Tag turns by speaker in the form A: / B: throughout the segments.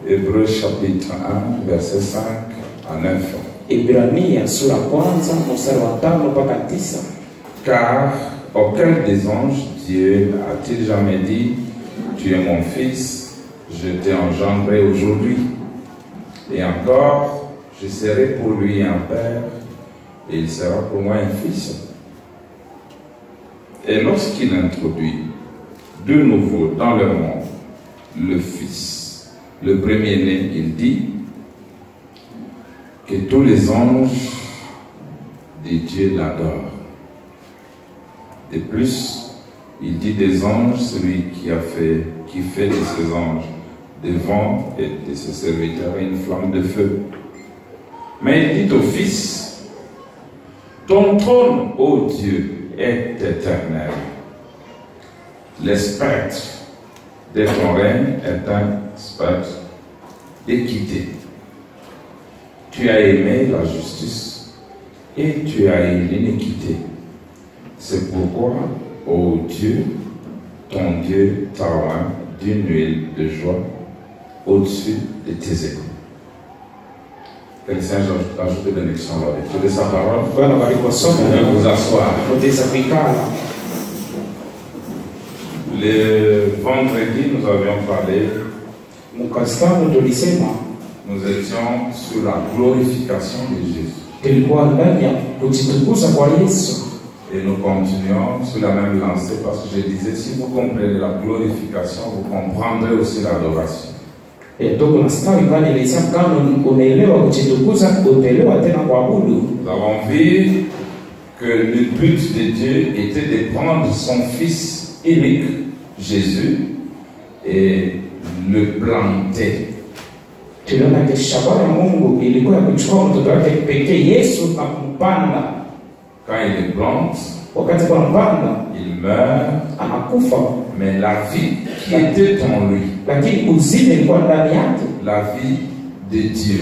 A: Hébreux chapitre 1, verset 5 à 9.
B: Ibrania sura kwanza mstari wa 5 mpaka 9.
A: Car auquel des anges Dieu a-t-il jamais dit, tu es mon fils, je t'ai engendré aujourd'hui. Et encore, je serai pour lui un père, et il sera pour moi un fils. Et lorsqu'il introduit de nouveau dans le monde le fils, le premier-né, il dit que tous les anges de Dieu l'adorent. De plus, il dit des anges, celui qui fait de ses anges des vents et de ses serviteurs une flamme de feu. Mais il dit au Fils, ton trône, ô Dieu, est éternel. Le spectre de ton règne est un spectre d'équité. Tu as aimé la justice et tu as eu l'iniquité. C'est pourquoi, ô Dieu, ton Dieu t'a oint d'une huile de joie au-dessus de tes égaux. Que le Seigneur ajoute des bénédictions à la lecture de sa parole. Veuillez vous asseoir. Le vendredi, nous avions parlé. Nous étions sur la glorification de Jésus. Et nous continuons sur la même lancée parce que je disais, si vous comprenez la glorification, vous comprendrez aussi l'adoration. Nous avons vu que le but de Dieu était de prendre son Fils unique, Jésus, et le planter. Quand il le plante, il meurt, mais la vie qui était en lui, la vie de Dieu,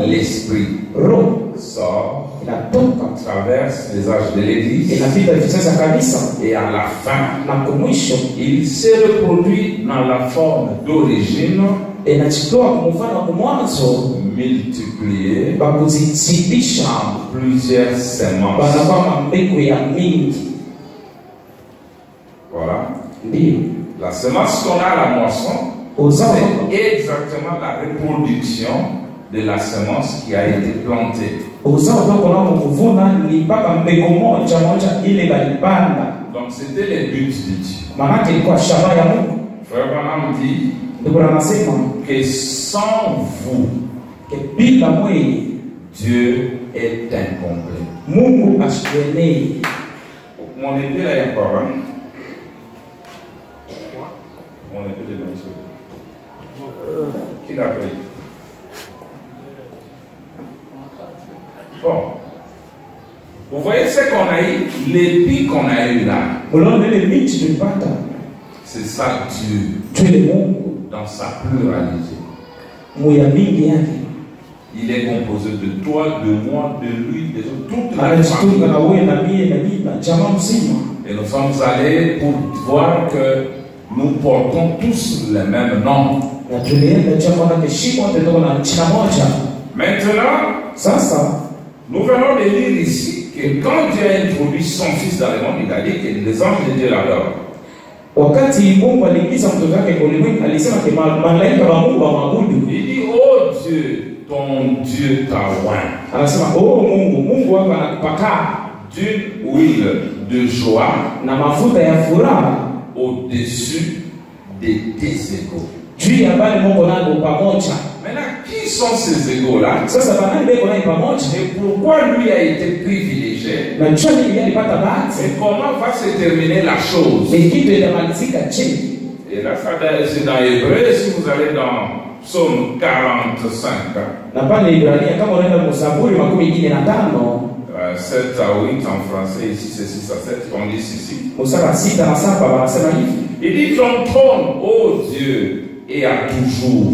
A: l'Esprit, sort, traverse les âges de l'Église, et à la fin, il s'est reproduit dans la forme d'origine, multiplié plusieurs semences. Voilà. La semence qu'on a à la moisson, c'est exactement la reproduction de la semence qui a été plantée. Donc c'était le but de Dieu. Frère Branham dit que sans vous, Dieu est incomplet. Mon épée là, il y a quoi? Mon épée de la qui l'a pris? Bon. Vous voyez ce qu'on a eu, l'épée qu'on a eu là. C'est ça Dieu. Dans sa pluralité. Il est composé de toi, de moi, de lui, de toute la famille. Et nous sommes allés pour voir que nous portons tous le même nom. Maintenant, nous venons de lire ici que quand Dieu a introduit son Fils dans le monde, il a dit que les anges de Dieu l'adorent. Il dit, oh Dieu, ton Dieu t'a oint d'une huile de joie au-dessus de tes égaux. Maintenant, qui sont ces égaux-là? Et pourquoi lui a été privilégié? Et comment va se terminer la chose? Et là, c'est dans Hébreux, si vous allez dans Psaume 45, 7 à 8 en français, ici c'est 6 à 7, on dit ceci. Il dit ton trône, ô Dieu, et à toujours.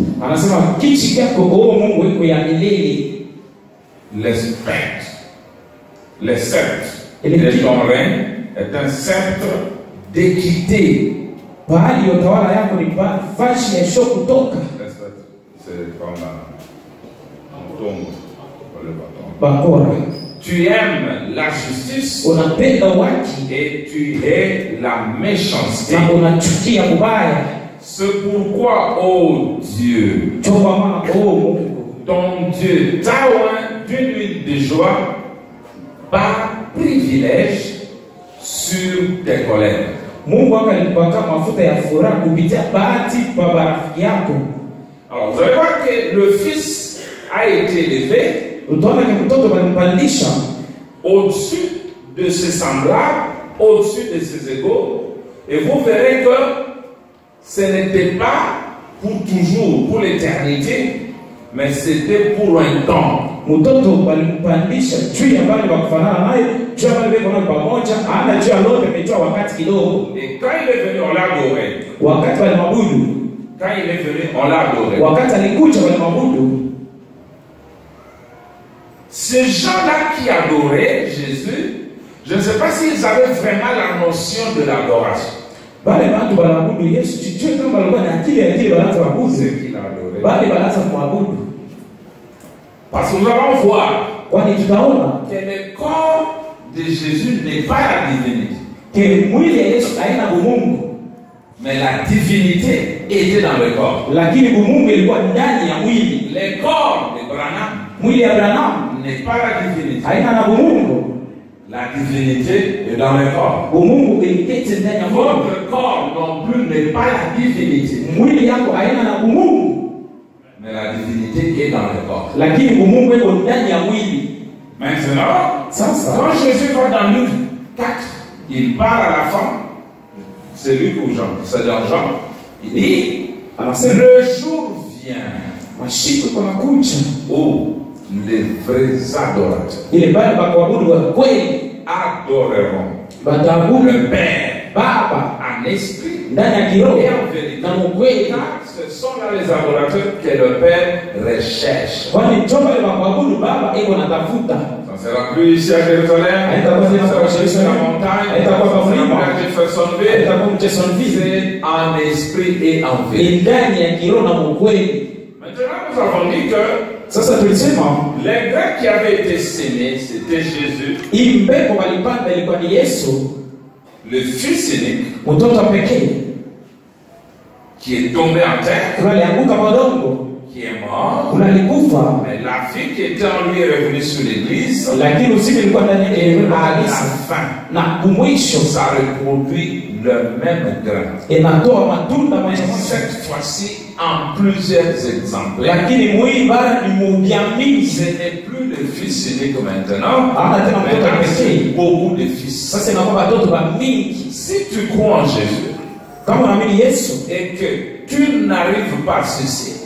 A: Le sceptre de ton règne est un sceptre d'équité. c'est comme un tombe.
B: bakora.
A: Tu aimes la justice
B: Unapenda haki
A: et tu hais la méchanceté.
B: na unachukia ubaya.
A: C'est pourquoi, oh Dieu,
B: Ndio kwa maana Mungu
A: ton Dieu t'a oint d'une huile de joie par privilège sur tes collègues.
B: Mungu akalipaka mafuta ya furaha kupitia bahati kwa baraka yako.
A: Alors vous allez voir que le fils a été élevé
B: Utaona ni mtoto walimpandisha
A: au-dessus de ses semblables, au-dessus de ses égaux, et vous verrez que ce n'était pas pour toujours, pour l'éternité, mais c'était pour un temps.
B: mtoto walimpandisha juu ya wale wa kufanana naye, juu ya wale wako pamoja, hana juu ya lote, amejua wakati kidogo.
A: Et quand il est venu, on l'a adoré.
B: Wakati walimwabudu,
A: Quand il est venu, on l'a adoré.
B: wakati alikuja walimwabudu.
A: Ces gens-là qui adoraient Jésus, je ne sais pas s'ils avaient vraiment la notion de l'adoration.
B: Bale watu wanaabudu Yesu, sijui kama walikuwa na akili ya kile wanachoabudu.
A: C'est qu'il adorait.
B: Bale wanaanza kumwabudu.
A: Parce que nous allons voir
B: Kwani tutaona
A: que le corps de Jésus n'est pas la divinité.
B: ke mwili ya Yesu haina bumungu,
A: Mais la divinité était dans le corps.
B: lakini bumungu ilikuwa ndani ya mwili.
A: Le corps de Branham
B: Mwili ya Abrahamu
A: n'est pas la divinité.
B: haina na bumungu.
A: La divinité est dans le corps.
B: Bumungu iliketi ndani ya mwili.
A: Votre corps non plus n'est pas la divinité.
B: Mwili yako haina na bumungu,
A: Mais la divinité est dans le corps.
B: lakini bumungu iko ndani ya mwili.
A: Maintenant,
B: Sasa
A: quand Jésus va dans Luc 4, il parle à la femme. C'est Luc ou Jean? C'est dans Jean. Il dit,
B: anasema
A: le jour vient
B: mashiko iko nakuja,
A: où les vrais adorateurs
B: ile bale bakuabudu wa kweli
A: adoreront
B: bataabudu
A: le Père
B: Baba
A: en esprit
B: ndani ya kiroho
A: et en vérité.
B: na ukweli.
A: Car ce sont là les adorateurs que le Père recherche.
B: Kwani njoo bale bakuabudu Baba iko natafuta.
A: Ça ne sera plus ici à Jérusalem,
B: Haitakuwa tena
A: ça
B: kwa
A: sera plus sur la
B: Yerusalemu,
A: montagne,
B: haitakuwa kwa
A: ça sera
B: mlima,
A: plus à Jeffersonville.
B: itakuwa Jeffersonville,
A: C'est en esprit et en vérité.
B: ni ndani ya kiroho na ukweli.
A: Maintenant, nous avons dit que
B: Sasa tulisema
A: les grains qui avaient été sémés, c'était Jésus,
B: hii mbegu walipanda ilikuwa ni Yesu,
A: le Fils unique,
B: mtoto pekee,
A: qui est tombé en terre,
B: unalianguka madongo,
A: qui est mort.
B: unalikufa,
A: Mais la vie qui était en lui est revenue sur l'Église.
B: lakini usimi ilikuwa ndani ya
A: À la
B: kanisa,
A: fin,
B: na kumwisho
A: ça reproduit le même grain.
B: inatoa matunda
A: Mais
B: moja moja,
A: cette fois-ci, en plusieurs exemplaires.
B: lakini mwii bara ni mubya mingi.
A: Ce n'est plus le Fils unique maintenant,
B: Hana tena mtoto
A: maintenant c'est
B: pekee,
A: beaucoup de fils.
B: sasa inakuwa watoto wa mingi.
A: Si tu crois en Jésus
B: Kama unaamini Yesu
A: et que tu n'arrives pas à ceci,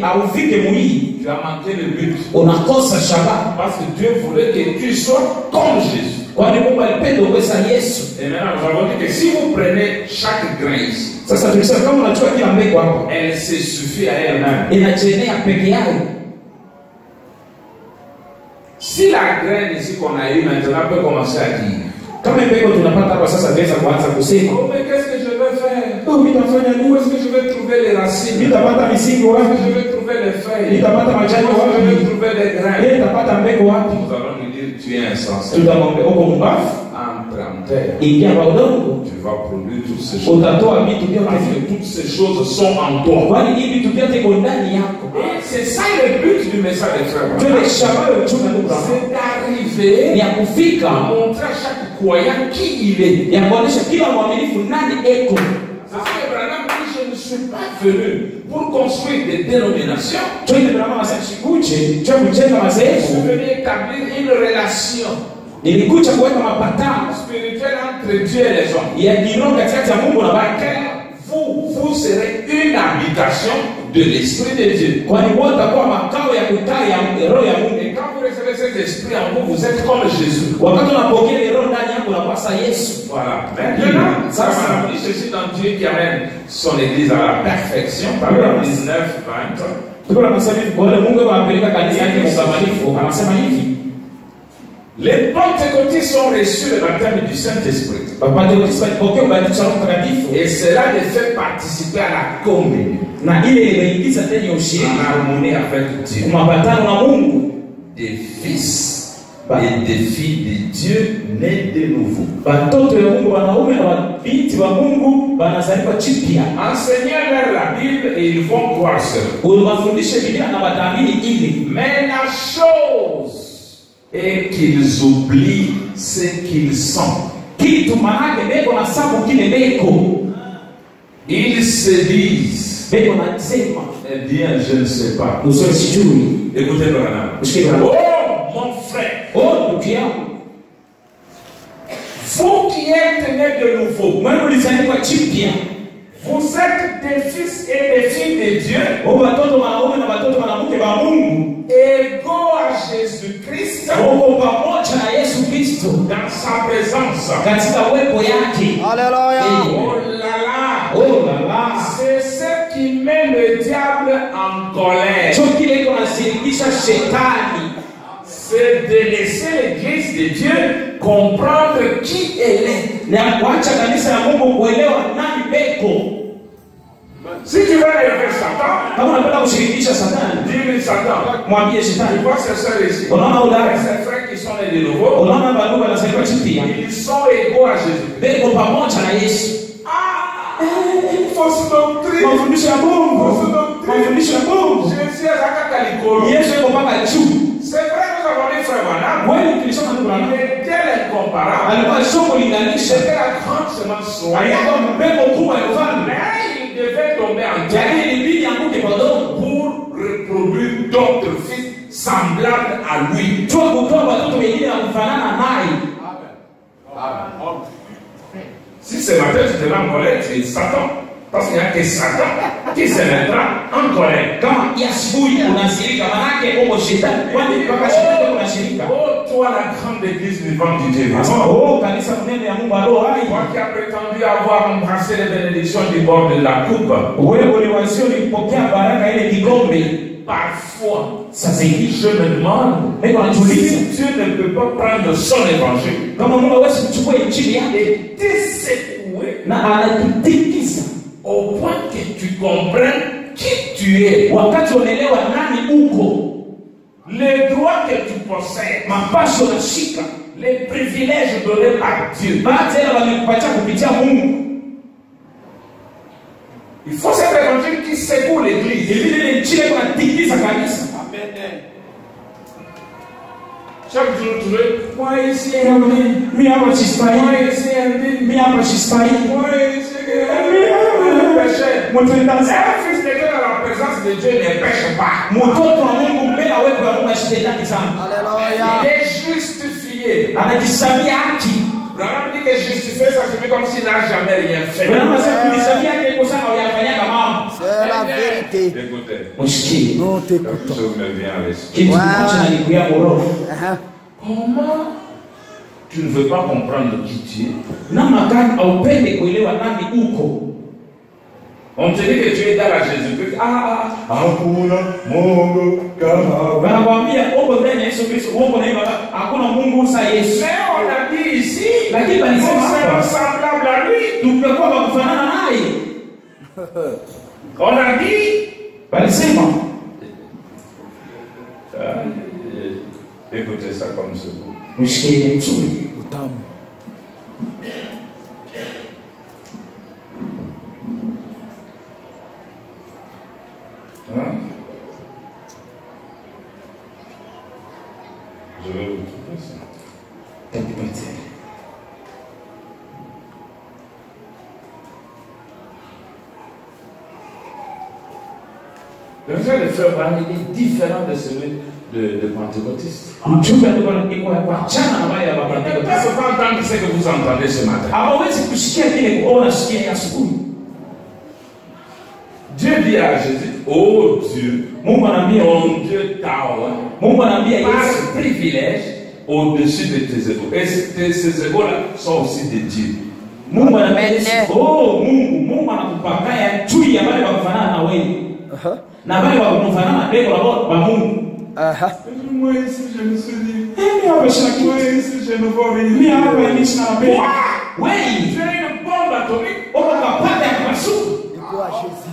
B: aufike mwii,
A: tu as manqué le but.
B: unakosa shabaha,
A: Parce que Dieu voulait que tu sois comme Jésus.
B: kwani Mungu alipenda uwe sa Yesu.
A: Et maintenant, nous avons dit que si vous prenez chaque grain ici,
B: Sasa tulisema kama unachukua kila mbegu hapo,
A: elle se suffit à elle-même.
B: inajenea peke yake.
A: Si la graine ici qu'on a eue maintenant peut commencer à dire,
B: Kama mbegu tunapata hapa sasa, tunaweza kuanza kusema
A: oh, mais qu'est-ce que je vais faire?
B: oh, nitafanya
A: Où
B: nini?
A: est-ce que je vais trouver les racines?
B: Nitapata misingi
A: Où est-ce
B: wapi?
A: que je vais trouver les feuilles?
B: Nitapata majani
A: Où est-ce que je vais
B: wapi?
A: trouver les grains?
B: Nitapata mbegu wapi?
A: Nous allons lui dire, tu es insensé.
B: Tutamwambia uko mbavu,
A: Entre en terre,
B: ingia kwa udongo,
A: tu vas produire toutes ces choses.
B: utatoa vitu
A: Parce
B: vyote,
A: que toutes ces choses sont en toi.
B: kwani hivi vitu vyote iko ndani yako.
A: Et c'est ça le but du message des frères.
B: Ndio shabaha ya uchumi ndugu zangu,
A: C'est d'arriver
B: ni ya kufika,
A: à montrer à chaque croyant qui il est.
B: ya kuonesha kila mwaminifu nani eko.
A: C'est ce que Branham dit, je ne suis pas venu pour construire des dénominations.
B: Twende Branham anasema sikuje cha kujenga
A: Je suis
B: madhehebu,
A: venu établir une relation
B: nilikuja kuweka mapatano
A: spirituelle entre Dieu et les hommes.
B: ya kiroho katikati ya Mungu na watu,
A: Vous serez une habitation de l'Esprit de Dieu.
B: kwani wote watakuwa makao ya kukaa ya roho ya Mungu.
A: Et quand vous recevez cet esprit en vous, vous êtes comme Jésus.
B: Wakati unapokea ile roho ndani yako unakuwa sa Yesu.
A: Voilà. Maintenant, ça m'a dit ceci dans Dieu qui amène son église à la perfection. Proverbe 19, 20.
B: Tuko tunasema hivi, kwa wale Mungu anapeleka kanisa yake kwa ukamilifu, anasema hivi,
A: Les pentecôtistes ont reçu le baptême du Saint-Esprit. Et cela les fait participer à la communion. En harmonie avec Dieu. Des fils et des filles de Dieu nés de nouveau. Enseignez leur la Bible et ils vont croire cela. Mais la chose est qu'ils oublient ce qu'ils sont. Ils se disent, eh bien, je ne sais pas. Écoutez, oh, mon frère, vous qui êtes nés de nouveau, vous êtes des fils et des filles de Dieu, égaux à Jésus-Christ, dans sa présence.
C: Alléluia.
A: Oh là là, c'est ce qui met le diable en colère. C'est de laisser l'église de Dieu comprendre qui elle est. Si tu veux élever Satan, dis-lui Satan, tu vois ces soeurs ici, ces frères qui sont nés de nouveau, ils sont égaux à Jésus. Fausse doctrine. Jésus est c'est vrai que nous avons dit frère Madame, il est tel incomparable. C'était la grande semence soyante. Mais il devait tomber en terre pour reproduire d'autres fils semblables à lui. Si ce matin tu te mets en colère, tu es Satan. Parce qu'il n'y a que Satan qui se mettra en colère. Oh, toi la grande église vivante du Dieu. Toi qui as prétendu avoir embrassé les bénédictions du bord de la coupe. Parfois, je me demande si Dieu ne peut pas prendre son évangile et t'essouer au point que tu comprennes qui tu es, les droits que tu possèdes, les privilèges donnés par Dieu. Il faut cet évangile qui secoue l'église. Amen. Chaque jour, tu veux, moi ici, un fils de Dieu dans la présence de Dieu ne pêche pas.
C: Alléluia.
A: Il est justifié. Branham dit que justifier, ça se fait comme s'il n'a jamais rien fait.
C: C'est la vérité.
A: Écoutez,
C: Nous
A: quelque
C: t'écoutons.
A: chose me vient à l'esprit. Comment tu ne veux pas comprendre qui tu es? On te dit que tu es dans la Jésus-Christ. Mais on a dit ici, nous sommes semblables à lui. On a dit, écoutez ça comme ce bout. Je vais vous trouver ça. Le frère de frère Branham est différent de celui de pentecôtiste. On ne peut pas entendre ce que vous entendez ce matin. Dieu dit à Jésus, oh Dieu, mon Dieu Tawa, par privilège au-dessus de tes égaux. Et ces égaux-là sont aussi des dieux. Moi ici, je me suis dit,
B: Mimi hapa sina kitu.
A: Si je ne vois rien.
B: Mimi hapa ni sina pesa.
A: Quoi?
B: Wewe,
A: Tu as une bombe atomique.
B: unapata kupasuka.
C: Gloire à Jésus.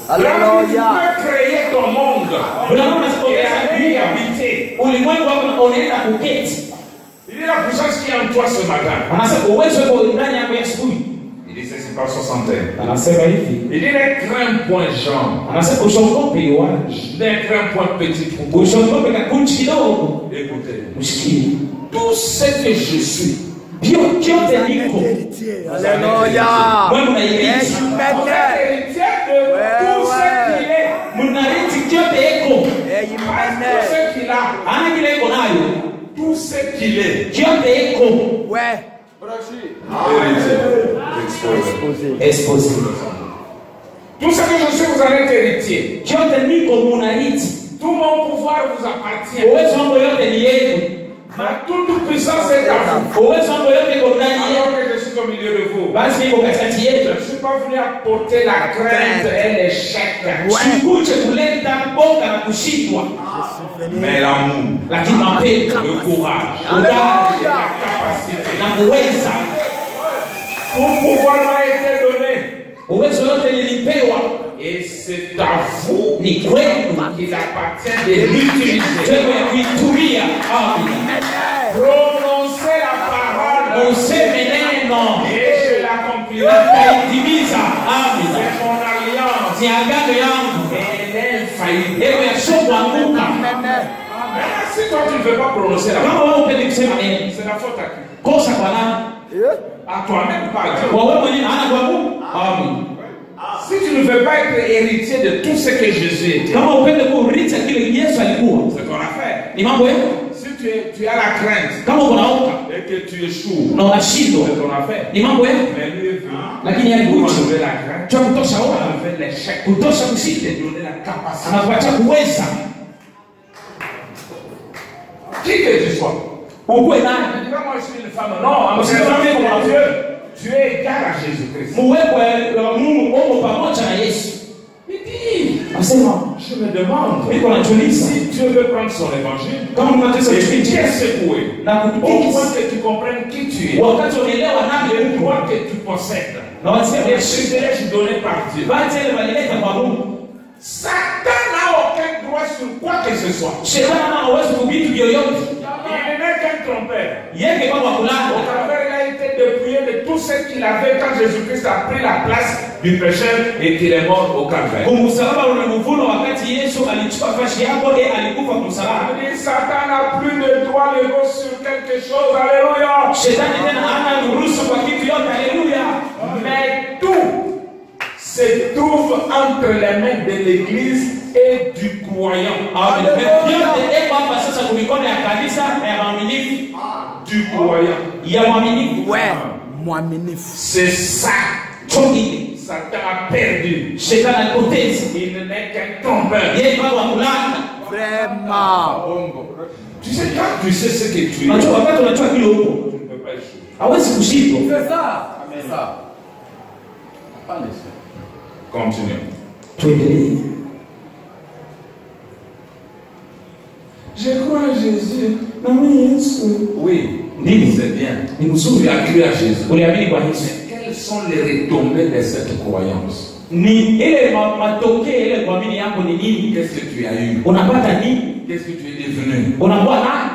A: Là, tu
C: Alléluia.
A: peux créer ton monde.
B: Unaona
A: Et aller y habiter.
B: ulimwengu wako unaenda kuketi.
A: Il dit la puissance qui est en toi ce matin.
B: Anasema uwezo wako ndani yako ya asubuhi.
A: Il dit ceci par 61.
B: Anasema hivi.
A: Il dit ne crains point Jean.
B: Anasema usiogope Yohana.
A: Ne crains point petit troupeau.
B: Usiogope kakunchi kidogo.
A: Écoutez.
B: Mshikie.
A: Tout ce que je suis.
B: Vyote niko.
C: Alléluia.
B: Wewe
C: Et
B: unairithi.
C: je
A: On
C: m'aime.
A: est héritier de tout ce qu'il est.
B: Mnarithi vyote eko.
C: Et il
A: Tout
C: m'aime.
A: ce qu'il a.
B: Ana kile eko nayo.
A: Tout ce qu'il est.
B: Vyote eko.
C: Ouais.
A: Héritier.
B: Exposé.
A: Tout ce que je suis, vous allez être héritier.
B: Vyote niko munarithi.
A: Tout mon pouvoir vous appartient.
B: Uwezo wangu yote ni yenu.
A: Ma toute puissance est à vous.
B: Uwezo wangu yote iko ndani yenu.
A: Alors que je suis au milieu de vous.
B: Basi niko katikati
A: Je
B: yetu.
A: ne suis pas venu apporter la crainte et l'échec.
B: Sikuje kuleta boga na kushindwa,
A: Mais l'amour,
B: lakini mapendo,
A: le courage,
B: udari
A: la capacité.
B: na kuweza.
A: Tout pouvoir m'a été donné.
B: Uwezo yote nilipewa,
A: Et c'est à vous
B: ni kwenu,
A: qu'il appartient de l'utiliser.
B: tweko ya kuitumia. Amina.
A: Prononcez la parole.
B: Useme neno
A: Et je l'accomplirai.
B: na kaitimiza. Amina.
A: C'est mon alliance.
B: Ni agano yangu,
A: Elle est infaillible.
B: ewe yashokuanguka.
A: Maintenant, si toi tu ne veux pas prononcer la
B: Kama
A: parole,
B: wewe upendi kusema neno,
A: c'est la faute à qui?
B: kosa kwa nani?
A: À toi-même, pas à Dieu.
B: Kwa wewe mwenyewe, ana kwa Mungu. Amina.
A: Si tu ne veux pas être héritier de tout ce que Jésus était,
B: Kama upende kurithi kile Yesu alikuwa,
A: c'est ton affaire.
B: ni mambo yako.
A: Si tu as la crainte
B: Kama unaoka
A: et que tu échoues,
B: na unashindwa,
A: c'est ton affaire.
B: ni mambo yako.
A: Mais lui est venu
B: Lakini
A: pour
B: alikuja
A: enlever la crainte,
B: cha kutosha
A: pour
B: oga,
A: enlever l'échec,
B: kutosha
A: pour
B: kushinde,
A: te donner la capacité.
B: anakuacha kuweza.
A: Qui que tu sois.
B: Ukuwe
A: Tu
B: nani?
A: dis pas, moi je suis une femme. Non, en
B: C'est
A: présence
B: jamais
A: de
B: comme
A: Dieu, tu es égal à Jésus-Christ.
B: Muwekwe Mungu uko pamoja na Yesu.
A: Il dit,
B: Anasema,
A: je me demande
B: niko najiuliza
A: si Dieu veut prendre son évangile
B: kama mnatesa
A: et
B: kipindi
A: t'est secoué.
B: na
A: Au
B: kutikisa
A: point que tu comprennes qui tu es.
B: wakati unaelewa nani
A: Le
B: uko
A: droit que tu possèdes.
B: na wasema
A: Les privilèges donnés par Dieu.
B: basi ile walileta kwa Mungu.
A: Satan n'a aucun droit sur quoi que ce soit.
B: Shetani hana uwezo kwa vitu vyoyote.
A: Il n'est qu'un trompeur.
B: Yeye kwa
A: Au
B: kulala.
A: travers, il a été dépouillé de tout ce qu'il avait quand Jésus-Christ a pris la place du pécheur et qu'il est mort au calvaire.
B: Kumsalaba ulimvuna wakati Yesu alichukua nafasi yako alikufa kumsalaba.
A: Il dit, Satan n'a plus de droit légaux sur quelque chose. Alléluia.
B: Shetani tena hana ruhusa kwa kitu yote. Haleluya.
A: Mais tout se trouve entre les mains de l'Église et du croyant.
B: Amen. Vyote eko hapa sasa kwa mikono ya kanisa na ya waaminifu.
A: Du croyant.
B: Ya waaminifu.
C: Ouais. Moi, minif.
A: C'est ça.
B: Chongi.
A: Satan a perdu.
B: Shetani alipoteza.
A: Il n'est qu'un trompeur.
B: Yeye kwa kulala.
C: Vraiment.
A: Tu sais, quand tu sais ce que tu es,
B: Unajua wakati unajua kile uko.
A: tu ne peux pas échouer.
B: Hawezi kushindwa.
D: C'est ça. C'est ça. Pas laisser.
A: Continue.
B: Tuendelee.
A: Je crois à Jésus.
B: Na mimi Yesu.
A: Oui,
B: Nini?
A: c'est bien.
B: Ni
A: Tu
B: mzuri.
A: as cru à Jésus.
B: Uliamini kwa Yesu.
A: Quelles sont les retombées de cette croyance?
B: Ni ile matokeo ile kuamini yako ni nini?
A: Qu'est-ce que tu as eu?
B: Unapata nini?
A: Qu'est-ce que tu es devenu?
B: Unakuwa nani?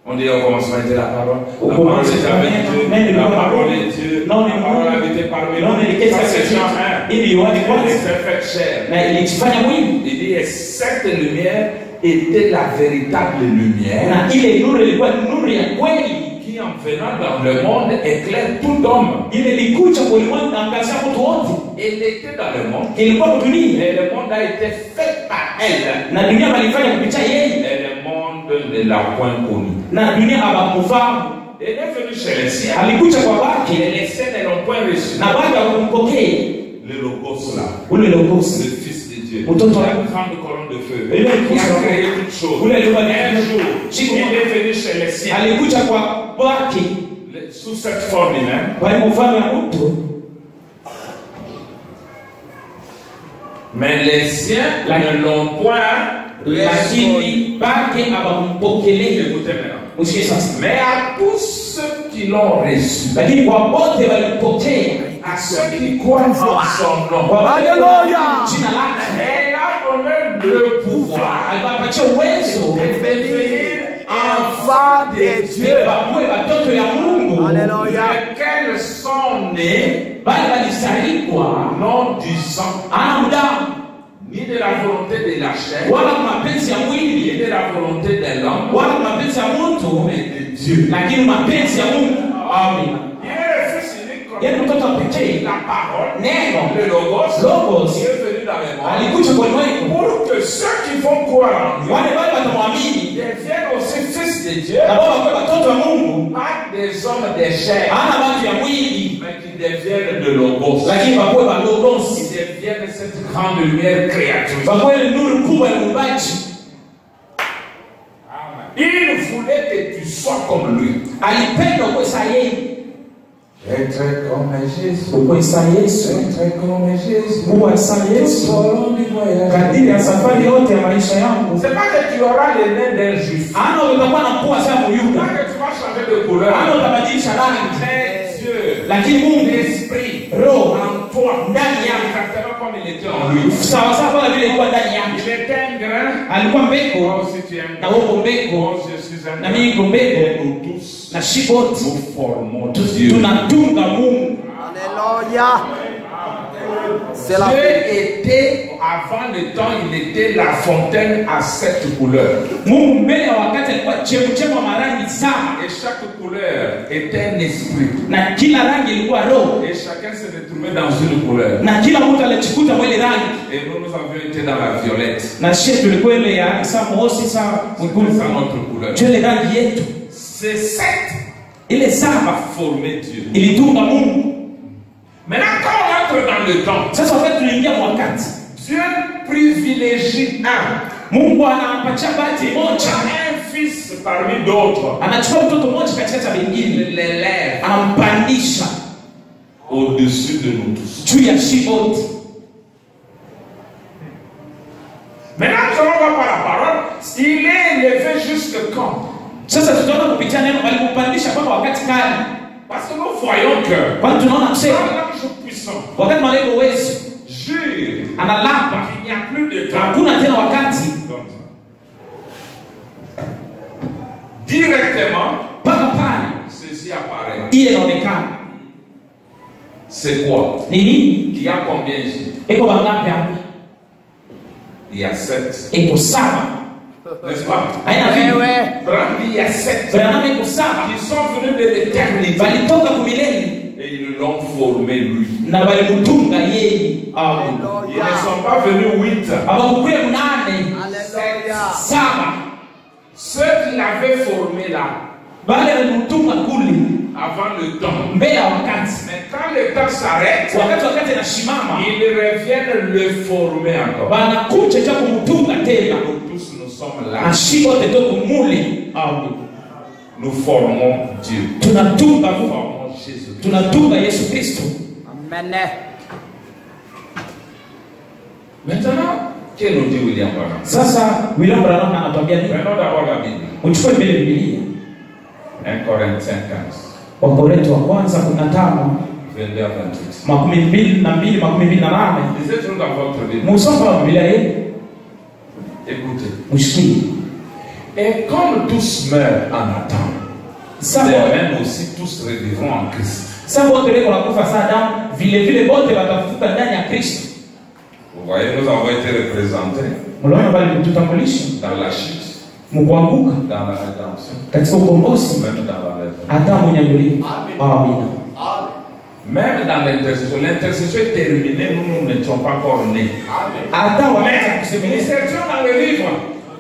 A: On dit au commencement était la parole.
B: Au
A: La parole
B: commencement,
A: était avec Dieu.
B: même
A: La
B: le
A: parole
B: parole.
A: est Dieu.
B: Non,
A: La
B: mais
A: parole
B: non.
A: habitait parmi
B: Non,
A: nous.
B: mais qu'est-ce
A: Ça,
B: que
A: c'est
B: c'est
A: Jean
B: ça?
A: 1.
B: Ili Yohani
A: Il
B: kwanza
A: s'est fait chair.
B: na ilijifanya mwili
A: Il dit, et cette lumière était la véritable lumière
B: na ile nuru ilikuwa nuru ya kweli
A: qui, en venant dans le monde, éclaire tout homme.
B: ile ilikuja kwa ulimwengu na angazia watu wote.
A: Elle était dans le monde.
B: Ilikuwa dunia
A: Et le monde a été fait par elle.
B: na dunia walifanya kupitia yeye
A: Et le monde ne l'a point connu.
B: na dunia hawakumfahamu.
A: Elle est venue chez les siens.
B: Alikuja kwa baki
A: Et les siens ne l'ont point reçu.
B: na baki hawakumpokea
A: Le logos là.
B: ule
A: Le
B: logosi
A: Fils de Dieu.
B: Mtoto
A: La
B: wa-
A: grande colonne de feu.
B: Et là, il
A: Qui a
B: pousse-
A: créé toutes choses.
B: Ule alikuwa ni-
A: Un jour,
B: Siku-
A: il est venu chez les siens.
B: alikuja kwa baki
A: Sous cette forme humaine.
B: kwa mfano ya mtu,
A: Mais les siens ne l'ont point reçu.
B: lakini baki hawakumpokelea.
A: Écoutez maintenant.
B: Usikie sasa.
A: Mais à tous ceux qui l'ont reçu,
B: Lakini kwa wote walipokea,
A: à ceux qui croient en son nom,
B: kwa wale
C: Hallelujah.
B: jina lake,
A: elle a donné le pouvoir
B: aliwapatia uwezo
A: de devenir
C: Enfant de Dieu.
B: wakuwe watoto ya Mungu,
C: Alléluia.
A: lesquels sont nés
B: bali walizaliwa
A: non du sang,
B: ana damu
A: ni de la volonté de la chair,
B: wala mapenzi ya
A: ni
B: mwili
A: de la volonté de l'homme,
B: wala mapenzi ya mtu,
A: mais de Dieu.
B: lakini mapenzi ya Mungu. Amina.
A: Il est le Fils unique,
B: Yeye ni mtoto wa pekee,
A: la parole,
B: neno
A: le logos,
B: logos
A: qui est venu dans le monde,
B: alikuja kwa ulimwengu,
A: pour que ceux qui vont croire en lui
B: wale wale watamwamini
A: deviennent aussi fils de Dieu,
B: na wao wakuwe watoto wa Mungu,
A: pas des hommes de chair,
B: hana watu ya mwili,
A: mais qui deviennent de logos,
B: lakini wakuwe walogos,
A: qui deviennent cette grande lumière créatrice.
B: wakuwe nuru kubwa ya Muumbaji.
A: Il voulait que tu sois comme lui.
B: Alipenda ukuwe saa yeye,
A: Être comme Jésus.
B: ukuwe saa Yesu,
A: Être comme Jésus.
B: kuwa saa Yesu kadiri ya safari yote ya maisha yangu.
A: C'est pas que tu auras les mains d'un juif.
B: Ana utakuwa na pua saa
A: C'est
B: Muyuda,
A: pas que tu vas changer de couleur.
B: ana utabadilisha rangi,
A: Mais Dieu,
B: lakini Mungu
A: l'esprit,
B: roho
A: en toi,
B: ndani yako
A: exactement comme il était en lui.
B: sawa sawa kama vile ilikuwa ndani yake.
A: Il était un grain.
B: Alikuwa
A: Moi
B: mbegu
A: aussi tu es un
B: na
A: grain.
B: wewe mbegu
A: Moi je suis un
B: na
A: grain.
B: mimi niko mbegu
A: Et nous tous,
B: na shiboti
A: nous formons Dieu.
B: tunatunga Mungu.
C: Alléluia. C'est la
A: Dieu
C: paix.
A: était, avant le temps, il était la fontaine à 7 couleurs.
B: Mungu mbele ya wakati alikuwa chemchemo wa marangi saba,
A: Et chaque couleur était un esprit.
B: na kila rangi ilikuwa roho,
A: Et chacun se retrouvait dans une couleur.
B: na kila mtu alichikuta mwele rangi.
A: Et nous, nous avions été dans la violette.
B: Na sisi tulikuwa ile ya saa mosi saa
A: C'est
B: mwekundu,
A: ça notre couleur.
B: ndio ile rangi yetu.
A: Ces 7
B: Ile saba
A: a formé Dieu.
B: ilitunga Mungu.
A: Maintenant, quand on entre dans le temps,
B: Sasa wakati tunaingia wakati,
A: Dieu privilégie un.
B: Mungu anampatia bahati moja,
A: Un fils parmi d'autres.
B: anachukua mtoto mmoja katikati ya
A: Il
B: wengine,
A: l'élève
B: anampandisha
A: au-dessus de nous tous.
B: juu ya shiboti.
A: Maintenant, nous allons voir par la parole. Il est élevé jusque quand?
B: Sasa tutaona kupitia neno walipopandisha mpaka wakati gani?
A: Parce que nous voyons que
B: Kwani tunaona kusema
A: quand l'ange puissant
B: wakati malaika uwezo
A: jure
B: analapa,
A: qu'il n'y a plus de temps,
B: hakuna tena wakati,
A: directement,
B: mpaka pale
A: ceci apparaît.
B: ile inaonekana.
A: C'est quoi?
B: Ni nini?
A: Il y a combien ici?
B: Iko wangapi hapa?
A: Il y a 7.
B: Iko saba.
A: N'est-ce pas?
B: Haina
C: Eh
B: vipi?
C: ouais.
A: Brandi, il y a 7
B: Branham iko saba.
A: qui sont venus de l'éternité
B: Walitoka kumilele
A: et ils l'ont formé lui.
B: na walimutunga yeye. Amen.
A: Ils ne sont pas venus 8.
B: Hawakukuya munane,
C: Alléluia.
B: saba.
A: Ceux qui l'avaient formé là,
B: Bale walimutunga kule
A: avant le temps.
B: mbele ya wakati.
A: Mais quand le temps s'arrête,
B: Wakati anashimama,
A: ils reviennent le former encore.
B: wanakuja cha kumutunga tena.
A: Nous tous, nous sommes là.
B: Na shibote toko mule. Amen.
A: Nous formons Dieu.
B: Tunatunga
A: Nous
B: Mungu.
A: formons Jésus.
B: Tunatunga Yesu Kristo.
C: Amen.
A: Maintenant, que nous dit William Branham?
B: Sasa William Branham anatuambia nini?
A: Prenons d'abord la Bible.
B: Uchukue mbele Biblia.
A: 1 Corinthiens 15,
B: Wakorintho wa kwanza 15
A: 22 à 28.
B: 22-28.
A: Lisez-le dans votre Bible.
B: Musoma wa Biblia yenu,
A: Écoutez.
B: mshikie.
A: Et comme tous meurent en Adam,
B: Sasa
A: de même aussi tous revivront en Christ.
B: sasa wote leo wanakufa saa Adamu, vile vile wote watafufuka ndani ya Kristo.
A: Vous voyez, nous avons été représentés
B: Mnaona bali kututambulisha
A: dans la chute,
B: mkuanguka
A: dans la rédemption,
B: katika ukombozi,
A: même dans la rédemption.
B: hata mwenyewe. Amina.
A: Même dans l'intercession. L'intercession est terminée, nous n'étions pas encore nés.
B: Hata wakati
A: Mais nous
B: kusemelea
A: étions dans le livre.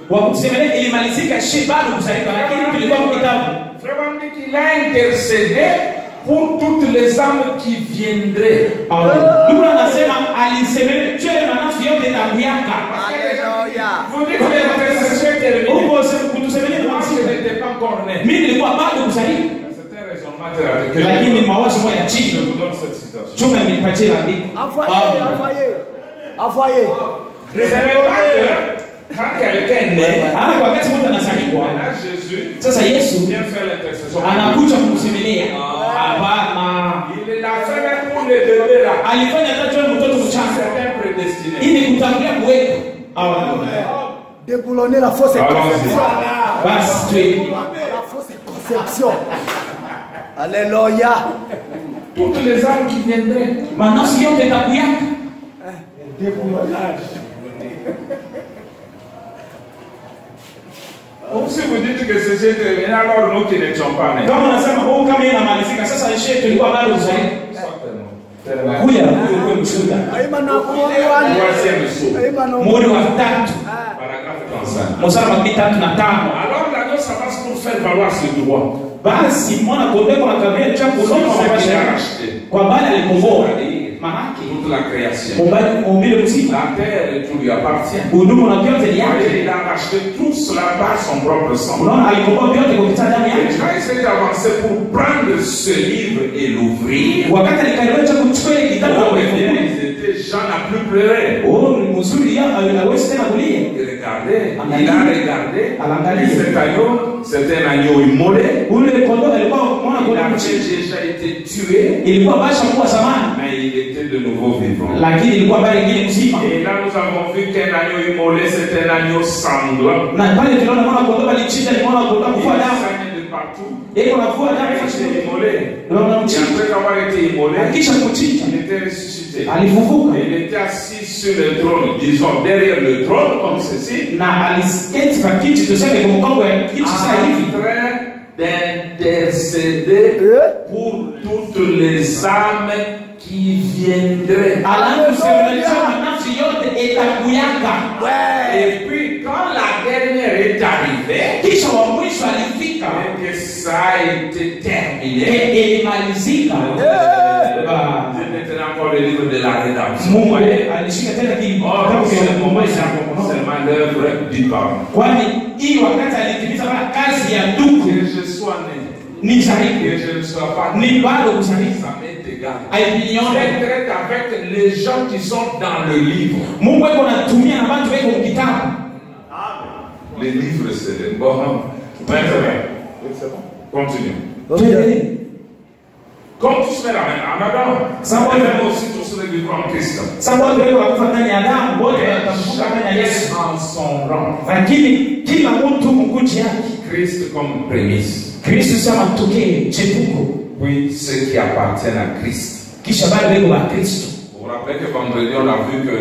B: wa kusemelea ilimalizika shi bado kuzalika, lakini tulikuwa kwa kitabu.
A: Vraiment dit qu'il a intercédé pour toutes les âmes qui viendraient.
B: Mungu anasema alisemelea juu ya nafsi yote tangu yaka.
C: Alléluia.
A: Vous dites que l'intercession est terminée.
B: Huko kutusemelea
A: Moi, je
B: kwa
A: n'étais pas encore né.
B: mimi nilikuwa bado kuzalika,
A: C'est un raisonnement thérapeutique.
B: lakini mawazo moja
A: Je
B: chini
A: vous donne cette citation.
B: chunga nipatie andiko.
C: Envoyez, envoyez. Envoyez.
A: Ne savez pas que Quand quelqu'un naît,
B: Alafu wakati mtu anazaliwa,
A: là Jésus
B: sasa Yesu
A: vient faire l'intercession.
B: anakuja kumsimilia. Hapana.
A: Il l'a fait même pour les bébés là.
B: Alifanya hata tu mtoto mchanga
A: C'était prédestiné.
B: ili kutangulia kuweka.
C: Déboulonner la fausse conception.
B: Basi tu
C: La fausse conception. Alléluia.
A: Toutes les âmes qui viendraient.
B: manafsi yote itakuyaka.
C: Déboulonnage.
A: Si vous dites que c'est terminé, alors nous qui n'étions pas nés.
B: Kama unasema oh, kama yeye anamalizika sasa, shehe tulikuwa bado uzalendo. Kuya kwa mshuda.
C: Aima na kuona.
A: Troisième saut.
C: Aima na
B: Muri wa tatu.
A: Paragraphe 35.
B: Mstari wa 3
A: Alors l'agneau s'avance pour faire valoir ses droits.
B: Basi mwana kondeko na kabila cha kutoka kwa bali alikomboa. Manake
A: Toute la création.
B: umbile mzima.
A: La terre et tout lui appartient.
B: Udumu na vyote ni yake.
A: Il a racheté tout cela par son propre sang.
B: Unaona alikomboa vyote kwa damu
A: Et
B: yake.
A: quand il s'est avancé pour prendre ce livre et l'ouvrir,
B: Wakati alikaribia cha kuchukua ile kitabu na kuifungua.
A: Jean n'a plus pleuré.
B: Oh, ni mzuri ya hawezi tena kulia.
A: Regardez, il a regardé.
B: Angalia.
A: Cet agneau, c'était un agneau immolé.
B: Ule kondoo alikuwa mwana
A: Il
B: kondoo
A: avait
B: mchini.
A: déjà été tué,
B: Ilikuwa basha kuwa zamani,
A: mais il était de nouveau vivant.
B: lakini ilikuwa bali ingine mzima.
A: Et là, nous avons vu qu'un agneau immolé, c'est un agneau sanglant.
B: Na pale tunaona mwana kondoo alichinja, ni mwana kondoo
A: Il
B: kufua damu.
A: saignait de partout.
B: Yeye anafua
A: Il
B: damu
A: a
B: kwa
A: été
B: sababu
A: immolé.
B: ndio
A: Et
B: anamchinja.
A: après avoir été immolé,
B: Kisha kuchinja,
A: il était ressuscité.
B: alifufuka
A: Il était assis sur le trône, disons derrière le trône, comme ceci,
B: na alisketi kwa kiti, tuseme kwa mkongo ya kiti sasa hivi,
A: en train d'intercéder pour toutes les âmes qui viendraient.
B: anakusemalisha nafsi yote itakuyaka.
A: Et puis, quand la dernière est arrivée,
B: Kisha wa mwisho alifika,
A: et que ça a été terminé,
B: ilimalizika. Ba-
A: c'est maintenant encore le livre de la rédemption.
B: Mungu alishika tena
A: Or,
B: kitabu
A: c'est
B: cha
A: le moment, c'est ma l'œuvre du Père.
B: kwani hii wakati alitimiza kazi ya ndugu
A: Que je sois né,
B: ni zaidi,
A: que je ne sois pas né,
B: ni bado kuzalisha
A: ça m'est égal.
B: aipinyone.
A: Je traite avec les gens qui sont dans le livre.
B: Mungu eko natumia na watu weko mkitabu.
A: Les livres, c'est les bons. Maintenant, continue. Comme tu se mets la main en Adam, ça va même aussi tous ceux qui vivent en Christ.
B: Sasa watu weko wakufa ndani ya Adamu, wote watafufuka ndani ya Yesu,
A: Chacun en son rang.
B: lakini kila mtu mkuji yake.
A: Christ comme prémisse.
B: Kristo sema tokee chepuko,
A: Puis ceux qui appartiennent à Christ.
B: kisha bado weko wa Kristo.
A: Vous vous rappelez que vendredi, on a vu que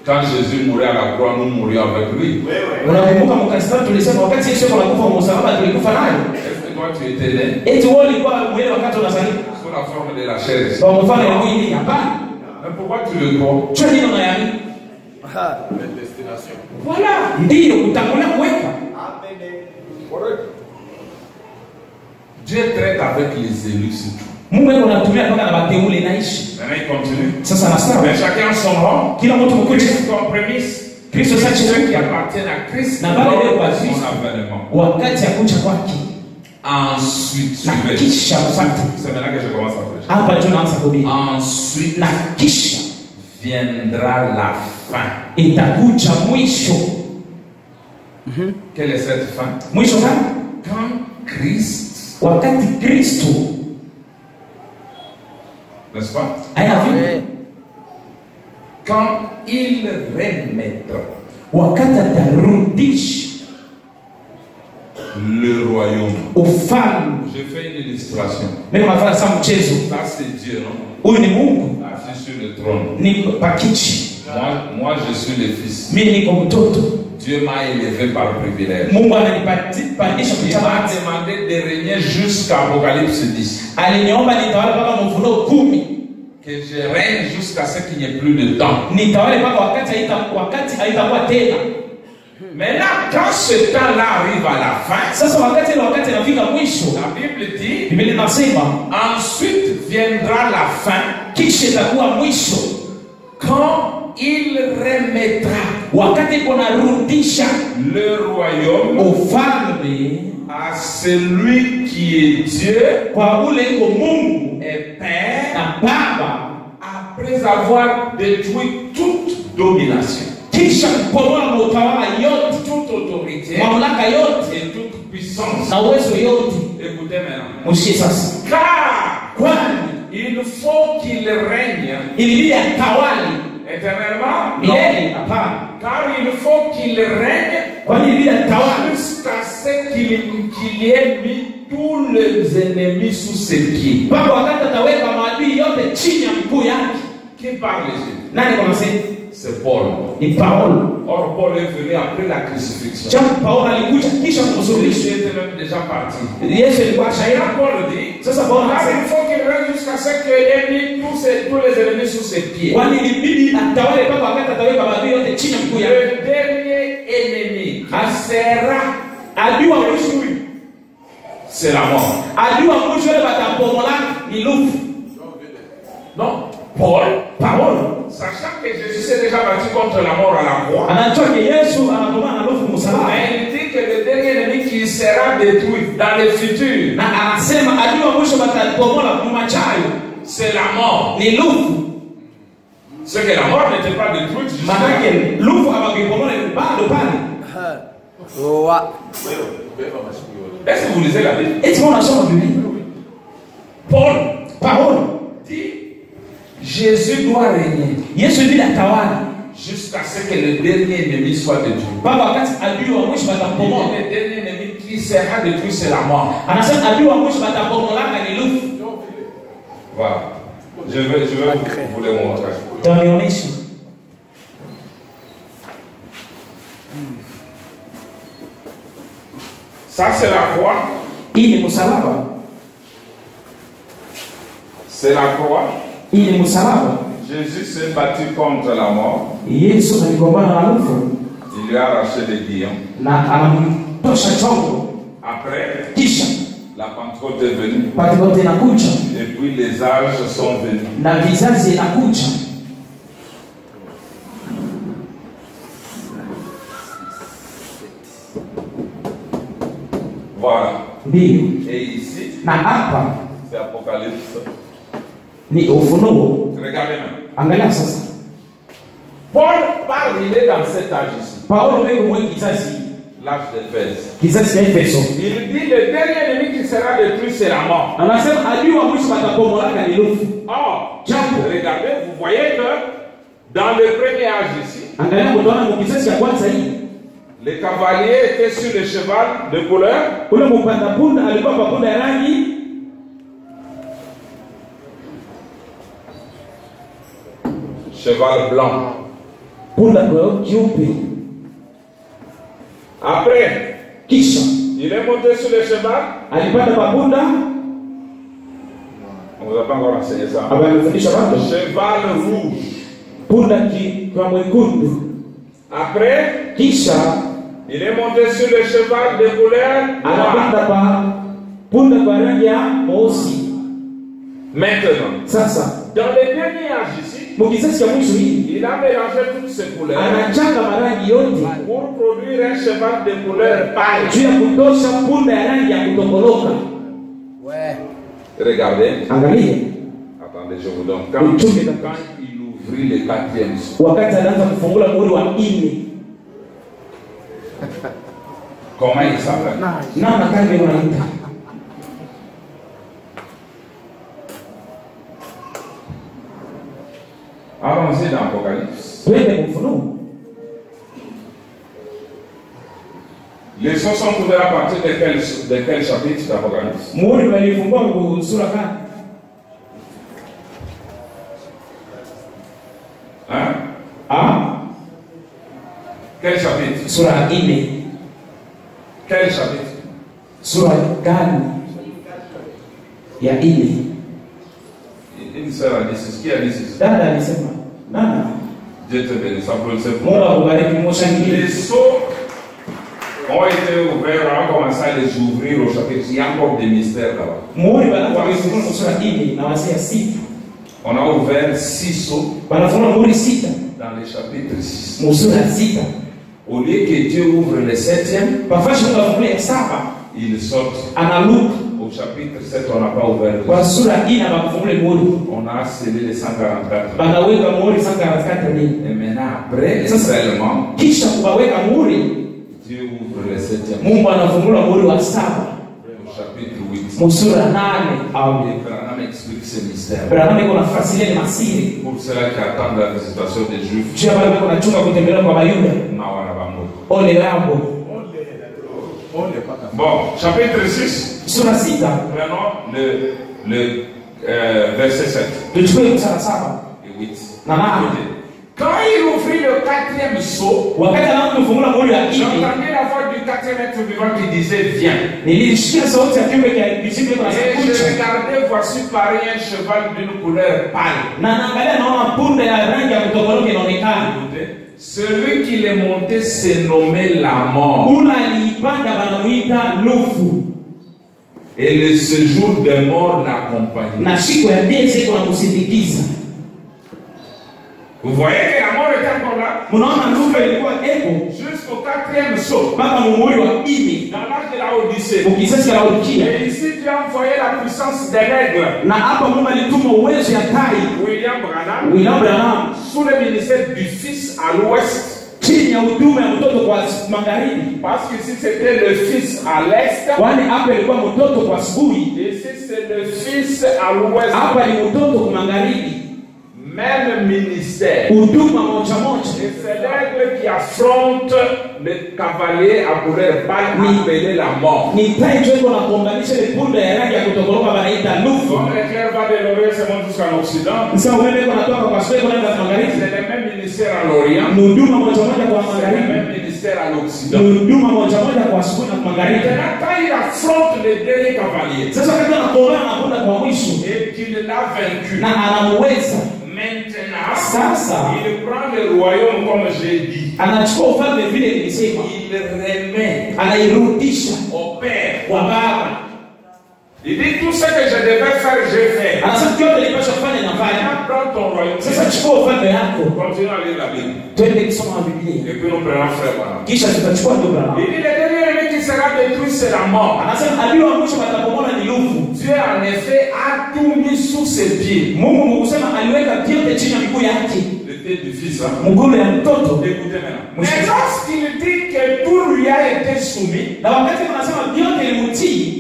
A: quand Jésus mourait à la croix, nous mourions avec lui.
B: Unakumbuka mkasema tulisema wakati Yesu anakufa msalaba tulikufa naye.
A: Est-ce que toi tu étais né
B: Eti wewe ulikuwa mwili wakati unazaliwa
A: sous la forme de la chair?
B: kwa mfano ya mwili? Hapana.
A: Mais pourquoi tu le crois?
B: Cho nini unayaamini? Voilà, ndio utangulia kuweka.
A: Dieu traite avec les élus surtout.
B: Mungu yuko anatumia mpaka na wateule naishi.
A: Maintenant, il continue.
B: Sasa nasawa.
A: Mais chacun son rang.
B: Kila mtu mkuji.
A: Christ comme prémisse.
B: Kristo sasa
A: Ceux qui
B: chepuko.
A: appartiennent à Christ
B: Na
A: lors
B: wale
A: de
B: wa
A: son
B: Kristo
A: avènement.
B: wakati ya kuja kwake.
A: Ensuite,
B: Na kisha mfate.
A: c'est maintenant que je commence à prêcher.
B: Hapa ndio naanza kuhubiri.
A: Ensuite
B: Na kisha
A: viendra la fin.
B: itakuja mwisho.
A: Quelle est cette fin?
B: Mwisho gani?
A: Quand Christ,
B: Wakati Kristo
A: n'est-ce pas?
B: haya vipi?
A: Quand il remettra
B: Wakati atarudisha
A: le royaume.
B: ufalme.
A: Je fais une illustration.
B: Mimi nafanya sasa mchezo.
A: Ça c'est Dieu, non?
B: Huyu ni Mungu,
A: Assis sur le trône.
B: niko pakichi.
A: Moi je suis le fils.
B: Mimi niko mtoto.
A: Dieu m'a élevé par privilège.
B: Mungu ananipandisha
A: Il
B: kutoka
A: m'a demandé de régner jusqu'à Apocalypse 10.
B: aliniomba nitawale mpaka Ufunuo 10.
A: Que je règne jusqu'à ce qu'il n'y ait plus de temps.
B: Nitawale mpaka wakati haitakuwa tena.
A: Maintenant, quand ce temps-là arrive à la fin,
B: Sasa wakati inafika mwisho,
A: la Bible dit,
B: Biblia inasema
A: ensuite viendra la fin,
B: kisha itakuwa mwisho
A: quand il remettra
B: wakati kunarudisha
A: le royaume
B: ufalme
A: à celui qui est Dieu
B: kwa ule iko Mungu
A: et Père,
B: na Baba,
A: après avoir détruit toute domination.
B: kisha kupomoa mautawala yote,
A: toute autorité
B: mamlaka yote
A: et toute puissance.
B: na uwezo yote.
A: Écoutez maintenant.
B: Msikie sasa,
A: Car
B: kwani
A: il faut qu'il règne
B: ilibidi atawali
A: éternellement. Non.
B: milele? Hapana.
A: Car il faut qu'il règne
B: Kwani ilibidi atawali
A: jusqu'à ce qu'il ait mis tous les ennemis sous ses pieds.
B: mpaka wakati ataweka maadui yote chini ya mguu yake.
A: Qui parle ici?
B: Nani kwa nasema?
A: C'est Paul.
B: Ni Paulo.
A: Or, Paul est venu après la crucifixion.
B: Japo Paulo alikuja kisha
A: Jésus
B: kusulubishwa.
A: était même déjà parti.
B: Yesu alikuwa
A: Et
B: shahidi.
A: là, Paul dit,
B: Sasa Paulo
A: car
B: anasema
A: il faut qu'il règne jusqu'à ce qu'il ait mis tous les ennemis sous ses pieds.
B: kwani ilibidi atawale mpaka wakati ataweka maadui yote chini ya mguu yake.
A: Le dernier ennemi qui sera
B: Adui wa mwisho huyu,
A: c'est la mort.
B: adui wa mwisho yule watapomola ni lufu.
A: Non, Paul,
B: Paulo
A: sachant que Jésus s'est déjà battu contre la mort à la croix,
B: anajua ke Yesu anapomana na lufu msalaba,
A: mais il dit que le dernier ennemi qui sera détruit dans le futur,
B: na anasema adui wa mwisho watapomola kumachayo
A: c'est la mort.
B: ni lufu.
A: C'est que la mort n'était pas détruite jusqu'à
B: Manake lufu abakipomola bado pale.
C: Oa.
A: Est-ce que vous lisez la Bible?
B: Eti mwana soma Biblia. Paulo
A: Dit, Jésus doit régner
B: Yesu bila atawala
A: jusqu'à ce que le dernier ennemi soit détruit.
B: mpaka wakati adui wa mwisho watapomola.
A: Le dernier ennemi qui sera détruit, c'est la mort.
B: Anasema adui wa mwisho watapomolaka ni lufu.
A: Voilà. Je vais vous le montrer.
B: Tanionyesha.
A: Ça, c'est la croix.
B: Hii ni msalaba.
A: C'est la croix.
B: Hii ni msalaba.
A: Jésus s'est battu contre la mort.
B: Yesu aligombana na lufu
A: Il lui a arraché les guillons.
B: na anamtosha chongo.
A: Après,
B: Kisha
A: la Pentecôte est venue.
B: Pentekoste inakuja
A: Et puis les âges sont venus.
B: na vizazi inakuja.
A: Voilà.
B: Ndio.
A: Et ici,
B: Na hapa
A: c'est Apocalypse.
B: ni Ufunuo.
A: Regardez maintenant.
B: Angalia sasa.
A: Paul parle, il est dans cet âge ici.
B: Paulo yuko mwe kizazi.
A: L'âge d'Éphèse.
B: Kizazi cha Efeso.
A: Il dit le dernier ennemi qui sera détruit, c'est la mort.
B: Anasema adui wa mwisho watapomolaka ni lufu.
A: Or,
B: Jambo.
A: regardez, vous voyez que dans le premier âge ici,
B: Angalia kutoana mu kizazi cha kwanza hii.
A: les cavaliers étaient sur le cheval de couleur.
B: Ule mpanda punda alikuwa kwa punda ya rangi
A: Cheval blanc.
B: punda kweupe.
A: Après,
B: Kisha
A: il est monté sur le cheval.
B: alipanda kwa punda,
A: On ne vous a pas encore enseigné ça.
B: amefundisha watu
A: Cheval rouge.
B: punda kwa mwekundu.
A: Après,
B: Kisha
A: il est monté sur le cheval de couleur noire.
B: anapanda kwa punda kwa rangi ya mweusi.
A: Maintenant,
B: Sasa
A: dans le dernier âge ici,
B: mkizazi cha mwisho hii
A: il a mélangé toutes ces couleurs
B: anachanga marangi yote
A: pour produire un cheval de couleur paille.
B: juu ya kutosha punda ya rangi ya kutokoloka.
C: Ouais.
A: Regardez.
B: Angalia
A: Attendez, je vous donne. Quand il ouvrit le quatrième sceau,
B: wakati anaanza kufungula muhuri wa nne,
A: comment il s'appelle?
B: namna kale wanaita
A: Avancez dans l'Apocalypse.
B: twende Ufunuo.
A: Les sceaux sont ouverts à partir de quel chapitre d'Apocalypse?
B: Muhuri walifungua kwa sura gani?
A: Hein?
B: Ah,
A: Quel chapitre?
B: sura ya nne.
A: Quel chapitre?
B: Sura gani? Ya nne.
A: Une sœur a dit c'est qui a dit c'est
B: Dada alisema nana,
A: Dieu te bénisse. Applaudissez pour
B: Mungu akubariki, mshangilie.
A: les sceaux ont été ouverts, on a commencé à les ouvrir au chapitre. Il y a encore des mystères là-bas.
B: Muhuri wanaanza kuifungua kwa sura nne na wasia sita.
A: On a ouvert 6 sceaux
B: Wanafungua muhuri sita,
A: dans le chapitre 6.
B: musura sita.
A: Au lieu que Dieu ouvre le 7e,
B: Bafashi Mungu afungulie saba,
A: il saute
B: analuka
A: Au chapitre 7, on n'a pas ouvert le
B: kwa sura ina bakufungule muhuri.
A: On a scellé les 144.
B: Bakaweka muhuri 144.
A: Et maintenant, après le scellement,
B: Kisha kubaweka muhuri,
A: Dieu ouvre le 7e.
B: Mungu anafungula muhuri wa 7.
A: Au chapitre 8.
B: Musura 8. Amen.
A: Et Branham explique ce mystère.
B: Branham iko nafasiria masiri.
A: Pour ceux qui attendent la visitation des Juifs,
B: Jua bado iko nachunga kutembelea kwa Bayuda. Ole yabo.
A: Bon, chapitre 6.
B: Sura 6.
A: Prenons le verset 7
B: Tuchukue mstari 7
A: et 8.
B: na 8.
A: Quand il ouvrit le 4e sceau,
B: Wakati anapofungula muhuri wa 4,
A: j'entendis la voix du 4e être vivant qui disait viens.
B: nilisikia sauti ya kiumbe cha kizimu kwa
A: Et je
B: sauti.
A: regardais, voici pareil un cheval d'une couleur pâle.
B: Na naangalia naona punda ya rangi ya kutokoloka inaonekana.
A: Celui qui les montait s'est nommé la mort.
B: Ula aliipanda wanamuita Lufu.
A: Et le séjour des morts l'accompagnait.
B: Na siku ya Yesu iko nakusindikiza.
A: Vous voyez que la mort était encore là.
B: Mnaona Lufu ilikuwa eko
A: Jusqu'au 4e sceau.
B: mpaka muhuri wa 4.
A: Dans l'âge de la Odyssée.
B: Ukisasi la Laodikia.
A: Et ici Dieu a envoyé la puissance des règles.
B: Na hapa Mungu alituma uwezo ya tai.
A: William Branham.
B: William Branham
A: Sous le ministère du Fils à l'ouest.
B: chini ya huduma ya mtoto kwa magharibi.
A: Parce que si c'était le Fils à l'est.
B: Kwani hapa ilikuwa mtoto kwa asubuhi.
A: Et si c'est le Fils à l'ouest.
B: Hapa ni mtoto kwa magharibi.
A: Même ministère.
B: Huduma moja moja.
A: Et c'est l'aigle qui affronte le cavalier à couleur pâle appelé la mort.
B: Ni tai joko na kuunganisha ile punda ya rangi ya kutokoloka wanaita Lufu.
A: Donc l'éclair va de l'Orient se monte jusqu'en Occident.
B: Sasa umeme uko natoka kwa sio kwenda kwa magharibi.
A: C'est le même ministère à l'Orient.
B: Ni huduma moja moja kwa
A: C'est le
B: magharibi.
A: même ministère à l'Occident.
B: Ni huduma moja moja kwa asubuhi na kwa magharibi.
A: Maintenant, quand il affronte le dernier cavalier
B: Sasa wakati anapambana na punda kwa mwisho
A: et qu'il l'a vaincu,
B: na anamweza,
A: maintenant,
B: sasa
A: il prend le royaume comme j'ai dit.
B: anachukua ufalme vile nilisema,
A: Il remet
B: anairudisha
A: au Père.
B: kwa Baba.
A: Il dit tout ce que je devais faire, j'ai fait.
B: Anasema kile nilipaswa kufanya nafanya.
A: Maintenant, prends ton royaume.
B: Sasa chukua ufalme yako.
A: Continue à lire la Bible.
B: Twende kusoma Biblia.
A: Et puis nous prenons frère Branham.
B: Kisha tutachukua ndio Branham.
A: Il dit le dernier ennemi qui sera détruit, c'est la mort.
B: Anasema adui wa mwisho watapomona ni Lufu.
A: Dieu en effet a tout mis sous ses pieds.
B: Mungu kusema aliweka vyote chini ya miguu yake.
A: Le pied du fils. Hein?
B: Mguu ya mtoto.
A: Écoutez maintenant. Mais lorsqu'il dit que tout lui a été soumis,
B: Na wakati anasema vyote limutii,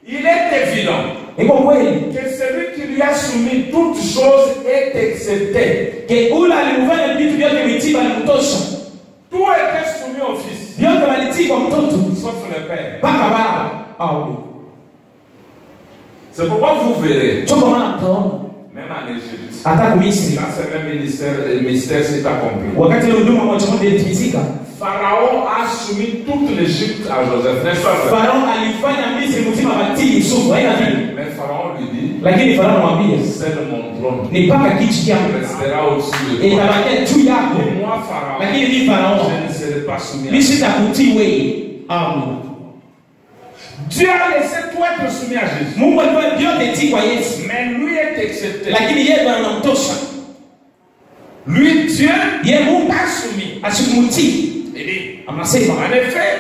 A: il est évident
B: iko kweli
A: que celui qui lui a soumis toutes choses est accepté.
B: ke ula alimfanya vitu vyote vitii alimtosha.
A: Tout était soumis au fils,
B: Vyote walitii kwa mtoto
A: sauf le père.
B: mpaka baba. Au.
A: C'est pourquoi vous verrez,
B: Choko maana mtaona
A: même en Égypte,
B: hata kumisri
A: dans ce même ministère, le mystère s'est accompli.
B: wakati ile huduma moja moja ilitimizika,
A: Pharaon a soumis toute l'Égypte à Joseph, n'est-ce pas?
B: Farao alifanya Misri mzima batii Yusufu, haina vile.
A: Mais Pharaon lui dit,
B: Lakini Farao anamwambia
A: c'est mon trône.
B: ni mpaka kichi
A: Il
B: changu
A: restera au-dessus de toi.
B: itabakia juu yako,
A: Et moi, Pharaon,
B: lakini mimi Farao
A: je ne serai pas soumis à
B: mimi
A: toi.
B: sitakutii wewe. Amen.
A: Dieu a laissé toi être soumis à Jésus.
B: Mungu alifanya vyote tii kwa Yesu,
A: Mais lui est accepté.
B: lakini yeye ndo anamtosha.
A: Lui, Dieu,
B: Yeye Mungu
A: t'a soumis.
B: asimtii.
A: Il dit,
B: Anasema
A: en effet,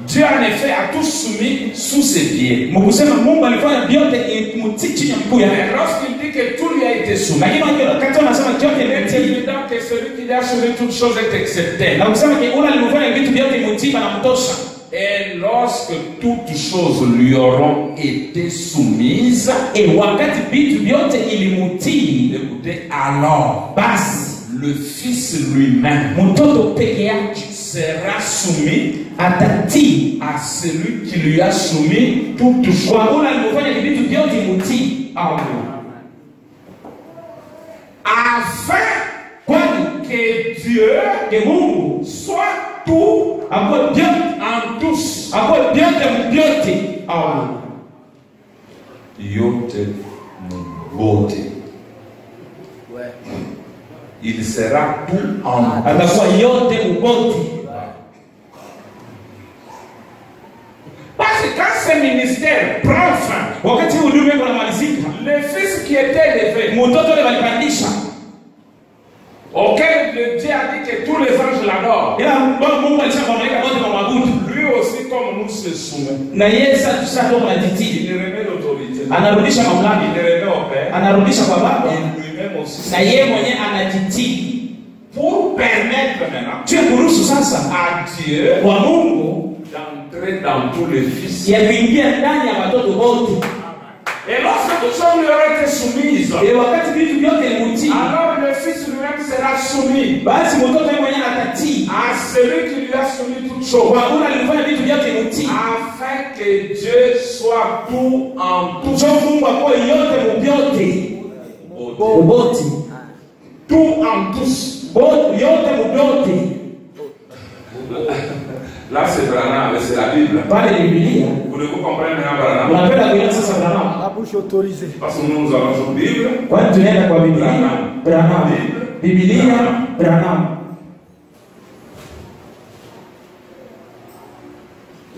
A: Dieu en effet a tout soumis sous ses pieds.
B: mkusema Mungu alifanya vyote imtii chini ya miguu
A: Mais
B: yake.
A: lorsqu'il dit que tout lui a été soumis,
B: Lakini wakati anasema vyote
A: il est
B: imtii,
A: évident que celui qui lui a soumis toutes choses est accepté.
B: na kusema ke ule alimfanya vitu vyote imtii na mtosha.
A: Et lorsque toutes choses lui auront été soumises,
B: Wakati vitu vyote ilimutii,
A: écoutez, alors
B: basi
A: le Fils lui-même
B: mtoto peke yake
A: sera soumis
B: atatii
A: à celui qui lui a soumis toutes choses.
B: kwa ule alimfanya vitu vyote imutii.
A: Afin
B: Kwani
A: que Dieu
B: ke Mungu
A: soit tout
B: akuwe vyote,
A: en tous.
B: akuwe vyote vyote.
A: Yote bote.
C: Ouais.
A: Il sera tout en
B: Atakuwa yote ubote.
A: Parce que quand ce ministère prend fin,
B: Wakati huduma iko namalizika,
A: le Fils qui était élevé,
B: mtoto ule walipandisha,
A: auquel le Dieu a dit que tous les anges l'adorent,
B: ila Mungu alisema malaika wote wamwabudu,
A: lui aussi, comme nous, se soumet.
B: Na yeye sasa tusatoka na titi.
A: Il remet l'autorité.
B: Anarudisha mamlaka.
A: Il remet au Père.
B: Anarudisha kwa Baba.
A: Et lui-même aussi.
B: Na yeye mwenyewe anajitii.
A: Pour permettre maintenant
B: Tuwe kuruhusu sasa
A: à Dieu
B: kwa Mungu
A: d'entrer dans tous les fils.
B: ya kuingia ndani ya watoto wote.
A: Et lorsque tout ça lui aura été soumis,
B: Wakati vitu vyote ni mtii,
A: alors le fils lui-même sera soumis
B: basi mtoto yeye mwenyewe atatii
A: à celui qui lui a soumis toutes choses.
B: kwa kuna alifanya vitu vyote mtii,
A: Afin que Dieu soit tout en tout.
B: cho Mungu akuwe yote mubyote uboti,
A: Tout en tous.
B: yote mubyote.
A: Là c'est Branham, c'est la Bible.
B: Pale ni Biblia.
A: Vous devez comprendre maintenant Branham.
B: Unapenda kuelewa sasa Branham?
C: La bouche autorisée.
A: Parce que nous avons une Bible.
B: Kwani tunaenda kwa Biblia? Branham. Biblia Branham.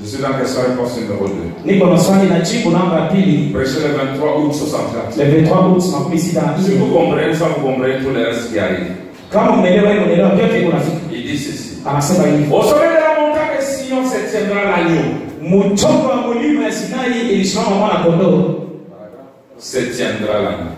A: Je suis dans question-réponse numéro 2.
B: Niko na swali na jibu namba pili.
A: Prêché le 23 août 64.
B: Le 23 août makumi sita na
A: Si vous
B: nne.
A: comprenez ça, vous comprenez tout le reste qui arrive.
B: Kama mnaelewa hiyo mnaelewa vyote kunafika.
A: Il dit ceci.
B: Anasema hivi.
A: Au sommet de la montagne de Sion se tiendra l'agneau.
B: Mchongo wa mulima ya Sinai ilisimama mwana kondoo.
A: Se tiendra l'agneau.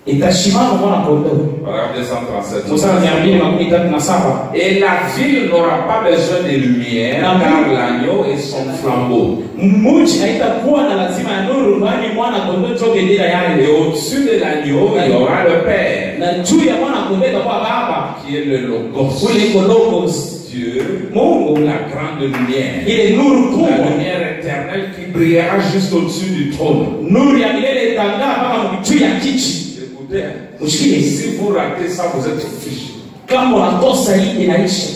B: Itasimama mwana kondoo.
A: Paragraphe 237.
B: Musa anaambia makumi tatu na saba.
A: Et la ville n'aura pas besoin de lumière, car l'agneau est son flambeau.
B: Mji haitakuwa na lazima ya nuru, bali mwana kondoo ndio bendera
A: Et
B: yake.
A: au-dessus de l'agneau, il y aura le Père,
B: Na juu ya mwana kondoo itakuwa Baba.
A: qui est le Logos.
B: Ule iko Logos.
A: Dieu,
B: Mungu,
A: la grande lumière.
B: ile nuru
A: La
B: kubwa,
A: lumière éternelle qui brillera juste au-dessus du trône.
B: nuru ya milele itangaa mpaka juu ya kiti.
A: Écoutez,
B: Usikie.
A: si vous ratez ça, vous êtes fichu.
B: Kama unakosa hii inaisha.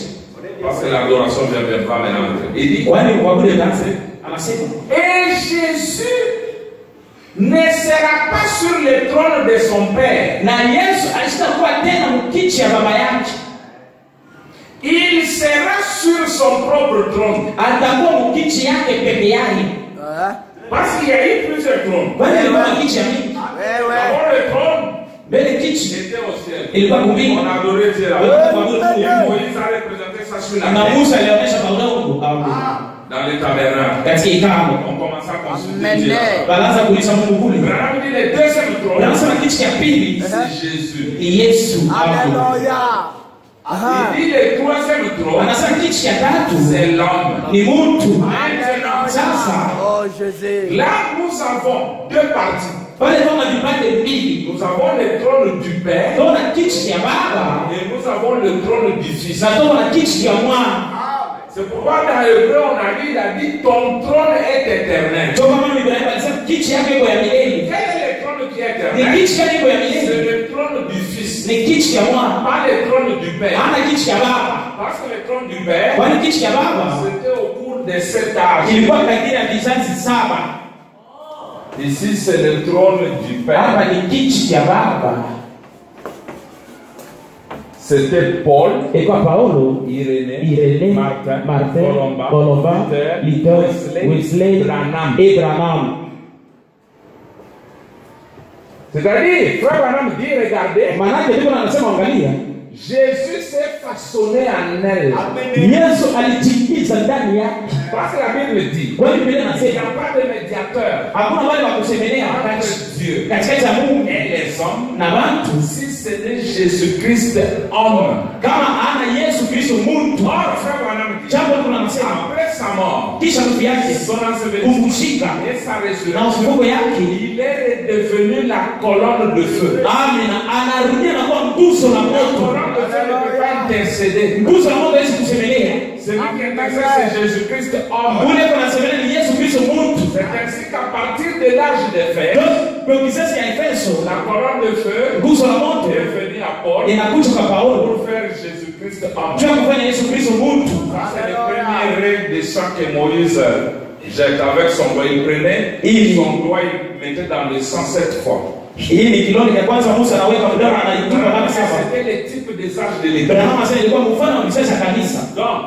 A: Parce que l'adoration vient pas maintenant. Il dit,
B: Kwani uabudu danse? Anasema
A: et Jésus ne sera pas sur le trône de son Père.
B: na Yesu asitakuwa tena mkiti ya baba yake,
A: Il sera sur son propre trône.
B: atakuwa mkiti yake peke yake.
A: Parce qu'il y a eu plusieurs trônes.
B: Kwani alikuwa mkiti ya mingi?
A: D'abord le trône
B: Mbele kiti
A: était au ciel.
B: ilikuwa kumbingu.
A: On a adoré Dieu là. Et Moïse a représenté ça sur la
B: Na
A: terre.
B: Musa alionyesha maudau
A: Dans les tabernacles.
B: katika ikao.
A: On commence à consulter Dieu.
B: Balaanza kuuliza Mungu kule.
A: Branham dit le deuxième trône,
B: Anasema kiti cha pili
A: c'est Jésus.
B: ni Yesu.
C: Alléluia.
A: Il dit le troisième trône,
B: Anasema kiti cha tatu
A: c'est l'homme.
B: ni mtu.
A: Maintenant,
B: Sasa
C: Oh Jésus.
A: là nous avons deux parties.
B: pale kama vipande mbili,
A: Nous avons le trône du Père
B: tuna kiti cha Baba
A: et nous avons le trône du Fils.
B: na tuna kiti cha Mwana.
A: C'est pourquoi dans l'hébreu on a dit ton trône est éternel.
B: Ndio kama Ibrahim alisema kiti yake iko ya milele.
A: Quel est le trône qui est
B: Ni
A: éternel?
B: kiti yake iko ya
A: C'est
B: milele.
A: le trône du Fils,
B: Ni kiti cha Mwana.
A: pas le trône du Père.
B: Hana kiti cha Baba.
A: Parce que le trône du Père,
B: Kwani kiti cha Baba
A: c'était au cours de 7 âges.
B: ilikuwa kadiri ya vizazi saba.
A: Ici, c'est le trône du Père.
B: Hapa ni kiti cha Baba.
A: C'était Paul,
B: Iko Paulo, Irene,
A: Martin,
B: Martin,
A: Colomba,
B: Colomba,
A: Luther,
B: Luther, Wesley,
A: Branham.
B: et Branham.
A: C'est-à-dire, frère Branham dit, regardez,
B: Manake ndiko anasema angalia,
A: Jésus s'est façonné en elle.
B: Yesu alijiingiza ndani yake.
A: Parce que la Bible dit,
B: Kwani Biblia
A: il n'y
B: inasema
A: a pas de médiateur
B: hakuna wale wa kusemelea
A: entre Dieu
B: katikati ya Mungu
A: et les hommes,
B: na watu
A: si ce n'est Jésus-Christ homme.
B: kama ana Yesu Kristo mtu.
A: Or, frère Branham dit,
B: Jambo kuna anasema
A: après sa mort,
B: kisha mtu yake
A: son ensevelissement
B: kumshika
A: et sa
B: na
A: résurrection,
B: ufufuko yake,
A: il est devenu la colonne de feu.
B: amina, anarudia na kuwa nguzo la
A: La
B: moto.
A: colonne de feu ne peut pas intercéder.
B: Nguzo la moto haiwezi kusemelea.
A: Celui qui intercède, c'est Jésus-Christ homme.
B: Ule kuna semelea ni Yesu Kristo mtu.
A: C'est ainsi qu'à partir de l'âge de fer,
B: Ndio kwa kizazi ya Efeso,
A: la colonne de feu
B: nguzo la moto
A: est venue à Paul
B: inakuja kwa Paulo
A: pour faire Jésus-Christ homme.
B: juu ya kufanya Yesu Kristo mtu.
A: C'est le premier rêve de sang que Moïse jette avec son doigt. Il prenait son doigt, il mettait dans le sang 7 fois.
B: Hii ni kiloni ya kwanza Musa anaweka mdomo anaitupa mara saba.
A: C'était le type des âges de l'Église.
B: Branham anasema ilikuwa mfano wa kizazi cha kanisa.
A: Donc,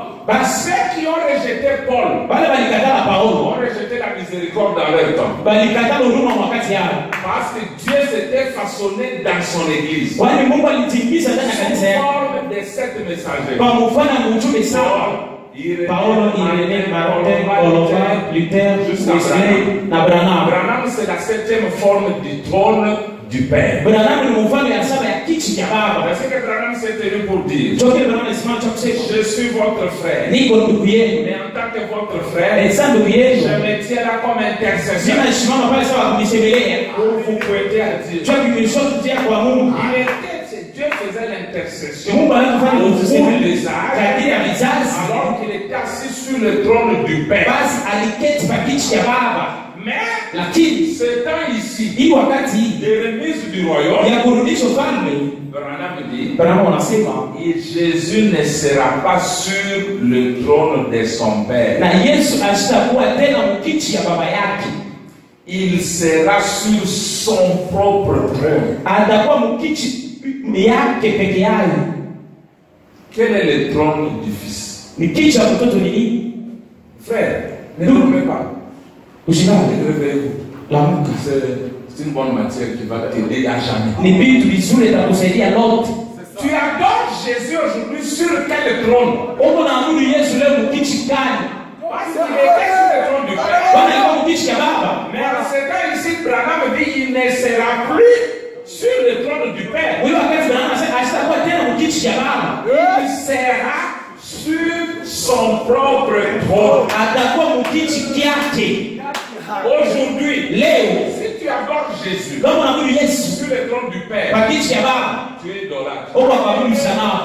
A: ceux qui ont rejeté Paul
B: Wale walikataa Paulo,
A: ont rejeté la miséricorde dans leur temps.
B: walikataa huruma wakati yao.
A: Parce que Dieu s'était façonné dans son Église.
B: Kwani Mungu alitingiza ndani ya kanisa
A: Sous
B: yake
A: forme de 7 messagers.
B: kwa mfano wa mtume sawa.
A: Paul,
B: Paulo, Irénée, Martin, Colomba, Luther, Wesley, na Branham.
A: Branham, c'est la 7e forme du trône du Père.
B: Branham ni mfano ya saba ya kiti cha Baba.
A: C'est ce que Branham s'est tenu pour dire.
B: Je
A: suis votre frère.
B: Niko ndugu yenu.
A: Mais en tant que votre frère,
B: ndugu yenu,
A: je me tiens là comme intercesseur.
B: Ninasimama pale sawa kunisemelea.
A: Vous pouvez à Dieu.
B: Kwa Mungu.
A: Dieu faisait l'intercession
B: Mungu anafanya
A: pour les âges,
B: âges
A: alors qu'il était assis sur le trône du Père.
B: Basi aliketi pa kiti cha Baba.
A: Mais
B: lakini
A: ce temps ici,
B: hii wakati
A: de remise du royaume,
B: ya kurudisha ufalme, Branham anasema
A: Jésus ne sera pas sur le trône de son Père.
B: Na Yesu asitakuwa tena mkiti ya baba yake.
A: Il sera sur son propre trône.
B: Atakuwa mkiti yake peke yake.
A: Quel est le trône du Fils?
B: Ni kiti cha mtoto ni nini?
A: Frère, ne dormez pas.
B: Réveillez-vous.
A: C'est une bonne matière qui va t'aider à jamais.
B: Ni vitu vizuri itakusaidia lote.
A: Tu adores Jésus aujourd'hui sur quel trône?
B: Uko naabudu Yesu leo mkiti gani?
A: Parce qu'il était sur le trône du Père.
B: Bwana alikuwa mkiti ya Baba.
A: Mais en ce cas ici, Branham dit il ne sera plus sur le trône du Père.
B: Huyo wakati Branham anasema asitakuwa tena mkiti ya Baba.
A: Il sera sur son propre trône.
B: Atakuwa mkiti yake.
A: Aujourd'hui,
B: leo,
A: si tu adores Jésus
B: kama unaabudu Yesu
A: sur le trône du Père,
B: kwa kiti ya Baba,
A: tu es idolâtre.
B: uko kuabudu sanamu.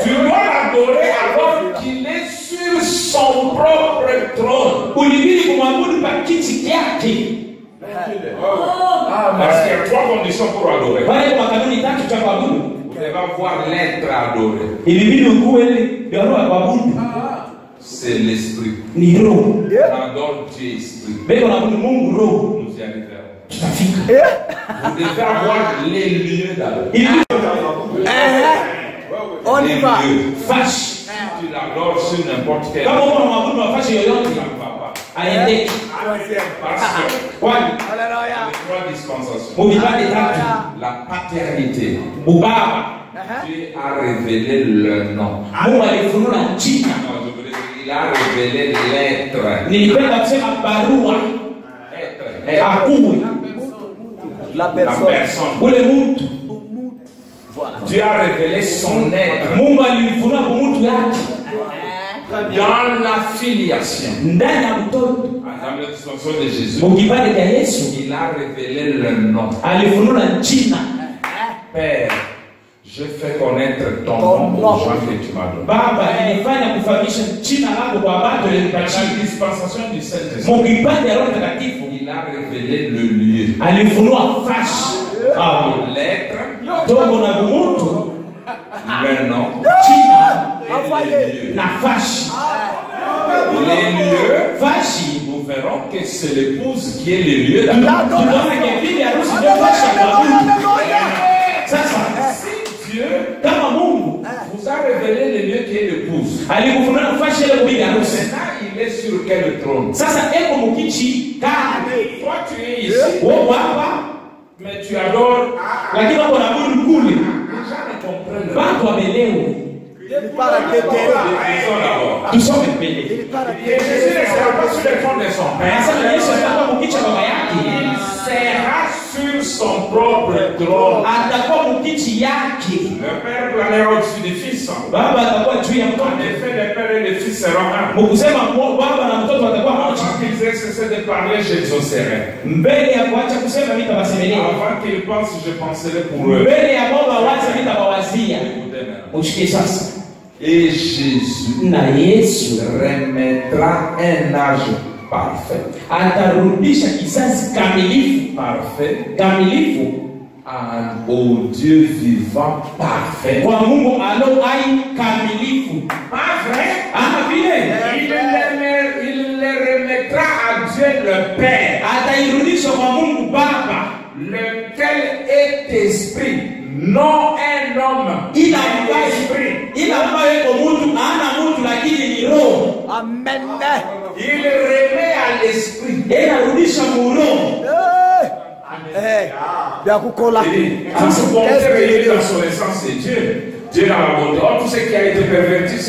A: Tu dois l'adorer alors qu'il est sur son propre trône.
B: Ulibidi kumwabudu kwa kiti yake.
A: Parce qu'il y a 3 conditions pour adorer.
B: Wale kwa kanuni tatu cha kuabudu.
A: Vous devez avoir l'être adoré.
B: Ilibidi ukuwe ile roho ya kuabudu.
A: C'est l'esprit.
B: Ni roho.
A: On adore Dieu esprit.
B: Beko naabudu Mungu roho.
A: Nous y arriverons.
B: Tutafika.
A: Vous devez avoir les lieux d'adorer.
C: On y va.
B: Fashi.
A: Tu l'adores sur n'importe quel.
B: Kama uko unaabudu mafashi yoyote, aendeke.
A: Parce que
B: Kwani
C: Alléluia.
A: les 3 dispensations.
B: mubipande tatu.
A: La paternité.
B: Baba.
A: Dieu a révélé le nom.
B: Mungu alifunua jina.
A: Non, je voulais dire, il a révélé l'être.
B: Nilipenda kusema barua.
A: Être.
B: Akuwe.
C: La
A: La
C: personne.
A: personne.
B: Ule mtu.
A: Dieu a révélé son être.
B: Mungu alifunua kwa mtu yake.
A: Dans la filiation.
B: Ndani ya mtoto.
A: Dans la dispensation de Jésus.
B: Mukipande cha Yesu.
A: Il a révélé le nom.
B: Alifunua jina.
A: Père, je fais connaître ton nom aux gens que tu m'as donné.
B: Baba, nilifanya kufahamisha jina lako kwa watu
A: Dans
B: walinipatia.
A: la dispensation du Saint-Esprit,
B: Mukipande ya Roho Mtakatifu.
A: il a révélé le lieu.
B: Alifunua fashi.
A: L'être,
B: Togo na mtu.
A: le nom,
B: Jina.
A: et
B: Na fashi.
A: les lieux.
B: Fashi.
A: Nous verrons que c'est l'épouse qui est le lieu
B: Tunaona
A: d'adoration.
B: kwa bibi harusi ndio fashi ya kuabudu. Sasa
A: Si Dieu
B: kama Mungu
A: vous a révélé le lieu qui est l'épouse,
B: alikufunua nafasi ile bibi harusi.
A: maintenant il est sur quel trône?
B: Sasa eko mkichi kama
A: Toi tu es ici,
B: wao hapa,
A: mais tu adores.
B: lakini wako na Mungu kule.
A: Les gens ne comprennent pas.
B: Watu wamelewa.
C: Il parle de terre.
A: Disons d'abord.
B: Tusome mbele.
C: Il parle de
A: Et Jésus ne sera pas sur le trône de son Père.
B: Sasa Yesu atakuwa mkichi baba yake.
A: Il sera sur son propre trône.
B: Atakuwa mkichi yake.
A: Le Père planera au-dessus du Fils.
B: Baba atakuwa juu ya
A: En
B: mtoto.
A: effet, le Père et le Fils seront un.
B: Mkusema baba na mtoto watakuwa
A: Avant
B: moja.
A: qu'ils aient cessé de parler, j'exaucerai.
B: Mbele ya kuacha kusema nitawasemelea.
A: Avant qu'ils pensent, je penserai pour eux.
B: Mbele ya baba waza nitawawazia.
A: Écoutez maintenant.
B: Usikie sasa.
A: Et Jésus
B: Na Yesu
A: remettra un âge parfait.
B: atarudisha kizazi kamilifu. Kamilifu
A: Au Dieu vivant parfait.
B: kwa Mungu alo hai kamilifu.
A: Pas vrai?
B: Ama vile
A: Il le remettra à Dieu le Père,
B: atairudisha kwa Mungu Baba,
A: lequel est esprit, non un homme.
B: ila
A: un
B: ambaye iko mtu ana mtu lakini ni roho.
C: Amen.
A: Il remet à l'esprit.
B: Inarudisha muroho.
C: Vya kukola.
A: Quand vous comptez dans son essence de Dieu, Dieu dans la bonté. Or, tout ce qui a été perverti, de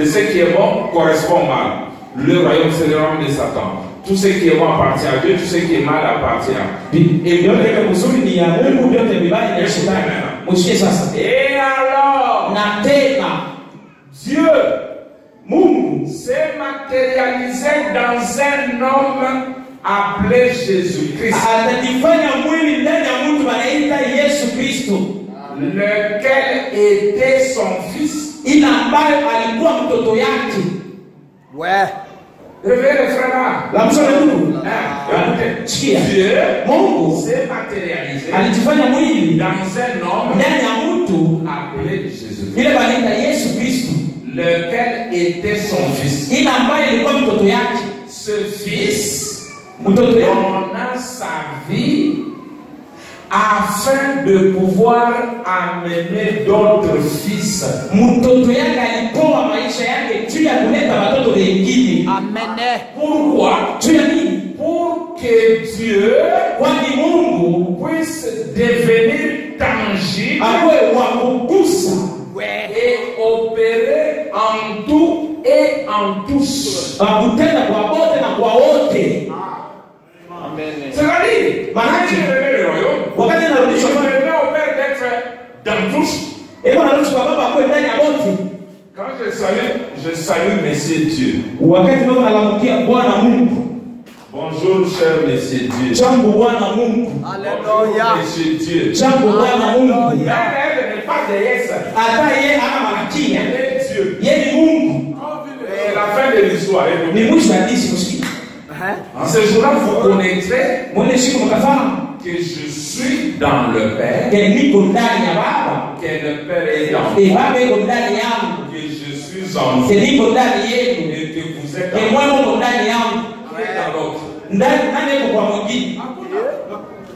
A: ce qui est bon, correspond mal. Le royaume, c'est le royaume de Satan. Tout ce qui est bon appartient à Dieu, tout ce qui est mal appartient. Et alors, Dieu s'est matérialisé dans un homme appelé Jésus-Christ, lequel était son fils.
C: Ouais.
A: Réveillez les frères là. Dieu s'est matérialisé dans un homme appelé Jésus-Christ, lequel était son fils. Ce fils donna sa vie afin de pouvoir amener d'autres fils. Pourquoi? Pour que Dieu puisse devenir tangible et opérer en tout et en tous. C'est-à-dire, je me remets au Père d'être dans tous. Quand je salue Messieurs Dieu. Bonjour, cher Messieurs Dieu.
C: Alléluia.
A: Messieurs Dieu.
C: Alléluia.
A: Elle n'est pas déesse. Elle est Dieu. C'est la fin de l'histoire. En ce jour-là, vous connaîtrez que je suis dans le Père, que le Père est dans moi, que je suis en vous, et que vous êtes dans moi.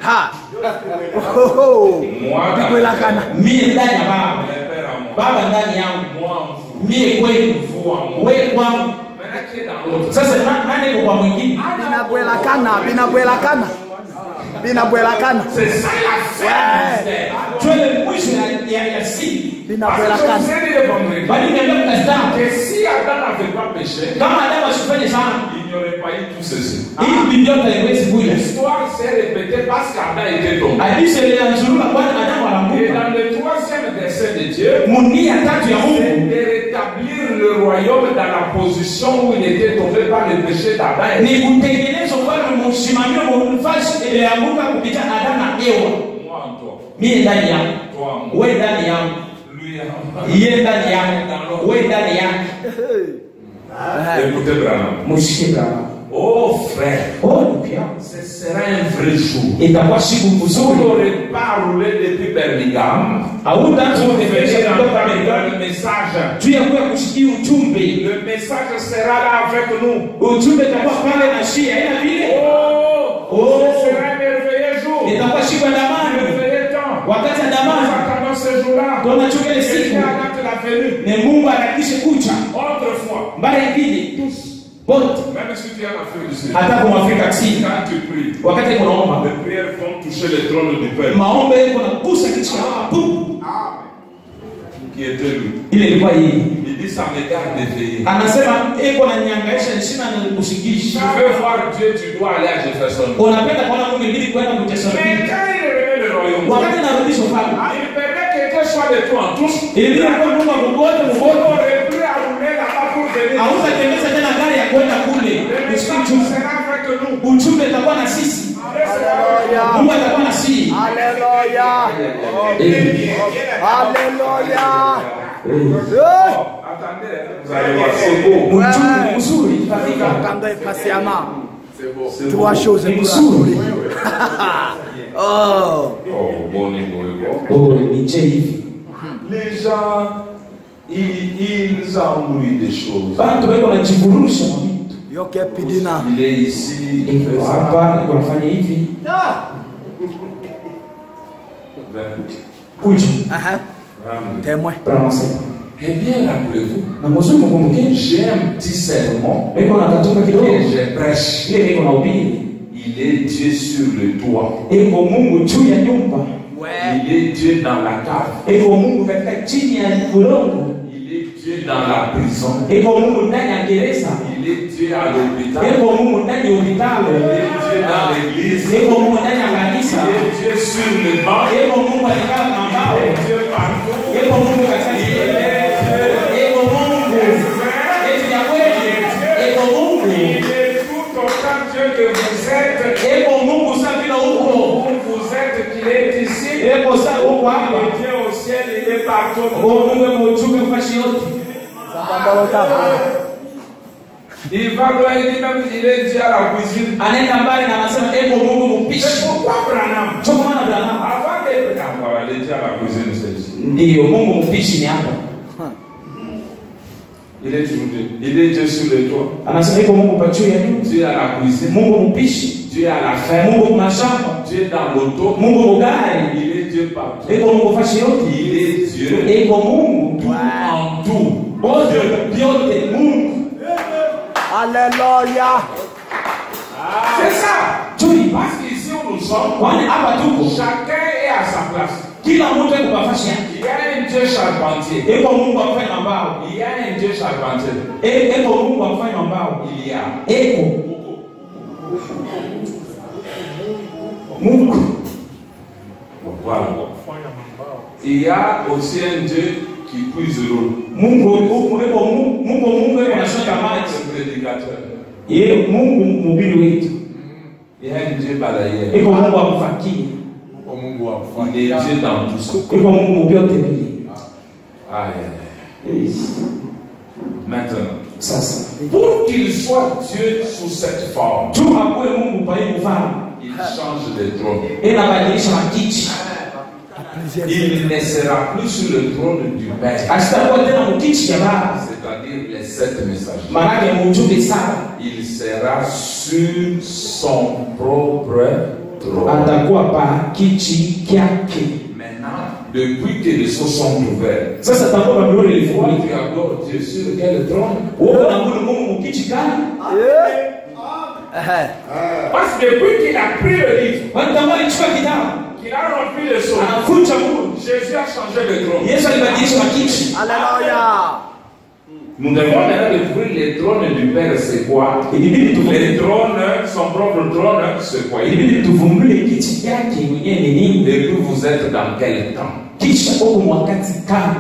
C: Ha. Oh.
A: Moi, dans
C: Moi,
A: le
C: la
A: Père,
C: cana.
A: le Père en moi, moi en vous, vous en moi. Maintenant, qui est dans l'autre? C'est ça la fin.
B: Tu es le mwisho ya si.
A: Parce que vous allez le vendredi. Que si Adam n'avait pas péché, il n'y aurait pas eu tout ceci. L'histoire s'est répétée parce qu'Adam était tombé. Et dans le troisième verset de Dieu, c'est de rétablir le royaume dans la position où il était tombé par le péché d'Adam. Moi en toi. Toi en moi. Lui en moi. Écoutez Branham. Oh frère, ce sera un vrai jour. Vous n'aurez pas roulé depuis Birmingham. Vous venez entendre le message. Le message sera là avec nous. Ce sera un merveilleux jour. Un merveilleux temps. Attendons ce jour-là. Et Dieu attend la venue. Autrefois, tous. Même si tu es en Afrique du Sud, quand tu pries, les prières vont toucher le trône du Père. Qui était lui? Il dit ça me garde d'éveiller. Si tu veux voir Dieu, tu dois aller à Jefferson. Mais quand il revenait le royaume, il permet que Dieu soit de toi en tous. Il n'aurait plus à rouler là-bas pour venir. Le message sera avec nous.
C: Alléluia. Alléluia.
A: Attendez, vous allez voir, c'est beau.
C: Attendez patiemment.
A: C'est beau.
C: Trois choses pour accomplir. Oh.
A: Bon. Les gens, ils embrouillent des choses. Il est ici, il fait ça.
C: Témoin.
A: Eh bien, rappelez-vous, j'ai un petit sermon et j'ai prêché. Il est Dieu sur le toit.
C: Ouais.
A: Il est Dieu dans la cave.
B: Iko Mungu katika chini ya udongo.
A: Il est Dieu dans la prison.
B: Iko Mungu ndani ya gereza.
A: Il est Dieu à l'hôpital.
B: Iko Mungu ndani ya hospitali.
A: Il est Dieu dans l'église.
B: Iko Mungu ndani ya kanisa.
A: Il est Dieu sur le banc.
B: Iko Mungu alikaa na mbao.
A: Il est Dieu partout.
B: Iko Mungu katika kile. Iko Mungu. Eti ya kweli. Iko Mungu.
A: Il est tout autant Dieu que vous êtes.
B: Iko Mungu safi bila huko.
A: Vous êtes qu'il est ici.
B: Iko safi huko hapa.
A: Il est Dieu au ciel, il est partout.
B: Mungu mchuke mfashi yote.
A: Il va loin, il dit même il est Dieu à la cuisine.
B: Anaenda mbali na anasema eko Mungu mpishi.
A: C'est pourquoi Branham,
B: Choma na Branham.
A: avant d'être d'accord, il est Dieu à la cuisine, c'est ici.
B: Ndio Mungu mpishi ni hapa.
A: Il est toujours Dieu. Il est Dieu sur le toit.
B: Anasema eko Mungu pa juu ya nyumba.
A: Dieu à la cuisine.
B: Mungu mpishi.
A: Dieu à la ferme.
B: Mungu mashamba.
A: Dieu dans l'auto.
B: Mungu mgari.
A: Il est Dieu partout.
B: Eko Mungu fashi yote.
A: Il est Dieu
B: Eko Mungu
A: tout en tout.
B: Bote yote Mungu.
C: Alléluia.
A: C'est ça.
B: Tuli
A: Parce qu'ici où nous sommes,
B: kwani hapa tuko
A: chacun est à sa place.
B: kila mtu eko kwa fashi yake.
A: Il y a un Dieu charpentier.
B: Eko Mungu afanya mbao.
A: Il y a un Dieu charpentier.
B: Eko Mungu afanya mbao.
A: Il y a.
B: Eko Mungu.
A: Voilà. Il y a aussi un Dieu qui puise l'eau.
B: Mungu anashota maji.
A: C'est le prédicateur.
B: Yeye Mungu mhubiri wetu.
A: Il y a un Dieu balayeur.
B: Iko Mungu akufakia.
A: Il est Dieu dans tout ça.
B: Iko Mungu vyote vile.
A: Aïe. Maintenant,
B: Sasa
A: pour qu'il soit Dieu sous cette forme,
B: tu akuwe Mungu pale kufanya.
A: il change de trône.
B: Inabadilisha makiti.
A: Il ne sera plus sur le trône du Père,
B: Asitakuwa tena mkiti ya Baba.
A: c'est-à-dire les 7 messagers.
B: Maana yake mjumbe saba.
A: Il sera sur son propre trône.
B: Atakuwa pa kiti kyake.
A: Maintenant, depuis que les cieux sont ouverts,
B: Sasa atakuwa Babyloni
A: toi,
B: ilifunguliwa.
A: tu adores Dieu sur quel trône?
B: Wewe unaabudu Mungu mkiti gani?
A: Parce que depuis qu'il a pris le livre,
B: Wanatamani alichukua kitabu.
A: qu'il a rempli le sceau,
B: Anafunja Mungu.
A: Jésus a changé de trône.
B: Yesu alibadilisha makiti.
C: Alléluia.
A: Nous devons maintenant découvrir les trônes du Père, c'est quoi?
B: Ilibidi tufungue.
A: Les trônes, son propre trône, c'est quoi?
B: Ilibidi tuvumbule kiti yake mwenyewe ni nini.
A: Et puis vous êtes dans quel temps?
B: Kisha huko mwakati kama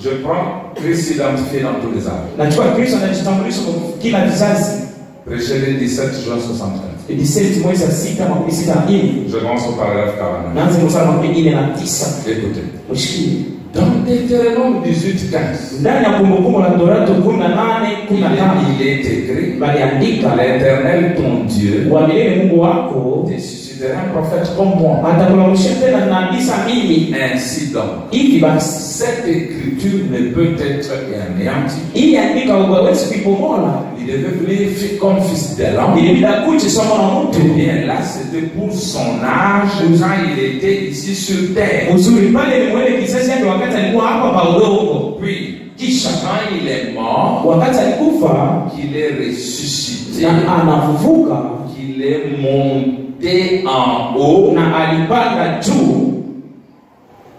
A: Je prends Christ identifié dans tous les âges.
B: nachukua Kristo anajitambulisha kwa kila vizazi.
A: Prêché le 17 juin 65.
B: 17 mwezi wa sita makumi sita na nne.
A: Je commence au paragraphe 49.
B: Naanza mstari wa 49.
A: Écoutez.
B: Ushikie.
A: Dans Deutéronome 18:15,
B: Ndani ya Kumbukumbu la Torati 18:15
A: il est écrit,
B: baliandika
A: l'Éternel ton Dieu
B: wa milele Mungu wako
A: te suscitera un prophète comme moi.
B: atakulamshia tena nabii sa mimi.
A: Ainsi donc,
B: Hivi basi
A: cette écriture ne peut être anéantie.
B: ili andika hauwezi kuipomola.
A: Il devait venir comme fils de l'homme.
B: Ilibidi akuje somo la mtu.
A: Eh bien là, c'était pour son âge quand il était ici sur terre.
B: Uzuri pale ni mwele kizazi yake wakati alikuwa hapa pa udongo.
A: Puis,
B: Kisha
A: quand il est mort,
B: wakati alikufa
A: qu'il est ressuscité,
B: na anafufuka
A: qu'il est monté en haut,
B: na alipanda juu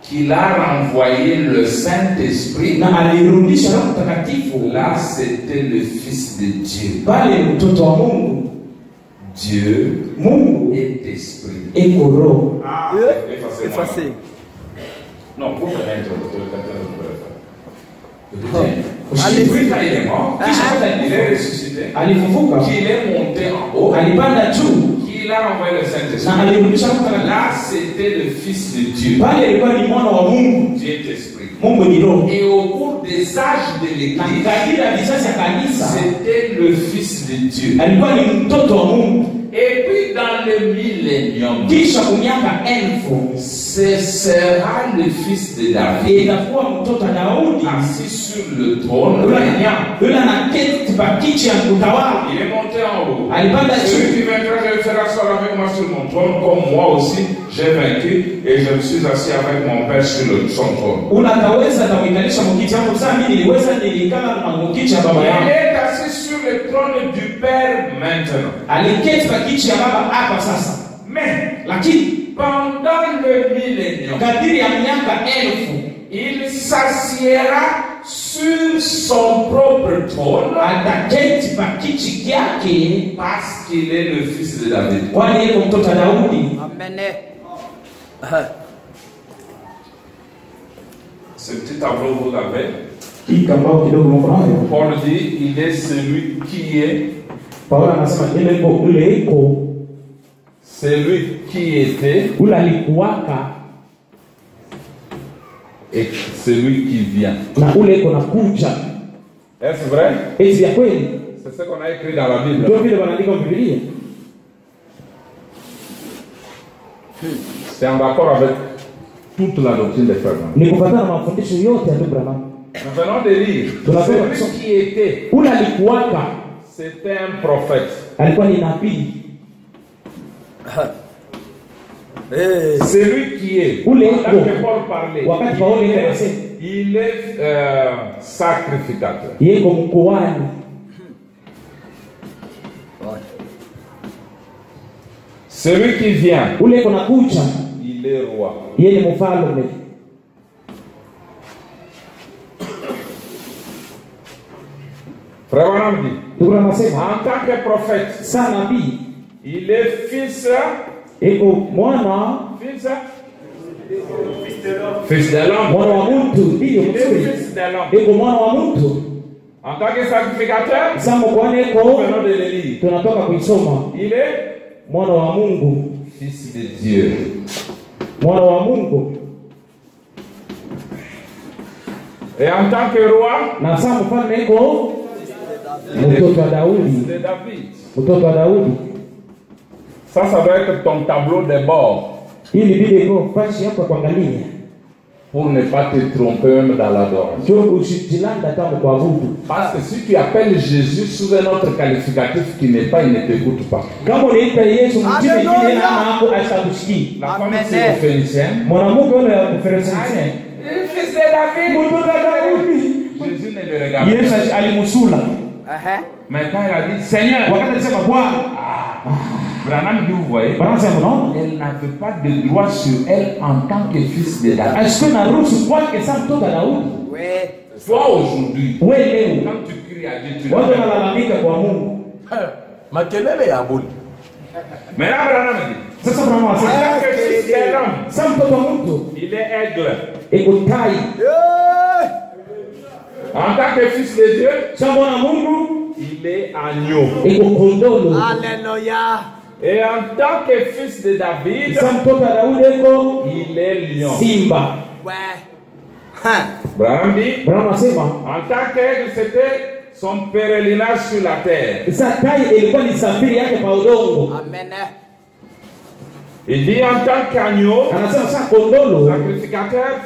A: qu'il a renvoyé le Saint-Esprit.
B: na alirudisha Roho Mtakatifu.
A: Là, c'était le Fils de Dieu.
B: Pale mtoto wa Mungu,
A: Dieu
B: Mungu
A: est esprit.
B: eko roho.
C: Effacé.
A: Non, pour connaître le
B: Allez.
A: Puis quand il est mort, il est ressuscité,
B: Alifufuka,
A: qu'il est monté en haut,
B: alipanda juu
A: qu'il a renvoyé le
B: na
A: Saint-Esprit.
B: alirudisha Roho Mtakatifu.
A: Là, c'était le Fils de Dieu.
B: Pale alikuwa ni mwana wa Mungu.
A: Dieu est esprit.
B: Mungu ni roho.
A: Et au cours des âges de
B: Na
A: l'Église,
B: kadiri ya vizazi ya kanisa
A: c'était le Fils de Dieu.
B: alikuwa ni mtoto wa Mungu.
A: Et puis dans le millénium,
B: Kisha kwa miaka 1000
A: ce sera le Fils de David,
B: itakuwa mtoto wa Daudi
A: assis sur le trône régnant.
B: yule anaketi pa kiti ya utawala.
A: Il est monté en haut.
B: Alipanda
A: Celui
B: juu.
A: qui vaincra, je le ferai asseoir avec moi sur mon trône, comme moi aussi j'ai vaincu et je me suis assis avec mon Père sur son trône.
B: Unataweza tamwikalisha mkiti yangu saa mimi niliweza nilikala na mkiti ya baba
A: Il
B: yangu.
A: est assis sur le trône du Père maintenant.
B: Aliketi pa kiti ya baba hapa sasa.
A: Mais
B: Lakini
A: pendant milléniums,
B: kadiri ya miaka 1000
A: il s'assiera sur son propre trône
B: ataketi pa kiti kyake
A: parce qu'il est le fils de David.
B: kwani yeye mtoto wa Daudi.
C: Amen.
A: Ce petit tableau, vous l'avez.
B: Hii kama kidogo mfano
A: Paul dit, il est celui qui est,
B: Paulo anasema ile iko
A: celui qui était
B: ule alikuwaka
A: et celui qui vient.
B: na ule iko nakuja.
A: Est-ce vrai?
B: Eti ya kweli
A: C'est ce qu'on a écrit dans la Bible.
B: ndio vile wanaandika Biblia.
A: C'est en rapport avec toute la doctrine des frères.
B: Ni kufuatana na mafundisho yote ya Ndugu Branham.
A: Nous venons de lire. Celui qui était,
B: Ule alikuwaka
A: c'était un prophète.
B: alikuwa ni nabii.
A: Celui qui est,
B: Ule
A: pendant
B: iko
A: que Paul parlait,
B: wakati Paulo yeye anasema
A: il est sacrificateur.
B: yeye mkoani.
A: Celui qui vient,
B: Ule iko nakuja
A: il est roi.
B: yeye ni mfalme.
A: Frère Branham dit,
B: Ndugu anasema
A: en tant que prophète,
B: sana nabii
A: il est fils,
B: iko mwana
A: fils de l'homme.
B: mwana wa mtu, ndio
A: Il est
B: mzuri.
A: fils de l'homme.
B: Iko mwana wa mtu.
A: En tant que sacrificateur,
B: Sasa mkoani
A: nous
B: iko
A: venons de le lire.
B: tunatoka kuisoma
A: Il est
B: mwana wa Mungu,
A: fils de Dieu.
B: mwana wa Mungu.
A: Et en tant que roi,
B: Na sasa mfalme iko
A: il est
B: mtoto wa
A: fils
B: Daudi,
A: de David.
B: mtoto wa Daudi.
A: Ça doit être ton tableau de bord
B: Hii ni bidi iko fashi hapa kuangalia.
A: pour ne pas te tromper même dans l'adoration.
B: Ndio usijilanda kama kuabudu.
A: Parce que si tu appelles Jésus sous un autre qualificatif qui n'est pas, il ne t'écoute pas.
B: Kama unaita Yesu mjini
C: Hallelujah.
B: kile na hapo ashakusikii.
A: La femme
C: Amen.
A: syrophénicienne,
B: Mwanamke yule ya kuferensia.
A: le fils de David,
B: Mtoto wa Daudi.
A: Jésus ne le regarde
B: Yesu
A: pas.
B: alimsula.
A: Mais quand il a dit Seigneur,
B: Wakati alisema Bwana,
A: Branham dit, vous voyez,
B: wanasema no.
A: elle n'avait pas de droit sur elle en tant que fils de David.
B: Asikuwe na ruhusa kwake sasa mtoto wa Daudi.
A: Toi aujourd'hui,
B: Wewe leo
A: quand tu cries à Dieu, tu
B: watu
A: l'as.
B: wanalalamika kwa Mungu.
D: Makelele ya boli.
A: Maintenant, Branham dit,
B: Sasa Branham
A: en
B: anasema
A: tant que fils de l'homme,
B: sasa mtoto wa mtu
A: il est aigle.
B: iko tai.
A: En tant que fils de Dieu,
B: Sasa mwana wa Mungu
A: il est agneau.
B: iko kondolo.
C: Alléluia.
A: Et en tant que fils de David,
B: Sasa mtoto wa Daudi iko
A: il est lion.
B: simba.
A: Branham dit,
B: Branham anasema
A: en tant qu'aigle, c'était son pèlerinage sur la terre.
B: sasa tai ilikuwa ni safari yake pa udongo.
C: Amen.
A: Il dit, en tant qu'agneau,
B: Anasema sasa kondolo
A: sacrificateur,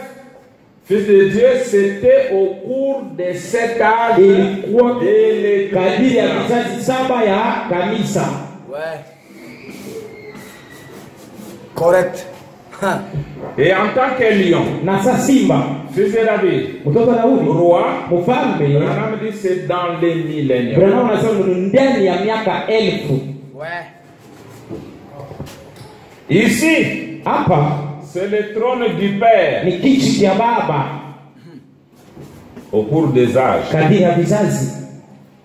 A: fils de Dieu, c'était au cours de cet âge
B: ilikuwa
A: de
B: kadiri ya
A: l'Église.
B: vizazi saba ya kanisa.
C: Correct.
A: Et en tant que lion,
B: Na sasa simba
A: fils de David,
B: mtoto wa Daudi
A: roi,
B: mfalme.
A: Branham dit, c'est dans les milléniums.
B: Branham anasema ni ndani ya miaka 1000.
A: Ici,
B: Hapa
A: c'est le trône du Père
B: ni kiti cha Baba
A: au cours des âges.
B: kadiri ya vizazi.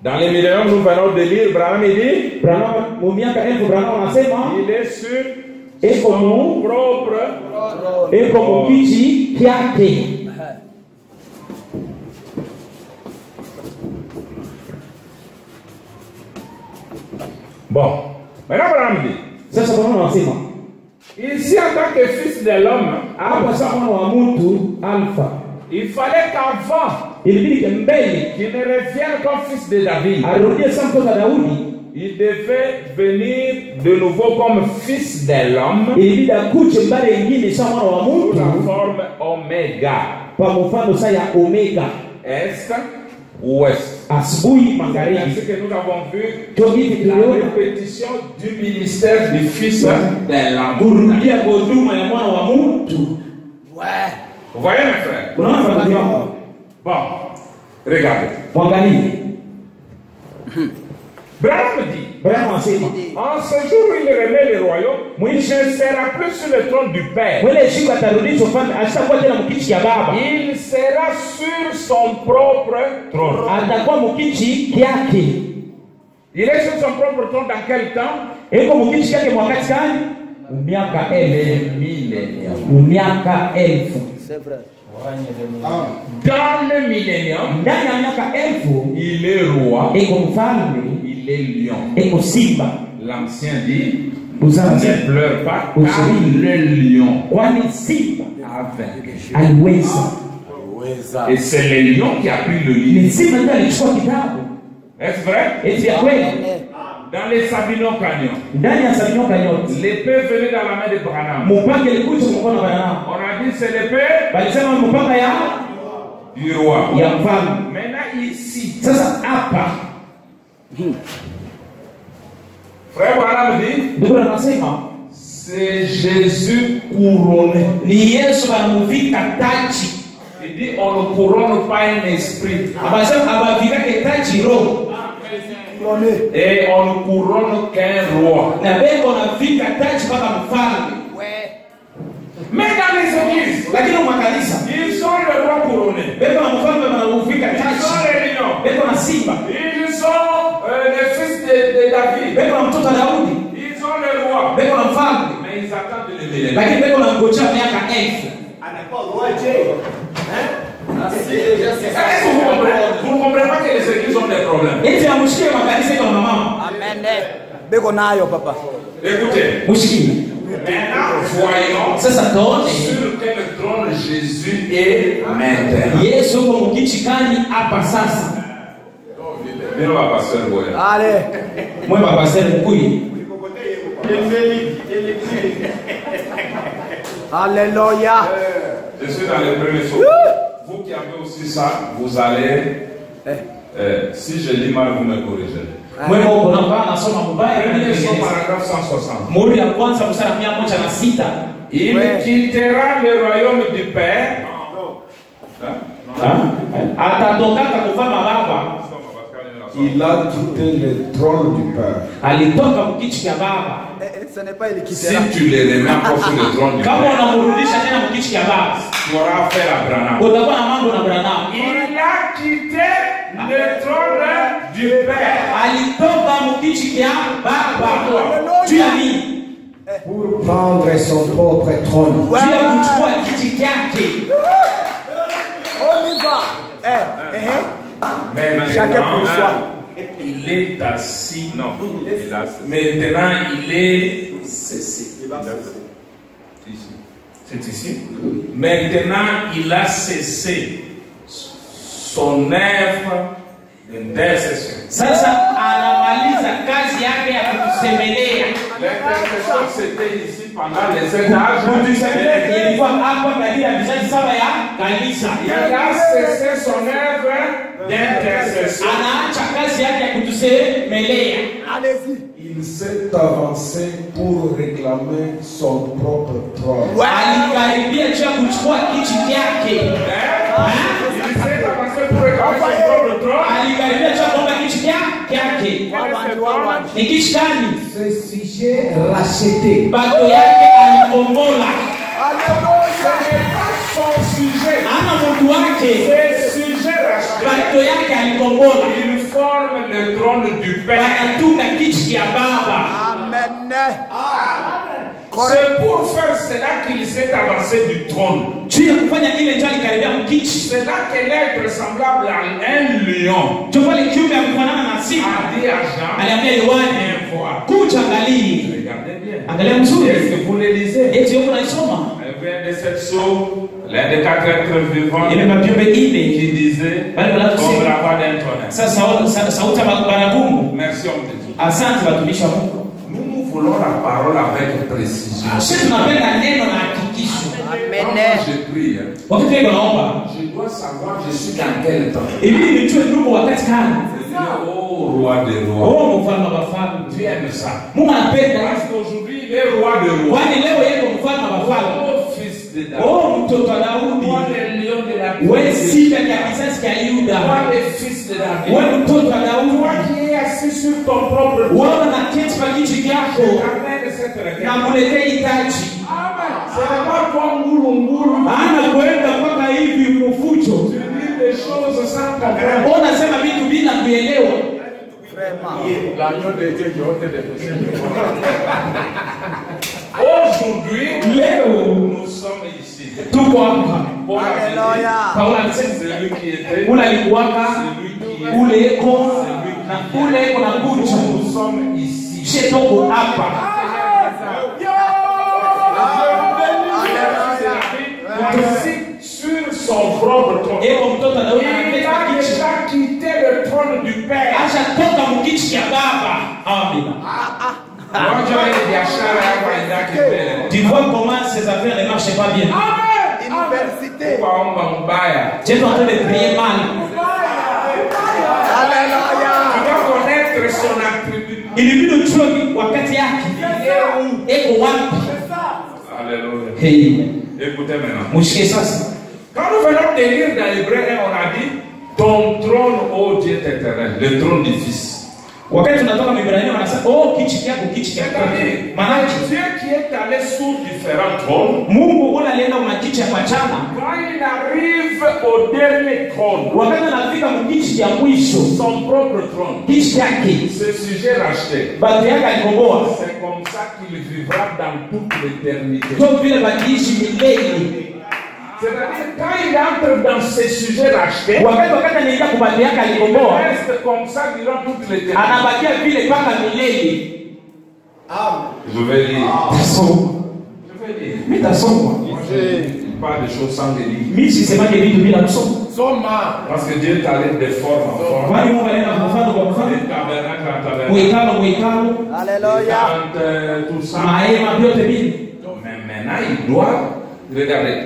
A: Dans les milléniums, nous venons de lire, Branham dit,
B: Branham mu miaka 1000 Branham anasema
A: il est sur
B: iko
A: son
B: mu
A: propre.
B: iko mu kiti kyake.
A: Bon, maintenant Branham dit,
B: Sasa Branham anasema
A: ici en tant que fils de l'homme,
B: hapa sasa mwana wa mtu alfa
A: il fallait qu'avant
B: ilibidi mbele
A: qu'il ne revienne comme fils de David,
B: arudie sasa mtoto wa Daudi,
A: il devait venir de nouveau comme fils de l'homme
B: ilibidi akuje mbele ingine sasa mwana wa
A: sous la
B: mtu
A: forme oméga,
B: kwa mfano sasa ya omega,
A: est, ouest.
B: asubuhi
A: C'est
B: magharibi.
A: ainsi que nous avons vu
B: Ndio hivi
A: la
B: tuliona
A: répétition du ministère du fils de l'homme.
B: kurudia kwa huduma ya mwana wa mtu.
A: Vous voyez mes frères?
B: Unaona familia wangu?
A: Bon, regardez.
B: Mwangalie. Branham anasema
E: en ce jour où il remet le royaume, il ne sera plus sur le trône du Père.
B: mwele siku atarudishwa ufalme, asitakuwa tena mkiti cha baba,
E: Il sera sur son propre trône.
B: atakuwa mkiti yake.
E: Il est sur son propre trône dans quel temps?
B: Eko mkiti yake mwakati gani? Miaka elfu, miaka elfu.
C: C'est vrai.
E: Dans le millénium,
B: Ndani ya miaka elfu
E: il est roi,
B: eko mfalme,
E: il est lion.
B: eko simba.
E: L'ancien dit,
B: Uzazi
E: ne pleure pas,
B: Au
E: car
B: soleil.
E: le lion
B: kwani simba
E: a vaincu.
B: aliweza.
E: Et c'est le lion qui a pris le
B: Ni
E: livre.
B: simba ndio alichukua kitabu.
E: Est-ce vrai?
B: Eti ya kweli?
E: Dans les Sabino Canyon,
B: Ndani ya Sabinoka yote
E: l'épée venait dans la main de Branham.
B: mupanga ilikuja mkono wa Branham.
E: On a dit c'est l'épée
B: Balisema mpanga ya
E: du roi.
B: mfalme.
E: Maintenant ici,
B: Sasa hapa
E: frère Branham dit,
B: ndio anasema
E: c'est Jésus couronné.
B: ni Yesu anamuvika taji.
E: Il dit on ne couronne pas un esprit
B: Abasema abavika taji roho.
E: et on ne couronne qu'un roi.
B: Na beko anavika taji mpaka mfalme.
E: Mais dans les églises,
B: Lakini makanisa
E: ils sont le roi couronné.
B: beko na mfalme anavika
E: Ils
B: taji.
E: sont les lions.
B: Beko na simba.
E: Ils sont les fils de David.
B: Beko na mtoto wa Daudi.
E: Ils ont le roi.
B: Beko na mfalme.
E: Mais ils attendent le millénaire.
B: Lakini beko na ngojea miaka elfu.
E: Vous ne comprenez pas que les églises ont des problèmes.
B: Eti amushikie makanisa kwa mama.
C: Amen. Beko nayo papa.
E: Écoutez,
B: Mushikie.
E: maintenant voyons
B: Sasa tuone
E: sur quel trône Jésus est maintenant.
B: Yesu yuko mkiti kani hapa sasa.
E: Bien, on va passer le voyage.
C: Allez.
B: Mwema pastor mkuu.
C: Alléluia.
E: Je suis dans les premiers sauts. Vous qui avez aussi ça, vous allez. Si je lis mal, vous me corrigez.
B: Mwema uko na bana nasoma mbaya
E: Premier saut,
B: ni
E: paragraphe 160.
B: Muri ya kwanza mstari 106.
E: Il quittera le royaume du Père.
B: Atatoka kufanya baba.
F: Il a quitté le trône du Père.
B: Alitoka mkiti cha baba.
C: Ce n'est pas il qui
E: Si
C: sera.
E: tu les remets encore sur le trône du
B: Kama
E: Père,
B: unamrudisha tena mkiti cha baba,
E: tu auras affaire à Branham.
B: utakuwa na mambo na Branham.
E: Il a quitté le trône du Père.
B: Alitoka mkiti cha baba. Tu as mis
F: Pour prendre son propre trône.
B: tu as kuchukua kiti chake.
C: On y va.
E: Mais
C: Chacun pour soi.
E: il est assis. Non, il a, maintenant il est cessé. C'est ici. Maintenant il a cessé son œuvre d'intercession.
B: Sasa anamaliza kazi yake ya kutusemelea.
E: L'intercession c'était ici pendant les 7 âges.
B: Ilikuwa hapa kadiri ya vizazi saba ya kanisa.
E: Il a cessé son œuvre d'intercession.
B: Anaacha kazi yake ya kutusemelea.
C: Allez-y.
F: Il s'est avancé pour réclamer son propre trône.
B: Alikaribia cha kuchukua kiti chake.
E: Il s'est avancé pour réclamer son propre trône.
B: Alikaribia cha kuomba kiti chake. Ni kiti gani?
F: Ce sujet racheté.
B: Bato yake alikombola.
E: Son sujet,
B: Ana mtu wake.
E: c'est sujet racheté.
B: Bato yake alikombola.
E: Il forme le trône du Père.
B: Anatuka kiti ya baba.
C: Amen.
E: C'est pour faire cela qu'il s'est avancé du trône.
B: Juu ya kufanya ile njoo alikaribia mkiti.
E: C'est là que l'être semblable à un lion
B: Juu pale kiumbe akufanana na simba.
E: a dit à Jean,
B: Aliambia Yohane, kuja angalie.
E: regardez bien.
B: Angalia mzuri.
E: Est-ce que vous le lisez?
B: Eti yuko naisoma.
E: Un de cette sceaux, l'un des 4 êtres vivants
B: Ile mapiombe ine.
E: qui disait,
B: Bali bala
E: comme
B: kusema.
E: la voix d'un tonnerre.
B: Sasa sauti ya baragumu.
E: Merci homme de Dieu.
B: Asante watumishi wa Mungu.
E: Nous voulons la parole avec précision.
B: Sisi tunapenda neno na hakikisho.
E: Quand
C: Amen.
E: je prie,
B: Wakati wewe unaomba,
E: je dois savoir je suis dans quel temps.
B: ili nijue ndugu wakati gani.
E: Oh roi des rois.
B: Oh mfalme wa wafalme.
E: Tu aimes ça.
B: Mungu anapenda.
E: Parce qu'aujourd'hui, il est roi des rois.
B: Kwani leo yeye mfalme wa wafalme.
E: Oh fils de David.
B: Oh mtoto wa Daudi.
E: Toi le lion de la
B: Wewe simba ya kizazi cha Yuda.
E: Toi le fils de David.
B: Wewe mtoto wa Daudi.
E: Toi qui es assis sur ton propre trône.
B: wewe unaketi kwa kiti chako
E: Amène cette requête.
B: na kuletea hitaji.
E: Amen. Ce n'est pas toi nguru.
B: Ana kwenda mpaka hivi kufucho.
E: Tu dis des choses sans comprendre.
B: Unasema vitu bila kuelewa.
D: L'agneau de Dieu qui ôte les péchés du monde.
E: Aujourd'hui,
B: Leo
E: nous sommes ici.
B: tuko hapa.
E: Pour la
C: Alléluia.
B: Paulo alisema
E: celui qui était,
B: ule alikuwaka,
E: celui qui est,
B: ule eko na ule eko na kucha.
E: nous sommes ici.
B: Sisi tuko hapa.
E: Assis sur son propre trône.
B: Eko mtoto Daudi
E: Il
B: anaketi
E: a
B: kwa kiti.
E: déjà quitté le trône du Père.
B: Ashatoka mkiti cha baba. Amina.
E: Wacha ile biashara yako haitaki mbele.
B: Tu vois comment ces affaires ne marchent pas bien.
C: Université.
E: Waomba mbaya.
B: Tu es en train de prier mal.
C: Alléluia.
E: Tu dois connaître son attribut.
B: Ilibidi ujue wakati yake. Eko wapi?
E: Alléluia.
B: Hey,
E: Écoutez maintenant.
B: mshike sasa.
E: Quand nous venons de lire dans l'Hébreu 1, on a dit ton trône, ô Dieu éternel, le trône du Fils.
B: Wakati tunatoka Ibrania wanasema oh kiti chako.
E: C'est-à-dire,
B: Maana
E: Dieu qui est allé sur différents trônes,
B: Mungu ule alienda mkiti kwa chana.
E: quand il arrive au dernier trône,
B: Wakati anafika mkiti ya mwisho,
E: son propre trône,
B: kiti yake
E: ce sujet racheté,
B: bado yake alikomboa.
E: c'est comme ça qu'il vivra dans toute l'éternité.
B: Ndio vile badiishi milele.
E: C'est-à-dire, quand il entre dans ces sujets rachetés,
B: Wakati anaingia kubadi yake
E: il
B: alikomboa,
E: reste comme ça durant toute l'éternité.
B: anabakia vile mpaka milele.
E: Je vais lire.
B: Tasoma.
E: Je vais lire.
B: Mimi tasoma.
E: Il parle des choses sans lire.
B: Mimi sisemaje vitu bila kusoma.
D: Soma.
E: Parce que Dieu t'allait de forme en forme.
B: Kwani Mungu anaenda kwa mfano kwa mfano.
E: Des tabernacles en tabernacle.
B: Mwekalo.
C: Alléluia.
E: Tout ça.
B: Mahema vyote vile.
E: Mais maintenant, il doit regarder.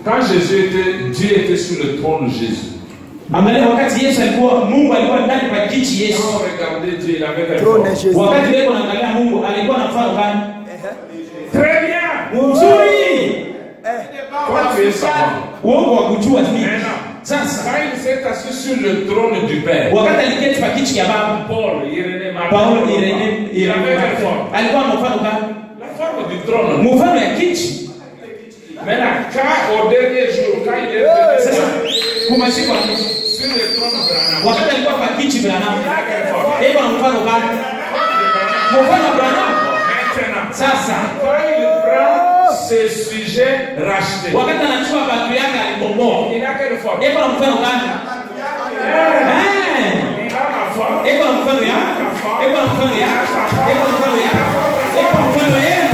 E: Quand Jésus était, Dieu était sur le trône de Jésus.
B: Angalia wakati Yesu alikuwa Mungu alikuwa ndani kwa kiti Yesu.
E: Quand on regardait Dieu, il avait quelque
C: Trône de
E: chose.
C: Jésus.
B: Wakati leo anaangalia Mungu alikuwa na mfano gani?
E: Très bien.
B: Mzuri.
E: Toi, tu es savant.
B: Uongo wa kujua nini?
E: Maintenant,
B: Sasa
E: quand il s'est assis sur le trône du Père,
B: wakati aliketi kwa kiti ya baba,
E: Paul, Irénée, Martin,
B: Paulo Irene
E: il avait quelle forme?
B: alikuwa na mfano gani?
E: La forme du trône.
B: Mfano ya kiti.
E: Maintenant, quand au dernier jour, quand il est venu
B: Sasa kumashikwa
E: sur le trône de Branham,
B: wakati alikuwa kwa kiti Branham. Eko na mfano gani? Mfano wa Branham.
E: maintenant,
B: Sasa
E: quand il prend ce sujet racheté,
B: wakati anachukua batu yake alikomboa.
E: il a quelle forme?
B: Eko na mfano gani?
E: Il a la forme.
B: Eko na mfano ya? Eko na mfano ya? Eko na mfano ya? Eko na mfano yenu?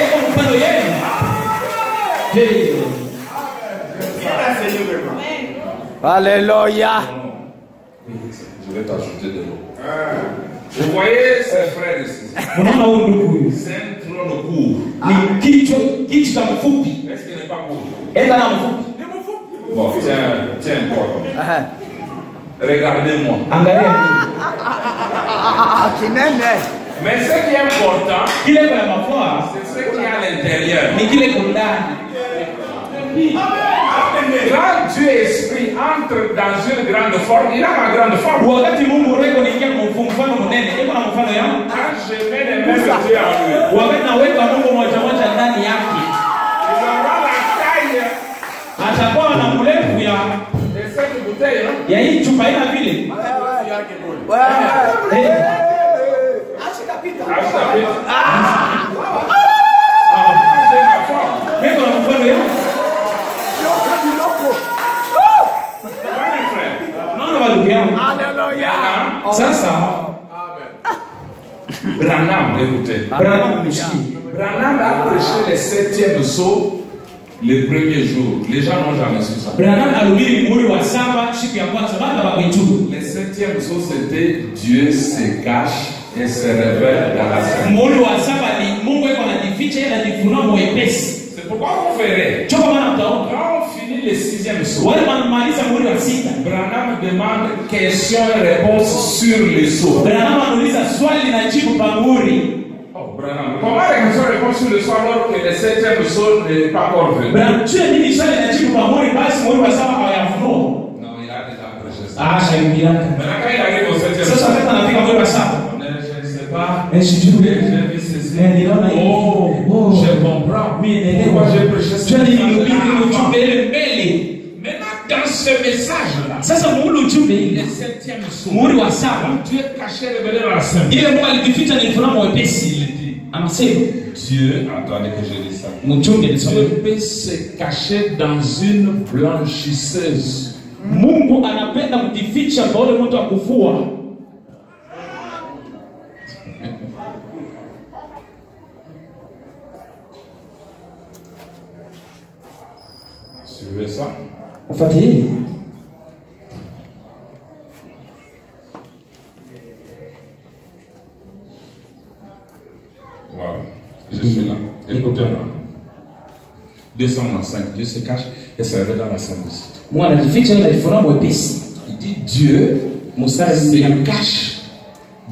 B: Eko na mfano yenu? Hey.
C: Alléluia.
E: Je vais t'ajouter de l'eau. Vous voyez ces frères ici?
B: Unaona huyu ndugu huyu?
E: C'est un trône court.
B: Ni kiti cha mfupi.
E: Est-ce qu'il n'est pas court?
B: Enda na mfupi.
E: Bon, tiens-toi. Regardez-moi.
B: Angalia
C: Akinene.
E: Mais ce qui est important,
B: kile kwa mafua
E: c'est ce qui est à l'intérieur.
B: ni kile kundani.
E: Quand Dieu Esprit entre dans une grande forme, il a ma grande forme.
B: Wakati Mungu reko niingia kwa mfano mnene, iko na mfano ya.
E: Quand je mets les mains de Dieu en lui,
B: Wakati naweka Mungu moja moja ndani yake,
E: il aura la taille
B: atakuwa na mrefu ya
E: de cette bouteille. Non?
B: ya hii chupa ina vile.
C: Ouais.
E: Achète ma forme.
B: Iko na mfano ya. Naona watu yangu.
C: Alléluia.
B: Sasa
E: Branham, écoutez.
B: Branham mshiki.
E: Branham a prêché le 7e saut le premier jour. Les gens n'ont jamais su ça.
B: Branham alihubiri muhuri wa saba siku ya kwanza baada ya kuichukua.
E: Le 7e saut, c'était Dieu se cache et se révèle dans la scène.
B: Muhuri wa saba ni Mungu yuko anajificha na anajifunua mwepesi.
E: C'est pourquoi vous verrez.
B: Choko maana mtaona.
E: Quand on finit le 6e saut,
B: Wale wanamaliza muhuri wa sita.
E: Branham demande questions et réponses sur les sauts.
B: Branham anauliza swali na jibu pa muhuri.
E: Oh, Branham, comment les questions et réponses sur le saut alors que le 7e saut n'est pas encore venu?
B: Branham, tu nini swali na jibu pa muhuri basi muhuri wa saba hawayafunua.
E: Non, il a déjà prêché ça. Maintenant, quand il arrive au 7e
B: Sasa
E: jour,
B: wakati anafika mwezi wa saba,
E: je ne sais pas.
B: sijui
E: J'ai vu ceci.
B: niliona hivi.
E: Oh, je comprends.
B: Mimi
E: Pourquoi j'ai
B: naelewa.
E: prêché ce
B: Twende
E: message
B: nihubiri
E: avant.
B: ujumbe ile mbele.
E: Maintenant, dans ce message-là,
B: Sasa muhuri ujumbe
E: le
B: ile.
E: 7e jour,
B: Muhuri wa saba.
E: Dieu caché révélé dans la Sainte.
B: Ile Mungu alijificha ni mfano mwepesi. Anasema
E: Dieu, attendez que je dise ça.
B: mchunge nisome.
E: Dieu peut se cacher dans une blanchisseuse.
B: Mungu anapenda kujificha kwa ule mtu akufua.
E: Suivez ça.
B: Ufuatilie.
E: Voilà. Je suis là. Écoutez-moi. 295. Dieu se cache et se révèle dans la Sainte aussi.
B: Mungu anajificha ile mfano mwepesi.
E: Il dit Dieu
B: Mstari
E: se cache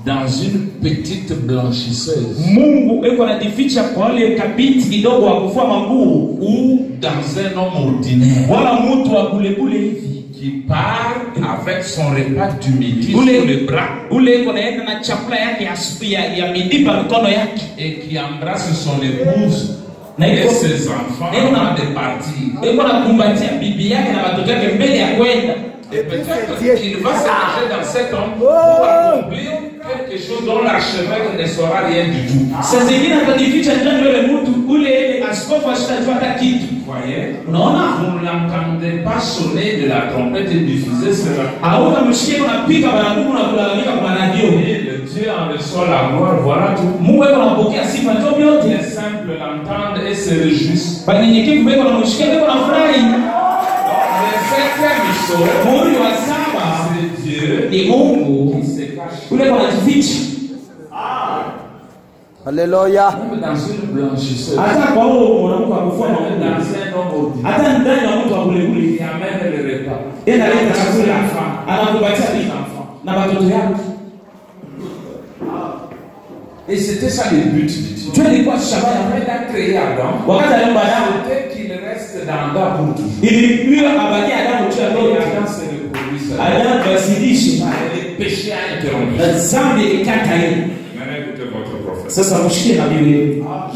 E: dans une petite blanchisseuse
B: Mungu eko anajificha kwa ile kabiti kidogo wa kufua manguo
E: ou dans un homme ordinaire
B: wala mtu wa kule hivi.
E: qui part avec son repas du midi
B: Ule-
E: sur le bras
B: Ule eko naenda na chakula yake ya asubuhi ya midipa mikono yake.
E: et qui embrasse son épouse
B: Na
E: et
B: iko
E: ses enfants
B: Eko na-
E: avant de partir.
B: eko nakumbatia bibi yake na watoto yake mbele ya kwenda.
E: Et peut-être qu'il va se cacher dans cet homme pour accomplir quelque chose dont l'archevêque ne saura rien du tout.
B: Saa zingine atajificha ndani ya yule mtu ule askofu asitajua hata kitu.
E: Vous voyez?
B: Unaona?
E: Vous ne l'entendez pas sonner de la trompette et diffuser cela.
B: Hauna mshike unapiga baragumu na kulalamika kwa radio.
E: Et le Dieu en reçoit la gloire, voilà tout.
B: Mungu eko anapokea sifa ndio
E: Les
B: yote.
E: simples l'entendent et se réjouissent.
B: Banyenyekevu eko anamshikia eko anafurahi.
E: Le septième jour,
B: Muhuri wa saba
E: c'est Dieu
B: ni Mungu
E: qui se cache.
B: ule eko anajificha.
C: Alléluia.
E: Même dans une blanchisseuse.
B: Hata kwa huo mwanamke akufua
E: Même
B: manguo.
E: dans un homme ordinaire.
B: Hata ndani ya mtu wa kule
E: Il
B: kule.
E: amène le repas.
B: Yeye analeta chakula,
E: Enfant.
B: anakupatia bibi na watoto yake.
E: Et c'était ça le but de Dieu.
B: Dieu ilikuwa shabaha
E: Après d'avoir créé Adam,
B: wakati aliumba Adamu
E: c'était qu'il reste dans Adam pour toujours.
B: ilikuwa abakia Adamu juu ya
E: Et
B: ndoto.
E: Adam se reproduit.
B: Adamu basilishi
E: Le péché a interrompu.
B: na dhambi ikata yeye.
E: Maintenant écoutez votre prophète.
B: Sasa mshikie na Biblia.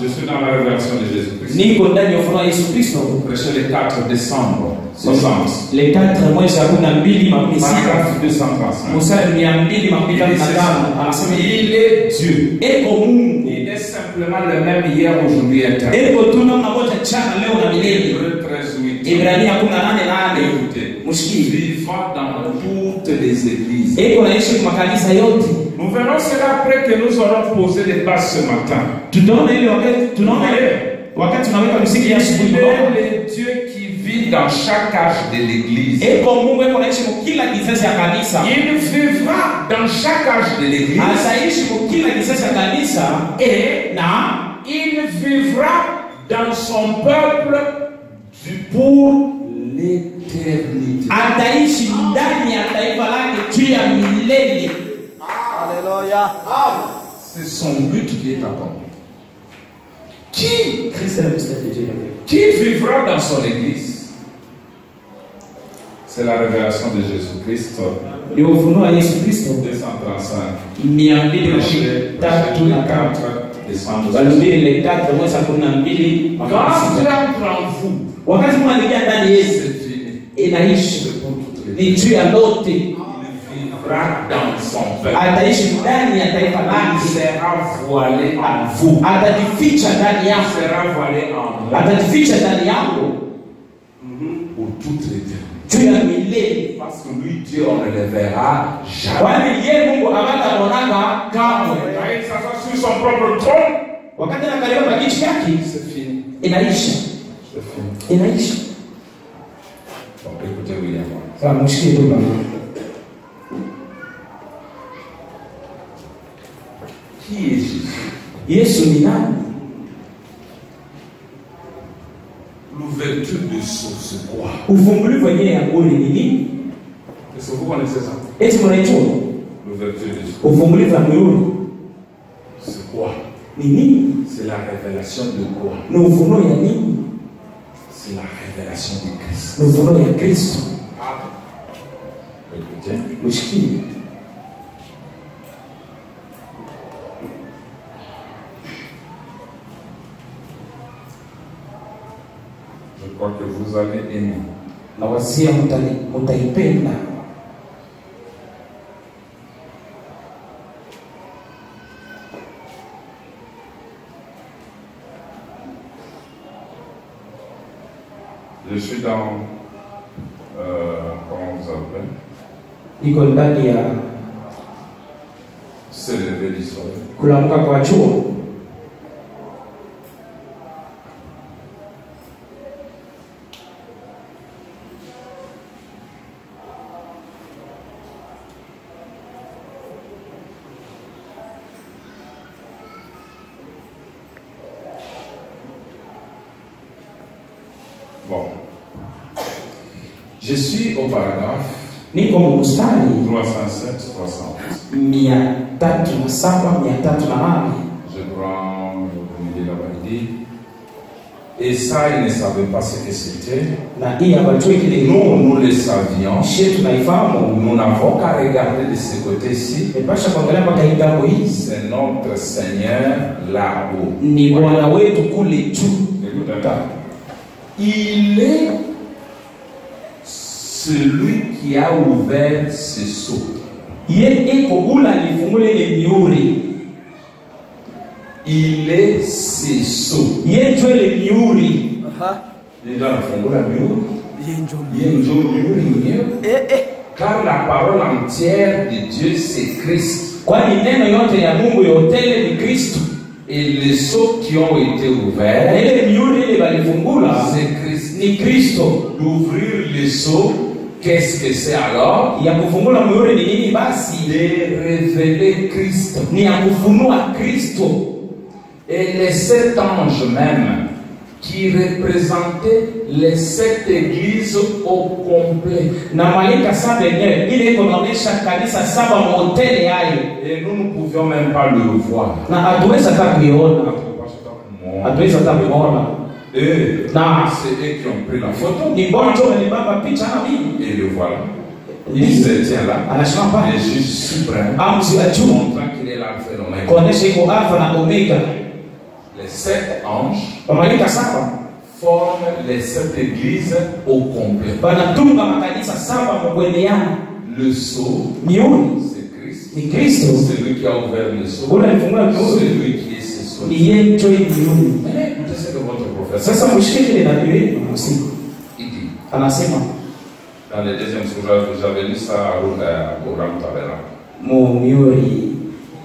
E: Je suis dans la révélation de Jésus-Christ.
B: Niko ndani ya ufunuo wa Yesu Kristo.
E: Prêché le 4 décembre 60.
B: Le 4 mwezi wa 12 makumi sita
E: Paragraphe 235.
B: mstari 225 anasema
E: Il est Dieu.
B: eko Mungu
E: Il est simplement le même hier, aujourd'hui et éternel.
B: eko tu namna moja jana leo na milele.
E: Hébreux 13:8.
B: Ibrania 18:8
E: Écoutez,
B: mshikie
E: vivant dans toutes les églises.
B: eko naishi kwa makanisa yote.
E: Nous verrons cela après que nous aurons posé les bases ce matin.
B: Tunaona ile wakati tunaweka msingi ya
E: Il
B: asubuhi.
E: est le Dieu qui vit dans chaque âge de l'église.
B: Eko Mungu eko naishi kwa kila kizazi ya kanisa.
E: Il vivra dans chaque âge de l'église.
B: Anaishi kwa kila kizazi ya kanisa
E: Et
B: na
E: il vivra dans son peuple pour l'éternité.
B: ataishi ndani ya taifa lake juu ya milele.
C: Alléluia.
E: C'est son but qui est accompli. Qui vivra dans son église? C'est la révélation de Jésus-Christ.
B: Ni ufunuo wa Yesu Kristo
E: 235.
B: 235
E: décembre.
B: walihubiri ile 4 mwezi wa 12
E: Quand Dieu entre en vous,
B: wakati Mungu aliingia ndani Yesu
E: c'est fini.
B: inaishi
E: C'est pour toutes les
B: ni juu ya lote.
E: Il vivra dans son peuple.
B: Ataishi ndani ya taifa
E: Il
B: lake,
E: sera voilé en vous.
B: atajificha ndani
E: Il
B: yako,
E: sera voilé en moi
B: atajificha ndani yako
E: pour toute l'éternité.
B: juu ya milele.
E: Parce que lui, Dieu, on ne le verra jamais.
B: Kwani yeye Mungu hataonaka kamwe.
E: Quand il s'assoit sur son propre trône,
B: Wakati anakaliwa na kiti chake
E: c'est fini.
B: inaisha,
E: C'est fini.
B: inaisha.
E: Donc écoutez William.
B: Sasa mshikie tu baba.
E: Qui est Jésus?
B: Yesu ni nani?
E: L'ouverture de source, c'est quoi?
B: Uvumbulivu wenyewe ya kweli ni nini?
E: Est-ce que vous connaissez ça?
B: Eti mnaijua
E: L'ouverture de source,
B: uvumbulivu wa mwili
E: c'est quoi?
B: ni nini?
E: C'est la révélation de quoi?
B: Ni ufunuo ya nini?
E: C'est la révélation de Christ.
B: Ni ufunuo ya Kristo.
E: Écoutez.
B: Mshikie.
E: Je crois que vous allez aimer.
B: Na wasia mtaipenda.
E: Je suis dans comment vous appelez?
B: Iko ndani ya
E: Se lever du soleil.
B: kulamka kwa jua.
E: Bon. Je suis au paragraphe
B: Niko mstari
E: 307, 308.
B: 307, 308.
E: Je prends le milieu là-bas, il dit. Et ça, ils ne savaient pas ce que c'était.
B: Na hii hawajui kile
E: Nous le savions.
B: Sisi tunaifahamu.
E: Nous n'avons qu'à regarder de ce côté-ci.
B: Epasha kuangalia mpaka hii ngambo hii.
E: C'est notre Seigneur là-haut.
B: Ni Bwana wetu kule juu.
E: Il est celui qui a ouvert ce sceau.
B: Ye iko ula alifungula ile miuri.
E: Il est ce sceau.
B: Ye ndio ile miuri.
E: Déjà la miuri. Il ndio miuri. Car la parole entière de Dieu c'est Christ.
B: Kwani neno yote ya Mungu yote ni Kristo.
E: Et les sceaux qui ont été ouverts,
B: Ile miuri ile balifungula
E: c'est Christ.
B: ni Kristo.
E: D'ouvrir les sceaux, qu'est-ce que c'est alors?
B: Ya kufungula miuri ni nini basi?
E: De révéler Christ.
B: Ni ya kufunua Kristo.
E: Et les 7 anges même qui représentaient les 7 églises au complet.
B: Na malaika saba yenyewe ile iko naonesha kanisa saba mahoteli hayo.
E: Et nous ne pouvions même pas le voir.
B: Na hatuweza hata kuiona. Hatuweza hata kuiona.
E: Et
B: Na
E: c'est eux qui ont pris la photo.
B: ni bonjo walibaba picha na mimi.
E: Et le voilà. Il se tient là.
B: Anashika pale.
E: Le juge suprême.
B: Amzi wa juu
E: Montrant qu'il est l'alpha et l'oméga.
B: kuonesha iko alfa na omega.
E: Les 7 anges
B: Malaika saba
E: forment les 7 églises au complet.
B: banatunga makanisa saba mkwenyeana.
E: Le sceau,
B: Miuri
E: c'est Christ.
B: ni Kristo.
E: C'est lui qui a ouvert le sceau.
B: Ule alifungula miuri.
E: C'est lui qui est ce sceau.
B: Ni yeye ndio ile miuri.
E: Mais écoutez ce que votre prophète
B: Sasa mshike ile nabii wetu usiku.
E: il dit.
B: Anasema
E: Dans le deuxième sourate, vous avez lu ça au Ramtabera.
B: mu miuri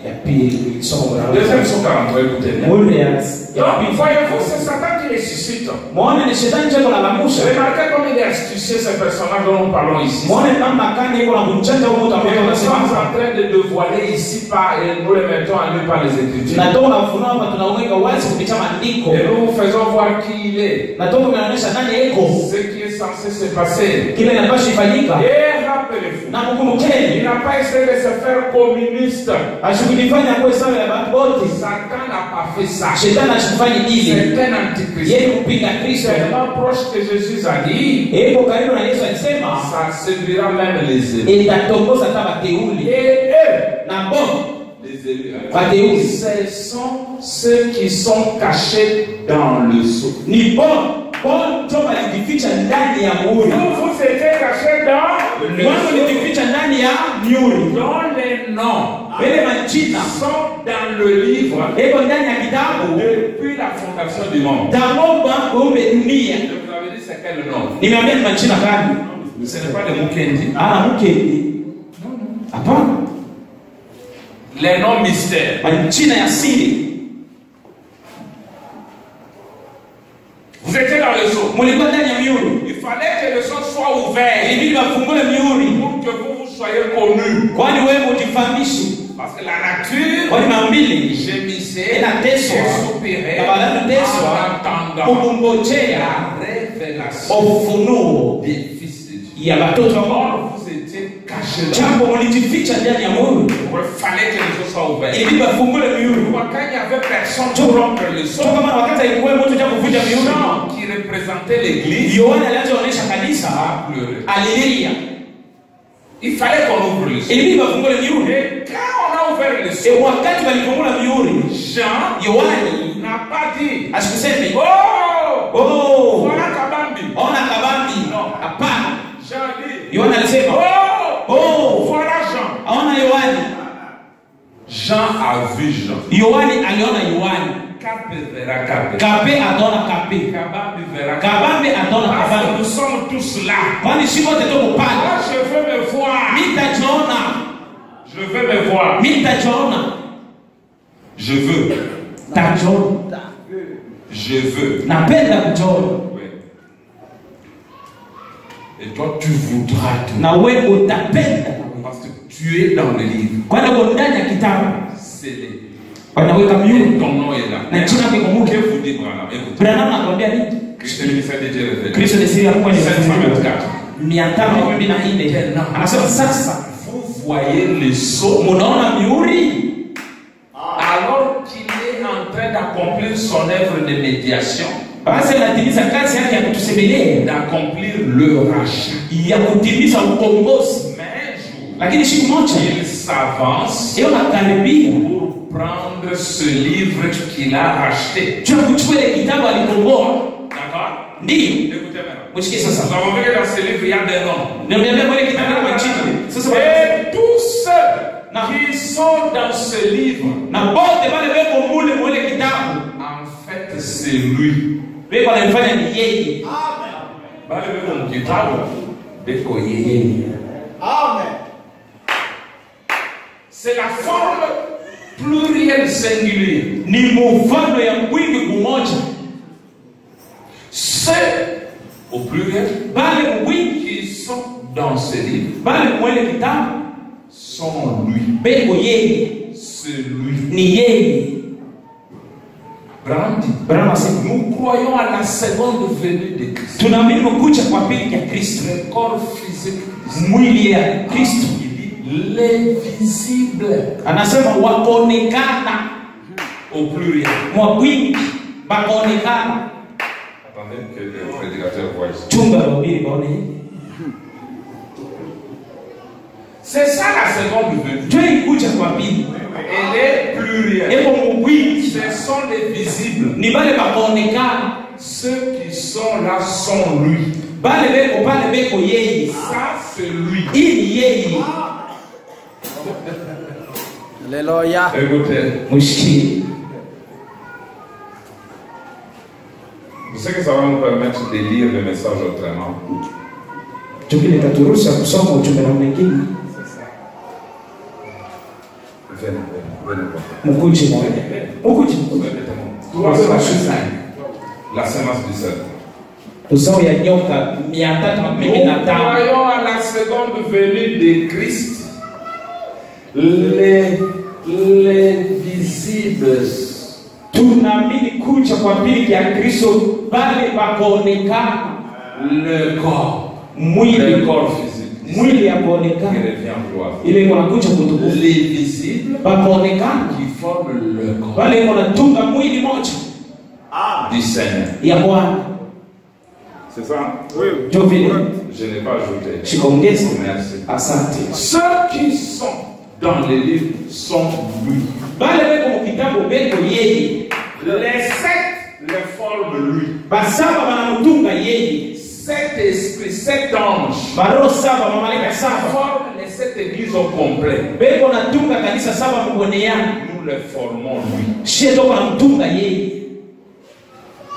B: ya pili somo la
E: Deuxième sourate, écoutez bien.
B: Muuri ya
E: Donc, voyez-vous, c'est Satan qui ressuscite.
B: muone ni shetani chako na lamusha.
E: Remarquez comme il est astucieux ce personnage dont nous parlons ici.
B: Muone namna kani iko na kumchanja huko
E: Et
B: utakuta
E: nous sommes
B: unasema.
E: en train de dévoiler ici et nous le mettons en lieu par les Écritures.
B: Natoka ufunua hapa tunaweka wazi kupitia maandiko.
E: Et nous vous faisons voir qui il est.
B: Natoka unaonyesha nani iko.
E: Ce qui est censé se passer.
B: Kile kinapaswa ifanyika.
E: Et rappelez-vous,
B: Na
E: il
B: kukumukeni.
E: n'a pas essayé de se faire communiste.
B: Ashukifanya kwa sawa ya watu wote.
E: Satan n'a pas fait ça.
B: Shetani ashukifanya ile.
E: C'est un antichrist.
B: Yeye kupinga Kristo.
E: Tellement proche que Jésus a dit,
B: Eko karibu na Yesu alisema
E: ça séduira même les élus.
B: itatongoza hata wateule.
E: Et eux,
B: Na bon
E: les élus,
B: wateule
E: ce sont ceux qui sont cachés dans le sceau.
B: ni bon ndio walijificha ndani ya muhuri.
E: Vous étiez cachés dans le
B: Wao
E: sceau.
B: walijificha ndani ya muhuri.
E: Dont les noms
B: Wale majina
E: sont dans le livre
B: eko ndani ya kitabu
E: depuis la fondation du monde.
B: Taomba kumbe dunia.
E: Je vous avais dit c'est quel nom?
B: Nimeambia ni majina gani?
E: Ce n'est pas des Mukendi.
B: Mke. Hapana.
E: Les noms mystères.
B: Majina ya siri.
E: Vous étiez dans le sceau.
B: Mulikuwa ndani ya miuri.
E: Il fallait que le sceau soit ouvert
B: Ili bafungule miuri.
E: pour que vous soyez connus.
B: Kwani wewe ujifahamishe.
E: Parce que la nature
B: Kwani maumbile
E: gémissait
B: inateswa
E: et soupirait
B: na wanateswa
E: en attendant
B: kungojea
E: la révélation
B: ufunuo
E: des fils de Dieu.
B: ya watoto wa Mungu.
E: Or, vous étiez cachés là.
B: Jambo mlijificha ndani ya muuri.
E: Il fallait que le sceau soit ouvert.
B: Ili bafungule miuri.
E: Quand il n'y avait personne pour rompre le sceau,
B: Toka kama wakati alikuwa mtu ja kuvunja miuri.
E: Jean qui représentait l'église
B: Yohana alianza kuonesha kanisa
E: a pleuré.
B: alilia.
E: Il fallait qu'on ouvre le sceau.
B: ilibidi wafungule mihuri.
E: Et quand on a ouvert le sceau,
B: Wakati walifungula mihuri,
E: Jean
B: Yohani
E: n'a pas dit
B: asikuseme
E: oh, voilà Kabambi.
B: ona kabambi.
E: Non.
B: Hapana,
E: Jean dit
B: Yohani alisema
E: voilà Jean.
B: aona Yohani.
E: Jean a vu Jean.
B: Yohani aliona Yohani.
E: Kape verra Kape.
B: Kape ataona Kape.
E: Kabambi verra Kape.
B: Kabambe ataona
E: Parce que
B: Kabambe.
E: nous sommes tous là.
B: Kwani sisi wote tuko pale.
E: Moi, je veux me voir.
B: Nitajiona.
E: Je veux me voir.
B: Nitajiona.
E: Je veux.
B: Tajiona.
E: Je veux.
B: Napenda kujiona.
E: Oui. Et toi, tu voudras tout.
B: Na wewe utapenda.
E: Parce que tu es dans le livre.
B: Kwani uko ndani ya kitabu.
E: Scellé.
B: Wanaweka
E: Et
B: mihuri.
E: ton nom est là.
B: Na jina lako Mungu.
E: Que vous dites, Branham? Écoutez.
B: Branham anakuambia nini?
E: Christ le ministère de Dieu révélé.
B: Kristo ni siri ya Mungu.
E: 524.
B: 514. Anasema sasa
E: Vous voyez le sceau
B: munaona mihuri
E: alors qu'il est en train d'accomplir son œuvre de médiation,
B: basi anatimiza kazi yake ya kutusemelea
E: d'accomplir le rachat.
B: ya kutimiza ukombozi.
E: Mais un jour,
B: Lakini siku moja
E: il s'avance
B: yeye anakaribia
E: pour prendre ce livre qu'il a racheté.
B: juu ya kuchukua ile kitabu alikomboa.
E: D'accord?
B: Ndiyo
E: Écoutez maintenant.
B: msikie
E: Nous
B: sasa,
E: avons vu que dans ce livre, il y a des noms.
B: niambia kwa ile kitabu kwa chini sasa,
E: Et tous ceux qui sont dans ce livre,
B: na bote wale weko mule mwele kitabu
E: en fait, c'est lui.
B: weko anafanya ni yeye.
E: Bale beko mkitabu, beko yeye.
C: Amen.
E: C'est la forme plurielle singulière.
B: Ni mfano ya mwingi kumoja.
E: Ceux au pluriel
B: Bale mwingi
E: qui sont dans ce livre
B: bale mwele kitabu
E: sont lui.
B: beko yeye,
E: C'est lui.
B: ni yeye.
E: Branham dit,
B: Branham asema
E: nous croyons à la seconde venue de Christ.
B: tunaamini kuja kwa pili ya Kristo,
E: Le corps physique de Christ.
B: mwili ya Kristo.
E: Il dit l'invisible
B: Anasema wakaonekana
E: au pluriel.
B: mwa wingi, wakaonekana.
E: Attendez que le prédicateur voit ici.
B: Chunga wahubiri waone hivi.
E: C'est ça la seconde venue.
B: Njoo kuja kwa pili,
E: Elle est plurielle.
B: eko mwingi,
E: Ce sont les visibles.
B: ni bale wakaonekana,
E: Ceux qui sont là sont lui.
B: bale beko pale beko yeye.
E: Ça, c'est lui.
B: Hii ni yeye.
C: Alléluia.
E: Écoutez,
B: Mshikie.
E: vous savez que ça va nous permettre de lire le message autrement.
B: Tukile taturuhusa kusoma ujumbe na mwingine.
E: Venez, venez,
B: Mkuje mmoja. Mkuje mmoja.
E: La sémence du cerf.
B: Uzao ya nyoka 315.
E: Nous croyons à la seconde venue de Christ. Les visibles.
B: Tunaamini kuja kwa pili ya Kristo, bale wakaonekana.
E: Le corps. Le
B: Mwili,
E: corps physique.
B: mwili ya
E: Qui
B: kuonekana.
E: revient en gloire.
B: Ile wanakuja kutukufu.
E: Les visibles
B: Wakaonekana.
E: qui forment le corps
B: Wale wanatunga mwili moja
E: du Seigneur.
B: ya Bwana.
E: C'est ça?
B: Ndio vile
E: Je n'ai pas ajouté.
B: shikaongeza.
E: Merci.
B: Asante.
E: Ceux qui sont dans les livres sont lui.
B: Bale beko mkitabu beko yeye.
E: Les sept les forment lui.
B: Basaba wanamutunga yeye.
E: Sept esprits, sept anges
B: Baro saba mamalaika saba.
E: forment les sept églises au complet.
B: Beko natunga kanisa saba mkoneana.
E: Nous les formons lui.
B: Sheto wanamtunga yeye.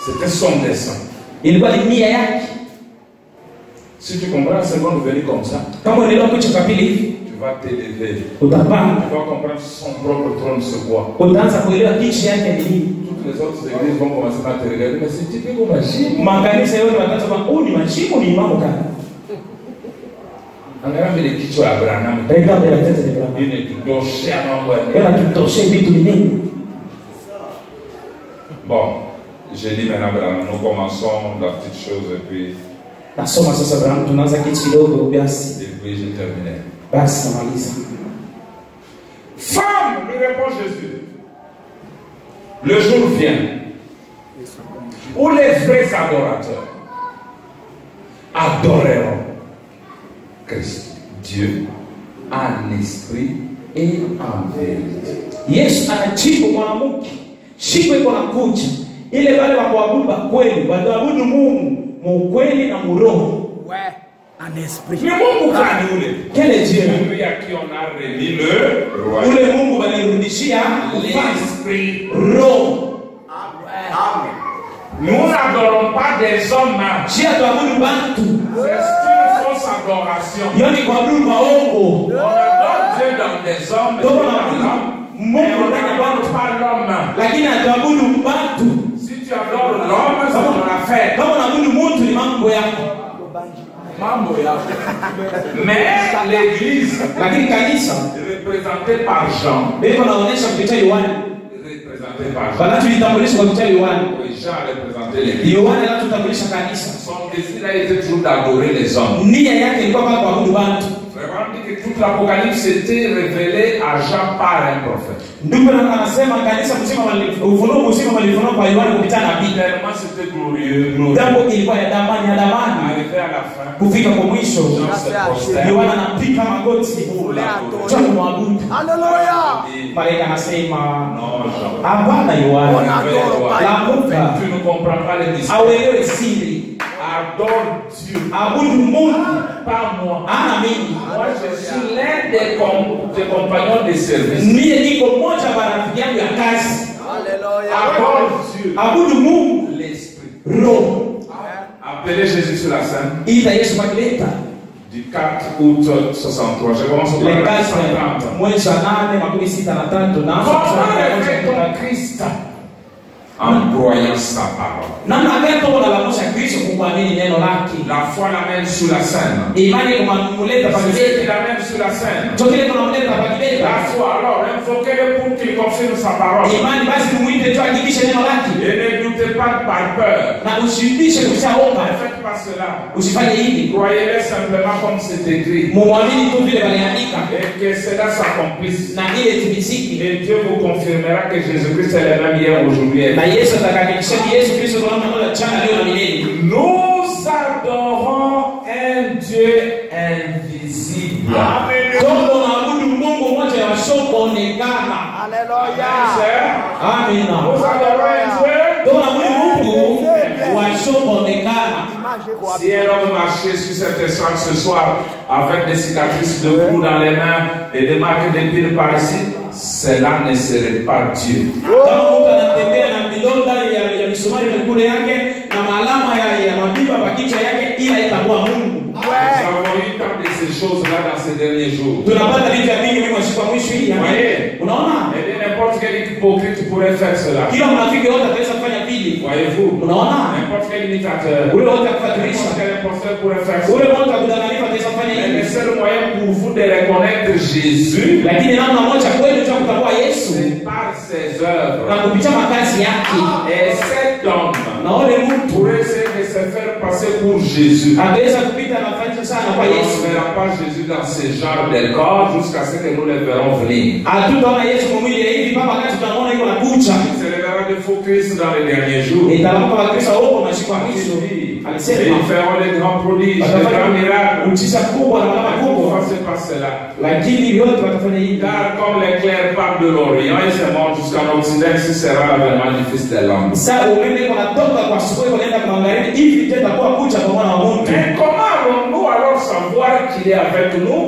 E: C'était son dessein.
B: Ilikuwa ni nia yake.
E: Si tu comprends la seconde venue comme ça,
B: Kama unaelewa kucha kwa pili hivi,
E: tu vas t'élever.
B: utapanda.
E: Tu vas comprendre son propre trône c'est quoi.
B: Utaanza kuelewa kichi yake ni nini.
E: Toutes les autres églises vont commencer à te regarder. Mais c'est typique au machine.
B: Makanisa yote wataanza kwa huu ni mashimo, ni mambo gani?
E: Angalia vile kichwa ya Branham.
B: Ndio ndio tete ni Branham.
E: Ile kutoshea mambo ya
B: Yana kitoshe vitu ni nini?
E: Bon, je lis maintenant Branham. Nous commençons la petite chose et puis
B: Nasoma sasa Branham, tunaanza kitu kidogo basi.
E: j'ai terminé.
B: Basi namaliza.
E: Femme, lui répond Jésus. Le jour vient où les vrais adorateurs adoreront Christ. Dieu en esprit et en vérité.
B: Yesu anajibu mwanamke, siku iko nakuja ile wale wa kuabudu kweli, wataabudu Mungu mu ukweli na mu roho.
C: Ouais, en esprit.
E: Mais Mungu gani ule?
B: Quel est Dieu?
E: Celui à qui on a remis le royaume.
B: Ule Mungu balirudishia
E: L'esprit.
B: roho.
E: Nous n'adorons pas des hommes.
B: Si atuabudu bantu,
E: C'est une fausse adoration.
B: yoni kuabudu maongo.
E: On adore Dieu dans des hommes et
B: Toka
E: dans
B: na
E: l'homme. Mais
B: Mungu
E: on
B: ndani ya
E: n'adore
B: bantu,
E: pas l'homme.
B: lakini atuabudu bantu.
E: Si tu adores l'homme, c'est ton affaire.
B: Kama unaabudu mtu ni mambo yako.
D: Mambo yako.
E: Mais l'église,
B: Lakini kanisa
E: représentée par Jean,
B: beko naonesha kupitia Yohana.
E: représentée par Jean,
B: Wanatutambulisha kwa kupitia Yohana.
E: oui, Jean a représenté l'église.
B: Yohana anatutambulisha kanisa.
E: Son désir a été toujours d'adorer les hommes.
B: Nia yake ilikuwa kwa kuabudu bantu.
E: Vraiment dit que toute l'Apocalypse était révélée à Jean par un prophète.
B: Ndipo anasema kanisa mzima ufunuo mzima walifunua kwa Yohana kupitia nabii.
E: Tellement c'était glorieux, glorieux.
B: Jambo ilikuwa ya damani ya damani.
E: Arrivé à la fin,
B: Kufika kwa mwisho,
E: Jean se prosterne
B: Yohana anapiga magoti
E: pour l'adorer.
B: cha kumwabudu.
C: Alléluia.
E: Et
B: Malaika anasema
E: non, Jean.
B: hapana Yohana,
E: Mais tu ne comprends pas les mystères.
B: auelewe siri,
E: Adore Dieu,
B: abudu Mungu,
E: pas moi.
B: ana mimi.
E: Moi, je suis l'un des compagnons de service.
B: Mie niko mmoja wa rafiki yangu ya kazi.
C: Alléluia.
E: Adore Dieu,
B: Abudu Mungu,
E: l'Esprit.
B: roho.
E: Appelez Jésus sur la scène
B: Ita Yesu makileta.
E: du 4 août 63. Je commence au
B: Le
E: verset
B: 4
E: 130.
B: mwezi wa 8:63 na
E: Comment fait Christ en croyant sa parole?
B: namna gani tuko nalamusha Kristo kuamini neno lake.
E: La foi l'amène sur la scène.
B: Imani kumuleta
E: C'est
B: pakibeta.
E: Dieu qui l'amène sur la scène.
B: Tokile tunamleta pakibeta.
E: La foi, alors, invoquez-le pour qu'il confirme sa parole.
B: Imani basi tumuite tu hakikishe neno lake.
E: Et ne doutez pas par peur.
B: Na usibishe kushaomba.
E: Ne faites pas cela.
B: Usifanye hivi.
E: Croyez-le simplement comme c'est écrit.
B: Muamini tu vile waliandika
E: Et que cela s'accomplisse.
B: na ile tibisiki.
E: Et Dieu vous confirmera que Jésus-Christ est le même hier, aujourd'hui.
B: Na Yesu atakahakikisha Yesu Kristo tunaona moja chana leo na milele.
E: Nous adorons un Dieu invisible.
B: Toko naabudu Mungu mmoja wasioonekana.
C: Alléluia.
B: Amina.
E: Nous adorons un Dieu.
B: Toko naabudu Mungu wasioonekana.
C: Image quoi.
E: Si un homme marchait sur cette estrade ce soir avec des cicatrices de coups dans les mains et des marques d'épines par ici, cela ne serait pas Dieu.
B: Kama mtu anatembea na vidonda ya misumari kule yake na maalama ya mabiba kwa kichwa yake, ila itakuwa Mungu.
E: Nous avons eu tant de ces choses-là dans ces derniers jours.
B: Tunapata vitu vingi mimi mashika mwisho hii. Unaona?
E: Et bien, n'importe quel hypocrite pourrait faire cela.
B: Kila mnafiki wote ataweza kufanya vile.
E: Voyez-vous?
B: Unaona?
E: N'importe quel imitateur,
B: Ule wote
E: n'importe
B: akufaturisha.
E: quel imposteur pourrait faire
B: Ule
E: cela.
B: wote akudanganyika ataweza kufanya
E: Mais le
B: hivi.
E: seul moyen pour vous de reconnaître Jésus,
B: Lakini namna moja kweli tu kutambua Yesu
E: c'est par ses œuvres.
B: na kupitia makazi yake.
E: Et cet homme
B: Na ule mtu
E: pourrait essayer de se faire passer pour Jésus.
B: ataweza kupita nafasi sana kwa
E: On
B: Yesu.
E: ne verra pas Jésus dans ce genre de corps jusqu'à ce que nous le verrons venir.
B: Hatutaona Yesu kwa mwili hivi mpaka wakati tunaona yuko na kucha.
E: Il se révélera de faux Christ dans les derniers jours.
B: Italamka wa Kristo huko mashiko ya mwisho.
E: Et
B: Alisema
E: ils feront des grands prodiges, des grands miracles.
B: mtisha kubwa na alama kubwa.
E: Pourquoi c'est pas cela?
B: Lakini yote watafanya hivi.
E: Car comme l'éclair part de l'Orient et se monte jusqu'en Occident, ainsi sera l'avènement du Fils de l'homme.
B: Sasa umeme kunatoka kwa asubuhi kwenda kwa magharibi hivi tena kwa kucha kwa mwana wa Mungu.
E: Mais comment allons-nous alors savoir qu'il est avec nous?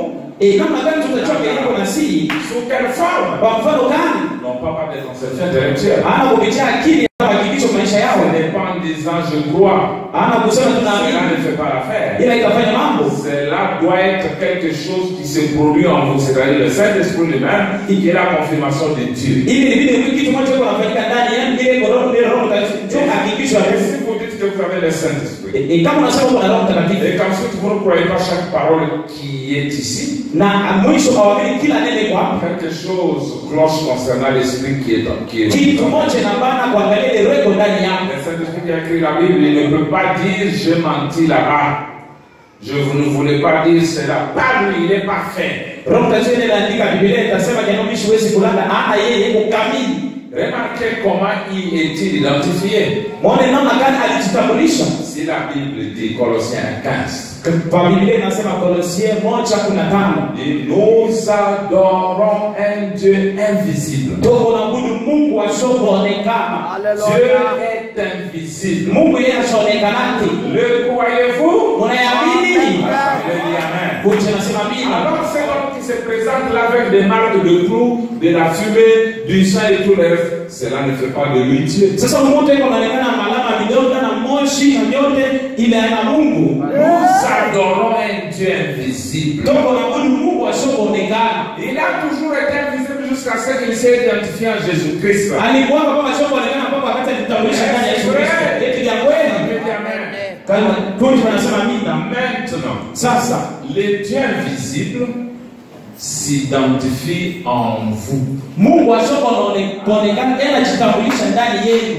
B: Namna gani tutajua yuko na sisi?
E: Sous quelle forme?
B: Kwa mfano gani?
E: Non pas par des conceptions intellectuelles.
B: Ana kupitia akili na hakikisho maisha yao.
E: Ce n'est pas en disant je crois.
B: Ana kusema
E: Cela
B: tunaamini.
E: ne fait pas l'affaire.
B: Ila itafanya mambo.
E: Cela doit être quelque chose qui se produit en vous, c'est-à-dire le Saint-Esprit lui-même, qui est la confirmation de Dieu.
B: Hivi ni vile kitu moja kinafanyika ndani ya ile roho ile roho ndio hakikisho ya
E: Et
B: Mungu.
E: si vous dites que vous avez le Saint-Esprit,
B: Kama unasema kuna roho mtakatifu
E: et qu'ensuite vous ne croyez pas chaque parole qui est ici,
B: na mwisho hawamini kila neno kwa
E: quelque chose cloche concernant l'Esprit qui est
B: kitu moja na bana kuangalia ile roho ndani yako.
E: Le Saint-Esprit qui a écrit la Bible, il ne peut pas dire j'ai menti là-bas. Je ne voulais pas dire cela. Pas lui, il est parfait.
B: Roho Mtakatifu anaandika Biblia itasema jambo siwezi kulala yeye yuko kamili.
E: Remarquez comment il est-il identifié.
B: Muone namna gani alijitambulisha.
E: Si la Bible dit Colossiens 15,
B: Kwa Biblia inasema Kolosien 1:15.
E: Et nous adorons un Dieu invisible.
B: Tunaabudu Mungu asioonekana.
E: Dieu
C: Alléluia.
E: est invisible.
B: Mungu yeye asioonekana.
E: Le croyez-vous?
B: Unaamini?
E: Je dis amen.
B: Wote nasema amina.
E: Alors c'est l'homme qui se présente là avec des marques de clous, de la fumée, du sang et tout le reste. Cela ne fait pas de lui Dieu.
B: Sasa mmoja yuko anaonekana malama vidonda na moshi na yote ile ana Mungu.
E: Nous adorons un Dieu invisible.
B: Tunaabudu Mungu asioonekana.
E: Il a toujours été invisible jusqu'à ce qu'il s'est identifié en Jésus-Christ.
B: Alikuwa kama asioonekana mpaka wakati alitambulisha ndani ya Yesu Kristo. Eti ya kweli. Kama tunji tunasema amina.
E: Maintenant,
B: Sasa
E: le Dieu invisible s'identifie en vous.
B: Mungu asioonekana yeye anajitambulisha ndani yenu.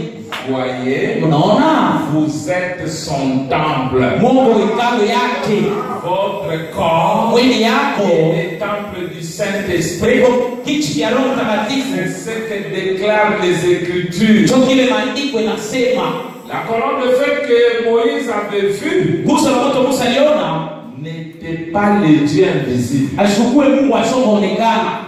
E: Voyez,
B: Unaona?
E: vous êtes son temple.
B: Mungu ikalo yake.
E: Votre corps
B: Mwili yako.
E: est le temple du Saint-Esprit.
B: Kwa kichi ya Roho Mtakatifu.
E: C'est ce que déclarent les Écritures.
B: Ndio kile maandiko yanasema.
E: La colonne de feu que Moïse avait vue
B: Gusa la moto Musa aliona
E: n'était pas le Dieu invisible.
B: alishukue Mungu asioonekana.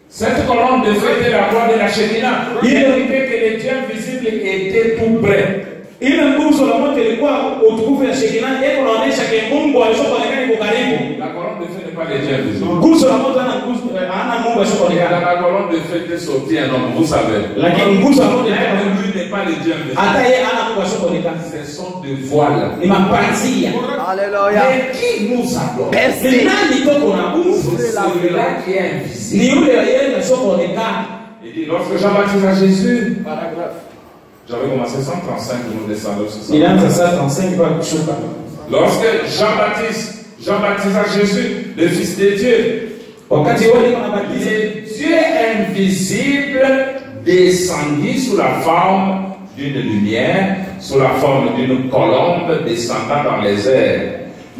E: Cette colonne de feu était la gloire de la Shekinah. Il indiquait que le Dieu invisible était tout près.
B: Ile nguzo la moto ilikuwa utukufu ya Shekinah, yeye anaonyesha kwa Mungu asioonekana yuko karibu.
E: La colonne de feu n'est pas le Dieu invisible.
B: Nguzo la moto hana nguzo, hana Mungu
E: Dans
B: asioonekana.
E: la colonne de feu était sorti un homme, vous savez.
B: Lakini nguzo la moto
E: Mais lui n'est pas le Dieu invisible.
B: hata yeye hana Mungu asioonekana.
E: Ce sont des voiles.
B: Ni mapanzia.
C: Alléluia.
E: Mais qui nous adore?
B: Ni
C: Merci.
B: nani toko na Mungu?
E: C'est celui-là qui est invisible.
B: Ni yule yeye asioonekana.
E: Il dit, lorsque Jean baptise à Jésus,
C: Paragraphe.
E: j'avais commencé 135 pour nous descendre sur ça.
B: Ilianza saa 35 kwa kushuka.
E: Lorsque Jean baptise à Jésus, le Fils de Dieu,
B: Wakati wale wanabatiza
E: le Dieu invisible descendit sous la forme d'une lumière, sous la forme d'une colombe descendant dans les airs.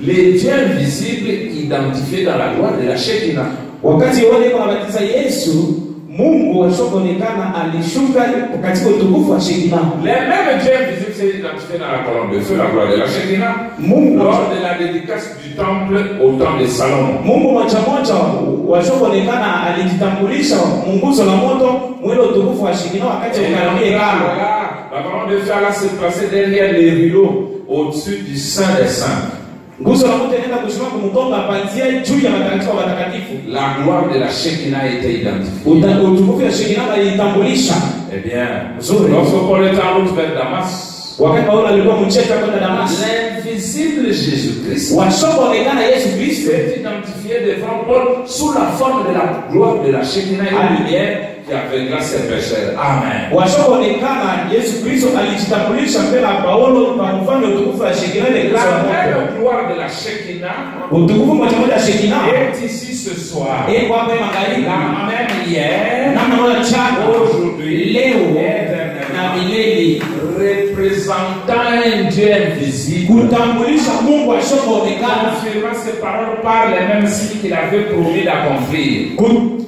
E: Le Dieu invisible identifié dans la gloire de la Shekinah.
B: wakati wale wanabatiza Yesu, Mungu asioonekana alishuka katika utukufu wa Shekinah.
E: Les mêmes dieux invisibles s'est identifié dans la colonne de feu, la gloire de la Shekinah,
B: Mungu
E: lors de la dédicace du temple au temps de Salomon.
B: Mungu moja moja wasioonekana alijitambulisha munguzo la moto mwele utukufu wa Shekinah wakati
E: Et
B: ukaribia hekalu.
E: la colonne de feu alla se placer derrière les rideaux, au-dessus du Saint des Saints.
B: Nguzo la moto inaenda kusimama kumtonga panzia juu ya matakatifu wa matakatifu.
E: La gloire de la Shekinah était identifiée.
B: Utukufu wa Shekinah alitambulisha.
E: Eh bien,
B: Zuri.
E: lorsque Paul était en route vers Damas,
B: Wakati Paulo alikuwa mcheka kwenda Damasco,
E: l'invisible Jésus-Christ
B: wasioonekana Yesu Kristo
E: s'est identifié devant Paul sous la forme de la gloire de la Shekinah et la lumière qui aveuglera ses pécheurs. Amen.
B: wasioonekana Yesu Kristo alijitambulisha mbele ya Paulo kwa mfano utukufu wa Shekinah ile nguzo la
E: La
B: moto.
E: même gloire de la Shekinah
B: Utukufu moja moja Shekinah
E: est ici ce soir.
B: kwa hapa magharibi
E: La même hier,
B: namna moja chana
E: aujourd'hui,
B: leo
E: éternellement,
B: na milele,
E: représentant un Dieu invisible,
B: kutambulisha Mungu asioonekana,
E: confirmant ses paroles par les mêmes signes qu'il avait promis d'accomplir.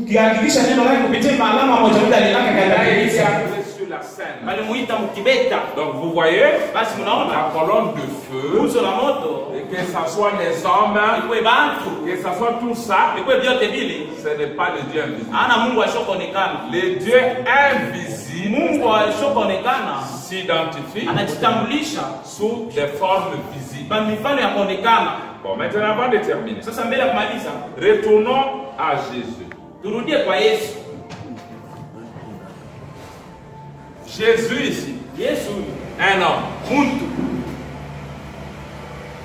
B: kihakikisha neno lake kupitia maalama moja moja alilaka
E: Il a
B: katika
E: été
B: kanisa.
E: appelé sur la scène.
B: Alimuita mkibeta.
E: Donc vous voyez,
B: Basi mnaona
E: la colonne de feu,
B: nguzo la moto
E: et que ce soit les hommes,
B: ikwe bantu
E: que ce soit tout ça,
B: ikwe vyote vile
E: ce n'est pas le Dieu invisible.
B: ana Mungu asioonekana.
E: Le Dieu invisible
B: Mungu asioonekana
E: s'identifie
B: anajitambulisha
E: sous des formes visibles.
B: kwa mifano ya kuonekana.
E: Bon, maintenant avant de terminer,
B: Sasa mbele ya kumaliza,
E: retournons à Jésus.
B: turudie kwa Yesu.
E: Jésus ici,
B: Yesu
E: un homme.
B: mtu,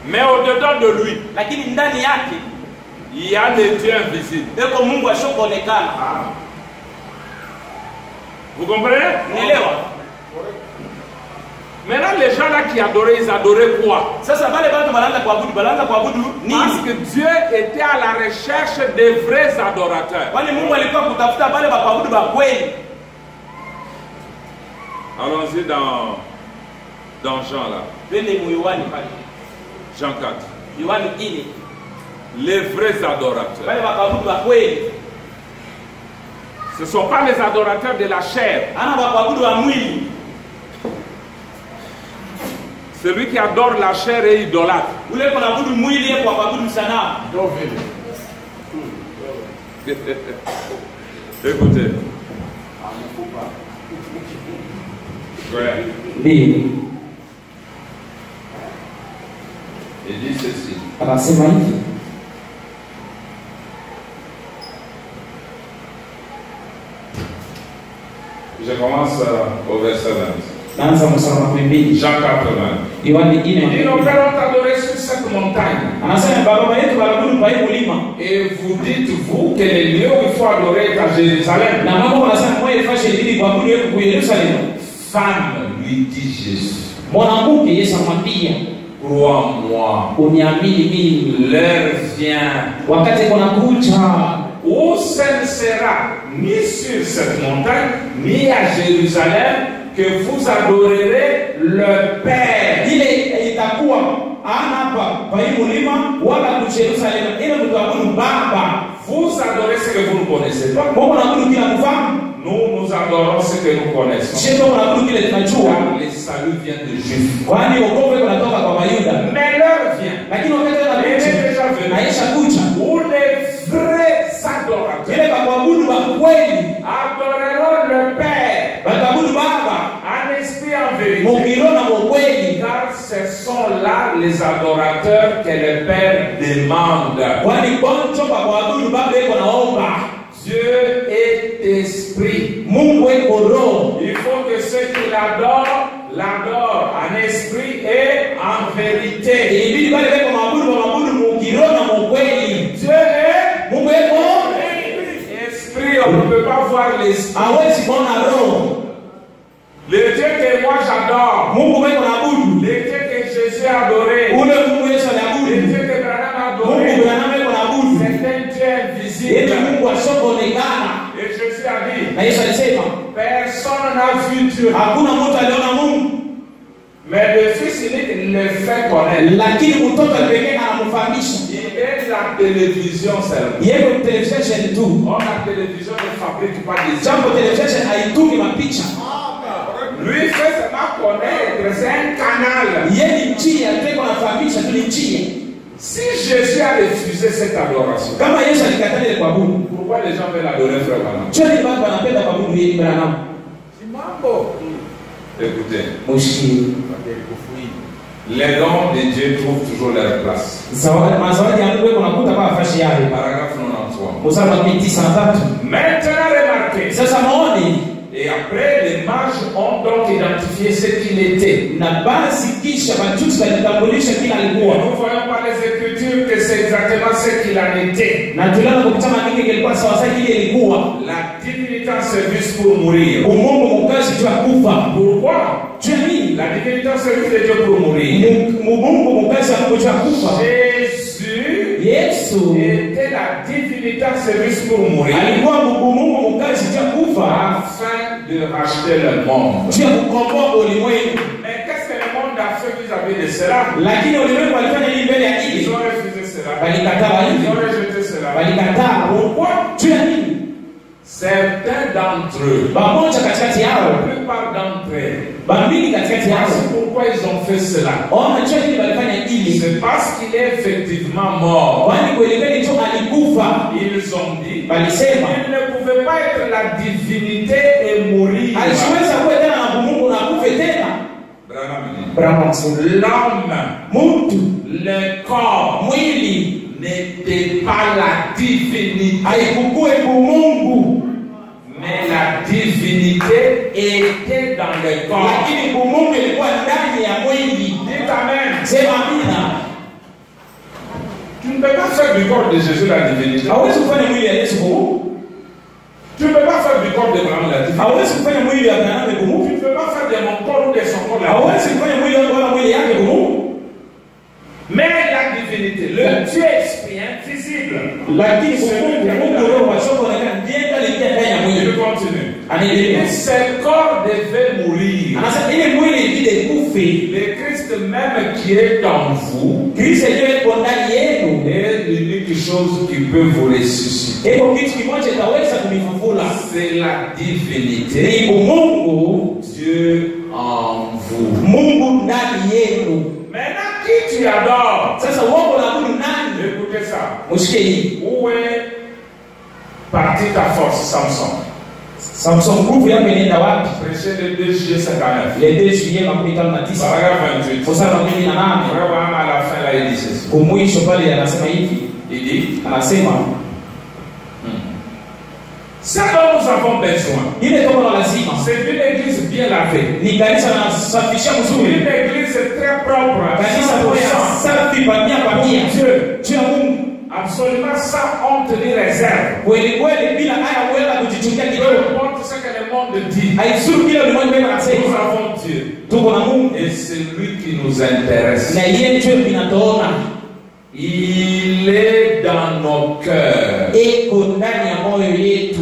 E: Mais au-dedans de lui,
B: lakini ndani yake
E: il y a le Dieu invisible.
B: yuko Mungu asioonekana.
E: Vous comprenez?
B: Unaelewa?
E: Maintenant, les gens là qui adoraient, ils adoraient quoi?
B: Sasa wale watu wanaanza kuabudu
E: Parce
B: nini?
E: que Dieu était à la recherche des vrais adorateurs.
B: Kwani Mungu alikuwa kutafuta wale wa kuabudu wa kweli.
E: Allons-y dans Jean là.
B: Twende Yohani pale.
E: Jean 4.
B: Yohani 4.
E: Les vrais adorateurs.
B: Wale wa kuabudu wa kweli.
E: Ce ne sont pas les adorateurs de la chair.
B: Ana wa kuabudu wa mwili.
E: Celui qui adore la chair est idolâtre.
B: Ule kuabudu mwili yeye kuabudu sanamu.
E: Écoutez. Ouais.
B: Ndio.
E: Il dit ceci.
B: Anasema hivi.
E: Je commence au verset 20.
B: Naanza mstari wa 12.
E: Jean 80.
B: Yohana
E: Il dit,
B: 4.
E: nos pères ont adoré sur cette montagne.
B: Anasema baba yetu waabudu kwa hii mlima.
E: Et vous dites, vous, que le lieu où il faut adorer est à Jérusalem.
B: Na mambo wanasema moyo ifashe ili kuabudu yeye kwa Yerusalemu.
E: Femme, lui dit Jésus,
B: Mwanamke Yesu amwambia,
E: crois-moi,
B: uniamini mimi.
E: l'heure vient
B: Wakati kunakuja
E: où ce ne sera ni sur cette montagne, ni à Jérusalem, que vous adorerez le Père.
B: ile itakuwa ana hapa kwa hii mlima wala ku Yerusalemu, ile mtaabudu Baba.
E: Vous adorez ce que vous ne connaissez pas.
B: Mungu anakudu kila mfahamu.
E: Nous adorons ce que nous connaissons.
B: Sio anakudu kile tunajua.
E: Car le salut vient de Juifs.
B: Kwani wokovu unatoka kwa Wayuda.
E: Mais l'heure vient,
B: Lakini wakati
E: elle est
B: anakuja
E: déjà venue,
B: naisha kuja.
E: où les vrais adorateurs
B: Ile kwa kuabudu wa kweli,
E: adoreront le Père
B: wataabudu Baba,
E: en esprit en vérité.
B: mukiro na kweli.
E: Car ce sont là les adorateurs que le Père demande.
B: Kwani kwanza kwa kuabudu Baba yeko naomba.
E: Dieu est esprit.
B: Mungu eko roho.
E: Il faut que ceux qui l'adorent en esprit et en vérité.
B: Ibidi wale weko maabudu mukiro na kweli.
E: Dieu est
B: Mungu eko
E: esprit. On ne peut pas voir l'esprit.
B: hawezi kuona roho.
E: Le Dieu que moi j'adore,
B: Mungu weko naabudu.
E: le Dieu que Jésus a adoré,
B: Ule Mungu Yesu
E: le
B: aliabudu.
E: Dieu que Branham a
B: Mungu
E: adoré,
B: Branham weko naabudu.
E: c'est un Dieu
B: Yeye
E: invisible.
B: Mungu asioonekana.
E: Et Jésus a dit,
B: Na Yesu alisema,
E: personne n'a vu Dieu,
B: hakuna mtu aliona Mungu,
E: mais le Fils unique le fait connaître.
B: lakini mtoto pekee anamfahamisha.
E: Il est la télévision seulement.
B: Yeye ni television tu.
E: Or, la télévision ne fabrique pas des
B: Jambo television haitungi mapicha.
E: Lui fait seulement connaître, c'est un canal.
B: Yeye ni njia, tuko nafahamisha tu ni njia.
E: Si Jésus a refusé cette adoration,
B: Kama Yesu alikataa ile kuabudu,
E: pourquoi les gens veulent adorer Frère Branham?
B: je ni watu wanapenda kuabudu yeye Branham.
E: Écoutez,
B: Mushi.
E: les dons de Dieu trouvent toujours leur place.
B: Zawadi mazawadi ya Mungu unakuta kwa fashi yake.
E: Paragraphe 93.
B: Mstari wa 93.
E: Maintenant, remarquez.
B: Sasa maoni
E: Et après, les mages ont donc identifié ce qu'il était.
B: na basi kisha majusi walitambulisha kila
E: Et
B: alikuwa.
E: nous voyons par les Écritures que c'est exactement ce qu'il en était.
B: Na tuliona kwa kama kile kilikuwa sawa sawa kile ilikuwa.
E: La divinité en service pour mourir.
B: Mungu mkazi tu akufa.
E: Pourquoi?
B: Tu nini?
E: La divinité en service de Dieu pour mourir.
B: Mungu mkazi tu akufa.
E: Jésus
B: Yesu
E: était la divinité en service pour mourir.
B: alikuwa Mungu mkazi tu akufa
E: Afin de racheter le monde.
B: tu kukomboa ulimwengu.
E: Mais qu'est-ce que le monde a fait vis-à-vis de cela?
B: Lakini ulimwengu walifanya nini mbele ya
E: Ils
B: hili?
E: ont refusé cela.
B: Walikataa
E: Ils
B: hivi.
E: ont rejeté cela.
B: Walikataa.
E: Pourquoi?
B: Tu nini?
E: Certains d'entre eux,
B: Pamoja katikati
E: la
B: yao,
E: plupart d'entre eux,
B: bamini katikati yao.
E: voici pourquoi ils ont fait cela.
B: Ona tu nini walifanya hili?
E: C'est parce qu'il est effectivement mort.
B: Kwani kweli kweli tu alikufa.
E: Ils ont dit
B: Walisema
E: il ne pouvait pas être la divinité et mourir.
B: alisiweza kuwa tena na Mungu na kufe tena.
E: Branham dit,
B: Brahma
E: l'homme,
B: mtu
E: le corps
B: mwili
E: n'était pas la divinité,
B: haikukue Mungu,
E: mais la divinité était dans le corps.
B: lakini Mungu ilikuwa ndani ya mwili.
E: Dites Amen.
B: Sema amina.
E: Tu ne peux pas faire du corps de Jésus la divinité.
B: Hawezi kufanya mwili ya Yesu Mungu.
E: Tu ne peux pas faire du corps de Branham la divinité.
B: Hawezi kufanya mwili ya Branham
E: Tu
B: Mungu.
E: ne peux pas faire de mon corps ou de son corps la
B: Hawezi
E: divinité.
B: kufanya mwili wala mwili yake Mungu.
E: Mais la divinité, le Dieu esprit invisible.
B: Lakini Mungu roho wa shoko na ndiye aliingia ndani ya
E: Il
B: mwili.
E: continue.
B: Anaendelea.
E: Et ce corps devait mourir.
B: Anasema ile mwili ibidi kufe.
E: Le Christ même qui est en vous
B: Kristo ndiye yuko ndani yenu.
E: est l'unique chose qui peut vous ressusciter.
B: Iko kitu kimoja kitaweza kunifufula.
E: C'est la divinité.
B: Ni Mungu
E: Dieu en vous.
B: Mungu ndani yenu.
E: Maintenant, qui tu adores?
B: Sasa wako naabudu nani?
E: Écoutez ça.
B: Mshike hii.
E: Où est partie ta force, Samson?
B: Samson, nguvu yako inaenda wapi?
E: Prêchez le 2 juillet 59.
B: Le 2 juillet 1959.
E: Paragraphe 28.
B: Kwa sababu mimi na nani?
E: Vraiment, à la fin, là, il dit ceci.
B: Kumwisho pale anasema hivi.
E: Il dit,
B: Anasema
E: ce dont nous avons besoin,
B: ile kama lazima
E: c'est une église bien lavée.
B: ni kanisa na safisha mzuri.
E: Une église très propre.
B: Kanisa
E: 100%.
B: safi pamia pamia.
E: Dieu.
B: Juu ya Mungu.
E: Absolument sans honte ni réserve.
B: Kweli kweli bila haya kuweza kujichungia
E: Peu
B: kidogo.
E: importe ce que le monde dit.
B: Haizuru kile ulimwengu
E: Nous
B: anasema.
E: avons Dieu.
B: Tuko na Mungu
E: Et c'est lui qui nous intéresse.
B: na yeye ndio binatoona.
E: Il est dans nos cœurs.
B: Eko ndani ya moyo yetu.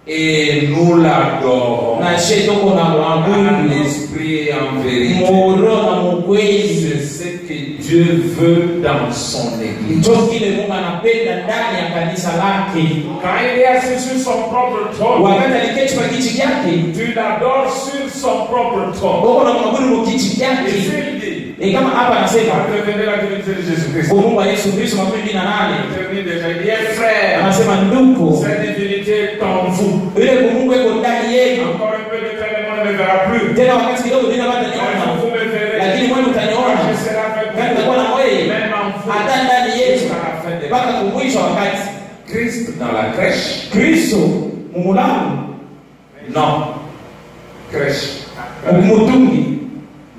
E: Et nous l'adorons.
B: Na shehe tuko na
E: En
B: mwabudu.
E: esprit et en vérité.
B: Moro na mkweli.
E: C'est ce que Dieu veut dans son église.
B: Ndio kile Mungu anapenda ndani ya kanisa lake.
E: Quand il est assis sur son propre trône,
B: Wakati aliketi kwa kiti chake,
E: tu l'adores sur son propre trône.
B: wako na mwabudu kwa kiti
E: Et
B: chake.
E: s'il dit,
B: Kama hapa anasema
E: revenez la divinité de Jésus-Christ.
B: kwa Mungu wa Yesu Kristo makumi mbili na nane.
E: Termine déjà. Il dit, frère,
B: Anasema ndugu,
E: cette divinité est en vous.
B: ile kwa Mungu iko ndani yenu.
E: Encore un peu de temps, le monde ne verra plus.
B: Tena wakati kidogo ndio bado
E: Mais
B: niona.
E: vous me verrez.
B: Lakini wewe utaniona.
E: Je serai avec
B: Kama nitakuwa na
E: vous.
B: wewe
E: Même en vous.
B: hata ndani yetu
E: Jusqu'à la fin des
B: mpaka kumwisho wakati.
E: Christ dans la crèche?
B: Kristo mumulango
E: Non. Crèche.
B: mutungi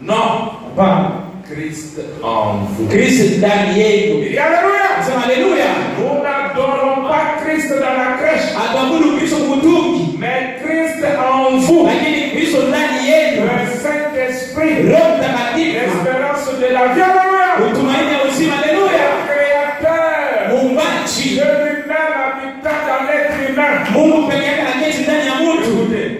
E: Non.
B: hapana.
E: Christ en vous.
B: Kristo ndani yenu.
E: Il dit Alléluia.
B: Sema haleluya.
E: Nous n'adorons pas Christ dans la crèche,
B: Atabudu Kristo mutungi.
E: mais Christ en vous.
B: Lakini Kristo ndani yenu.
E: Le Saint-Esprit,
B: Roho Mtakatifu.
E: l'espérance de la vie. Alléluia.
B: Utumaini wa uzima. Haleluya.
E: Le Créateur,
B: Muumbaji.
E: Dieu lui-même habitant dans l'être humain.
B: Mungu peke yake anaketi ndani ya mtu.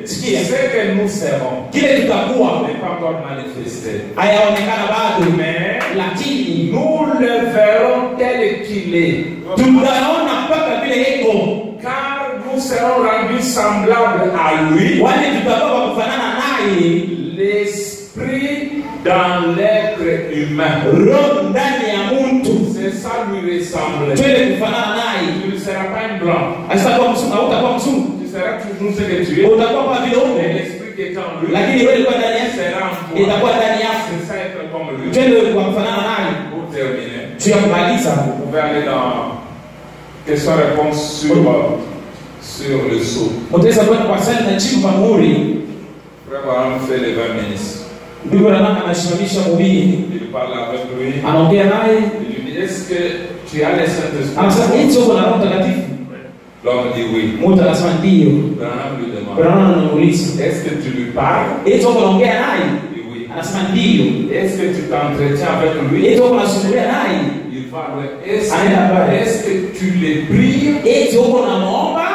B: Sikia.
E: Ce que nous serons
B: Kile tutakuwa
E: n'est pas encore manifesté.
B: hayaonekana bado,
E: Mais
B: lakini
E: nous le verrons tel qu'il est.
B: tutaona mpaka vile iko,
E: Car nous serons rendus semblables à lui.
B: wale tutakuwa kufanana naye.
E: L'esprit dans l'être humain.
B: Roho ndani ya mtu
E: C'est ça lui ressembler.
B: twende kufanana naye.
E: Tu ne seras pas un blanc.
B: Asitakuwa mzungu, hautakuwa mzungu,
E: Tu seras toujours ce que tu es.
B: utakuwa kama vile
E: Mais
B: uko,
E: l'esprit qui est en lui
B: lakini wewe ilikuwa ndani yake,
E: sera en toi.
B: itakuwa ndani yako.
E: C'est ça être comme lui.
B: Twende kwa kufanana naye.
E: Pour terminer,
B: Juu ya kumaliza,
E: vous pouvez aller dans question-réponse sur le saut.
B: mtaweza kwenda kwa swali na jibu kwa muhuri.
E: Frère Baron fait les 20 minutes.
B: Ndugu Branham anasimamisha mhubiri,
E: Il parle avec lui.
B: anaongea naye,
E: Il lui dit, est-ce que tu as le Saint-Esprit?
B: anasema eti uko na Roho Mtakatifu?
E: L'homme dit oui.
B: Mtu anasema ndio.
E: Branham lui demande,
B: Branham anamuuliza,
E: est-ce que tu lui parles?
B: eti uko naongea naye?
E: Il dit oui.
B: Anasema ndio.
E: Est-ce que tu t'entretiens avec lui?
B: Eti uko nasumulia naye?
E: Il va ouais.
B: Amen.
E: Est-ce que tu les pries?
B: Eti uko namuomba?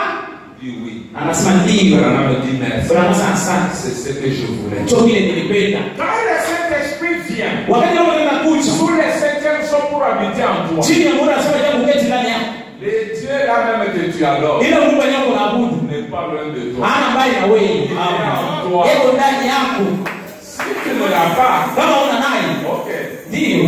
E: Il dit oui.
B: Anasema ndio.
E: Branham me dit merci.
B: Branham anasema asante.
E: C'est ce que je voulais.
B: Cho vile nilipenda.
E: Quand le Saint-Esprit vient,
B: Wakati Roho anakuja,
E: tous les septièmes sont pour habiter en toi.
B: chini ya Mungu anasema jambo keti ndani yako.
E: Les dieux là même que tu adores
B: Ile Mungu yako naabudu.
E: n'est pas loin de toi.
B: Hana mbali na wewe. Yeko ndani yako.
E: Si tu ne l'as pas,
B: Kama una naye,
E: ok.
B: ndio.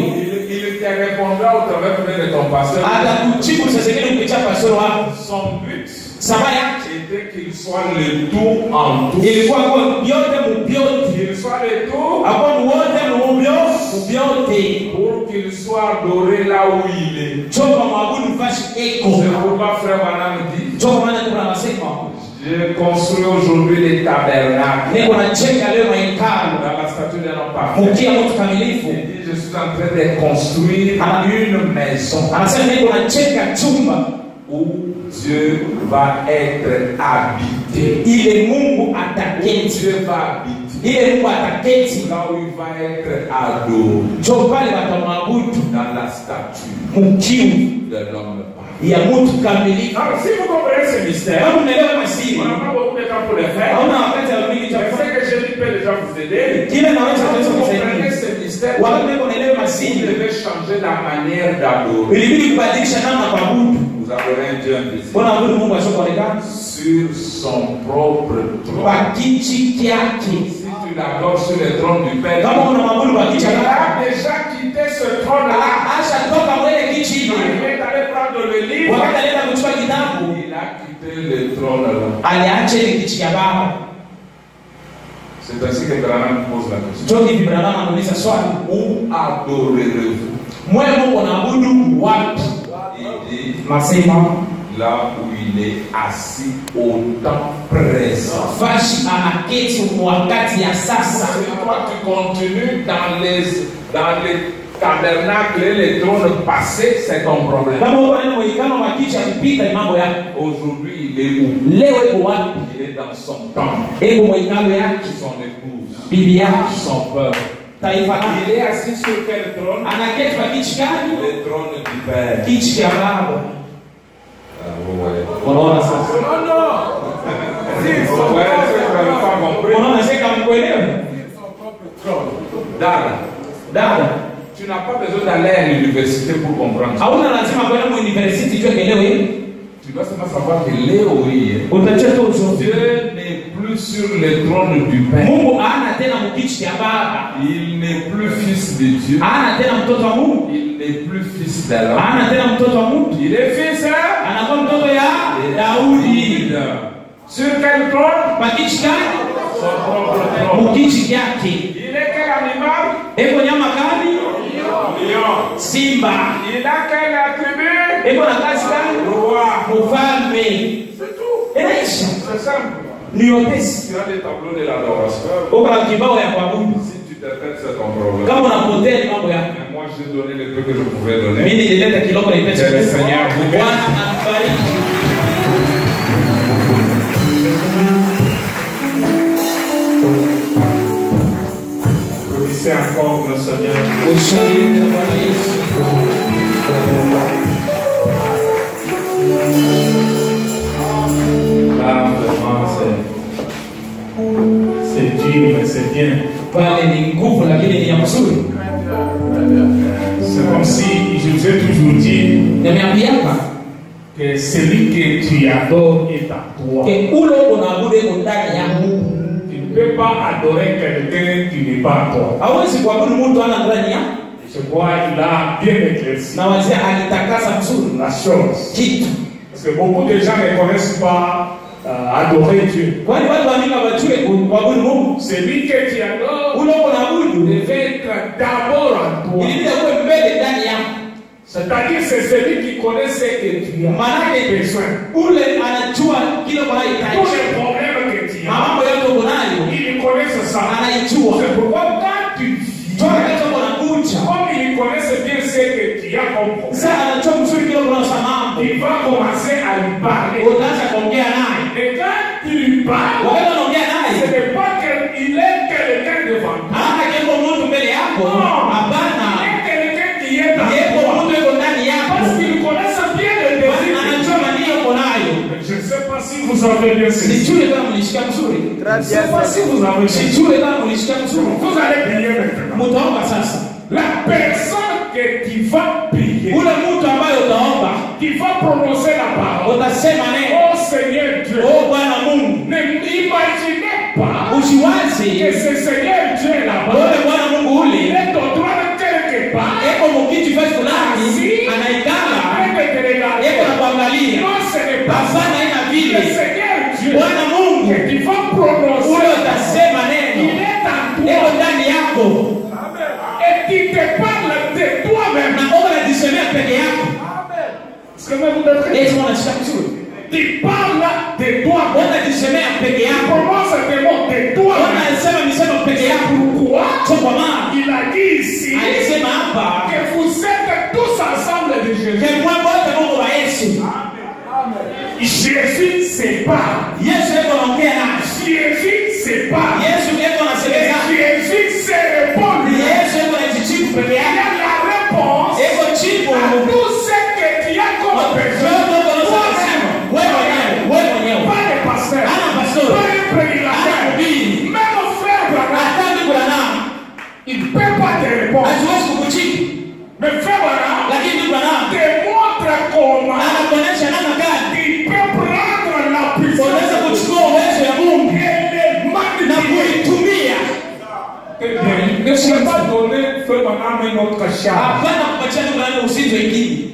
E: Il te répondra au travers de ton pasteur.
B: Atakujibu sasa zingine kupitia pastor wako.
E: Son but
B: Sababu yake
E: était qu'il soit le tout en tout.
B: ilikuwa kwa vyote mubyote.
E: Qu'il soit le tout
B: Hapo wote mubyote.
E: pour qu'il soit adoré là où il est.
B: Choka mwabudu fashi eko.
E: C'est pourquoi frère Branham dit,
B: Choka maana kuna anasema
E: j'ai construit aujourd'hui les tabernacles
B: niko na chenga leo mahekalu.
E: dans la statue de nos parents.
B: Mkia mtu kamilifu.
E: Il dit, je suis en train de construire une maison
B: Anasema niko na chenga chumba
E: où Dieu va être habité.
B: ile Mungu
E: Où
B: ataketi.
E: Dieu va habiter.
B: Ile Mungu ataketi.
E: Là où il va être adoré
B: Njoo pale watamwabudu
E: dans la statue
B: mkiu
E: de l'homme parfait.
B: ya mtu kamilifu.
E: Alors si vous comprenez ce mystère,
B: Kama unaelewa masiri,
E: on n'a pas beaucoup de temps pour le faire.
B: hauna wakati wa mingi cha
E: Mais
B: kufanya.
E: ce que je dis peut déjà vous aider.
B: Kile naweza
E: Quand
B: kuweza
E: vous comprenez
B: kusaidia.
E: ce mystère,
B: Wakati wewe unaelewa
E: vous
B: masiri,
E: devez changer la manière d'adorer.
B: ilibidi kubadilisha namna ya kuabudu.
E: Vous adorez un Dieu invisible
B: Mbona abudu Mungu asiokuonekana?
E: sur son propre trône.
B: Kwa kiti chake.
E: Si tu tu l'adores sur le trône du Père,
B: Kama unamwabudu kwa kichwa
E: il
B: chako.
E: a déjà quitté ce trône-là.
B: Acha toka mwele kichi
E: Il
B: ile.
E: est allé prendre le livre.
B: Wakati alienda kuchukua kitabu,
E: Il a quitté le trône-là.
B: aliacha ile kichi ya baba.
E: C'est ainsi que Branham pose la question.
B: Ndio hivi Branham anauliza swali.
E: Où adorerez-vous?
B: Mwe Mungu naabudu wapi?
E: Il dit
B: Nasema
E: là où il est assis au temps présent.
B: fashi anaketi wakati ya sasa.
E: Si toi tu continues dans les tabernacles et les trônes passés, c'est ton problème.
B: Kama uko ndani mwikano wa kicha kupita mambo yako.
E: Aujourd'hui, il est où?
B: Leo iko wapi?
E: Il est dans son temple,
B: Iko mwikano yake,
E: son épouse,
B: bibi yake,
E: son peuple.
B: taifa lake.
E: Il est assis sur quel trône?
B: Anaketi kwa kichi gani?
E: Le trône du Père.
B: Kichi ya baba.
E: Ah, ouais.
B: Unaona sasa? Unaona sasa kama mkuelewa? Dada,
E: Tu n'as pas besoin d'aller à l'université pour comprendre.
B: hauna lazima kwenda mu university jua elewe.
E: Tu dois seulement savoir que Léo,
B: Utachia tu uzo.
E: Dieu n'est plus sur le trône du Père.
B: Mungu ana tena mkichi ya baba.
E: Il n'est plus fils de Dieu.
B: Ana tena mtoto wa Mungu.
E: Il n'est plus fils d'Allah.
B: Ana tena mtoto wa Mungu.
E: Il est fils
B: Anakuwa mtoto ya Daudi.
E: Sur quel trône?
B: Makichi gani?
E: Son propre trône.
B: Mkichi yake.
E: Il est quel animal?
B: Eko nyama gani?
E: Lion.
B: Simba.
E: Il a quel attribut?
B: Eko na kazi gani?
E: Roi.
B: Mfalme.
E: C'est tout.
B: Inaisha.
E: C'est simple.
B: Ni wepesi.
E: Tu as des tableaux de l'adoration.
B: Uko na kibao ya kuabudu.
E: Si tu te perds, c'est ton problème.
B: Kama unapotea ni mambo yako.
E: Mais moi, j'ai donné le peu que je pouvais donner.
B: Mimi nilileta kidogo na pesa.
E: Que le Seigneur vous bénisse.
B: Bwana akubariki.
E: C'est encore le Seigneur.
B: Ushauri na Bwana Yesu.
G: Là, vraiment, c'est dur, mais c'est bien.
B: Pale ni nguvu lakini ni ya mzuri.
G: C'est comme si je vous ai toujours dit
B: Nimeambiaka
G: que celui que tu adores est à toi.
B: ke ule unaabudu iko ndani yako.
G: Tu ne peux pas adorer quelqu'un qui n'est pas toi.
B: Hawezi kuabudu mtu ana ndani yako.
G: Je crois qu'il a bien éclairci
B: Na wazee alitakasa mzuri
G: la chose.
B: kitu.
G: Parce que beaucoup de gens ne connaissent pas adorer Dieu.
B: Kwani watu wa Mungu wajue kuabudu Mungu.
G: Celui que tu adores
B: Ule unaabudu
G: devait être d'abord en toi.
B: ilibidi uwe mbele ndani yako.
G: C'est-à-dire c'est celui qui connaît ce que tu as
B: Maanake
G: besoin.
B: ule anajua kile
G: Tous
B: unayohitaji.
G: les problèmes que tu as,
B: Mambo yote uko nayo
G: il connaît ça.
B: anaijua.
G: C'est pourquoi quand tu
B: Toka
G: viens,
B: katika unakuja.
G: comme il connaît bien ce que tu as comme problème,
B: Sasa anajua mzuri kile unasema mambo.
G: il va commencer à lui parler.
B: Utaanza kuongea naye.
G: Et quand tu lui parles,
B: Wakati unaongea
G: ce
B: naye,
G: n'est pas qu'il est quelqu'un devant toi.
B: hata kiko mtu mbele yako.
G: Il
B: Hapana.
G: est quelqu'un qui est dans
B: Yeko
G: toi.
B: mtu yuko ndani yako.
G: Parce qu'il connaît bien le désir.
B: Anajua mania uko nayo.
G: Je ne sais pas si vous avez bien saisi.
B: Sijui kama mlishika mzuri.
G: Je ne sais pas si vous avez saisi.
B: Sijui kama mlishika mzuri.
G: Vous allez prier maintenant.
B: Mutaomba sasa.
G: La personne que tu vas prier,
B: Ule mtu ambaye utaomba,
G: qui va prononcer la parole.
B: utasema neno.
G: Oh Seigneur Dieu,
B: Oh Bwana Mungu,
G: ne imaginez pas que
B: usiwazi
G: ce Seigneur Dieu là-bas,
B: ule Bwana Mungu
G: il
B: ule
G: est au droit de quelque part,
B: eko mukiti fasi fulani anaikala
G: en train de te regarder.
B: eko na kuangalia.
G: Non, ce n'est pas ça.
B: Hapana, ina
G: Le
B: vile.
G: Seigneur Dieu,
B: Bwana Mungu
G: que tu vas prononcer,
B: ule utasema
G: il
B: neno,
G: est en
B: eko
G: toi.
B: ndani yako
G: Et tu te parles de toi-même.
B: na uko unajisemea peke yako.
G: Est-ce que vous êtes
B: Yesu anashika mzuri,
G: Tu parles de toi-même.
B: unajisemea peke yako,
G: Commence à te mots de toi-même.
B: unasema misemo peke yako.
G: Pourquoi?
B: So kwa maana
G: Il a dit ici
B: alisema hapa
G: que vous êtes tous ensemble de Jésus.
B: ke mwako wote Mungu wa Yesu.
G: Jésus sépare.
B: Yesu eko anaongea naye.
G: Jésus sépare.
B: Yesu eko
G: Et
B: anasemeza.
G: Jésus se répond.
B: Yesu eko anajijibu peke
G: Il y
B: yake.
G: a la réponse
B: Eko jibu
G: à tout ce que tu as comme besoin. Pas de pasteur. Pas de prédicateur. Même frère Branham, il ne peut pas te répondre. Mais frère Branham démontre comment il peut prendre la puissance et les manipuler
F: Ne sois pas donné, fais maintenant un autre chat.
B: Hapana kupatia ndugu yangu usinzi wengine.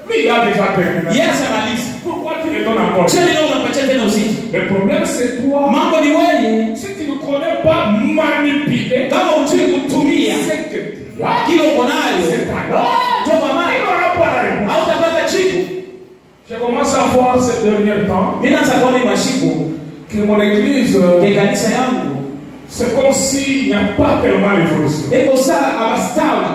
F: Mais il a déjà terminé.
B: Yes, analyse.
F: Pourquoi tu le donnes encore?
B: Sio leo unapatia tena usinzi.
F: Le problème c'est toi.
B: Mambo ni wewe.
F: Si tu ne connais pas manipuler,
B: Kama unjui kutumia
F: c'est que
B: kile uko nayo.
F: c'est pas grave.
B: Toka mali.
F: Il n'aura pas la réponse.
B: Hautapata chiku.
F: Je commence à voir ces derniers temps
B: Mimi naanza kuona mashiku
F: que mon église,
B: ya kanisa yangu.
F: c'est comme s'il n'y a pas tellement d'évolution.
B: Eko saa abastawi.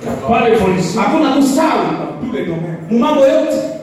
F: Il n'y a pas d'évolution
B: Hakuna kustawi
F: dans tous les domaines.
B: mu mambo yote.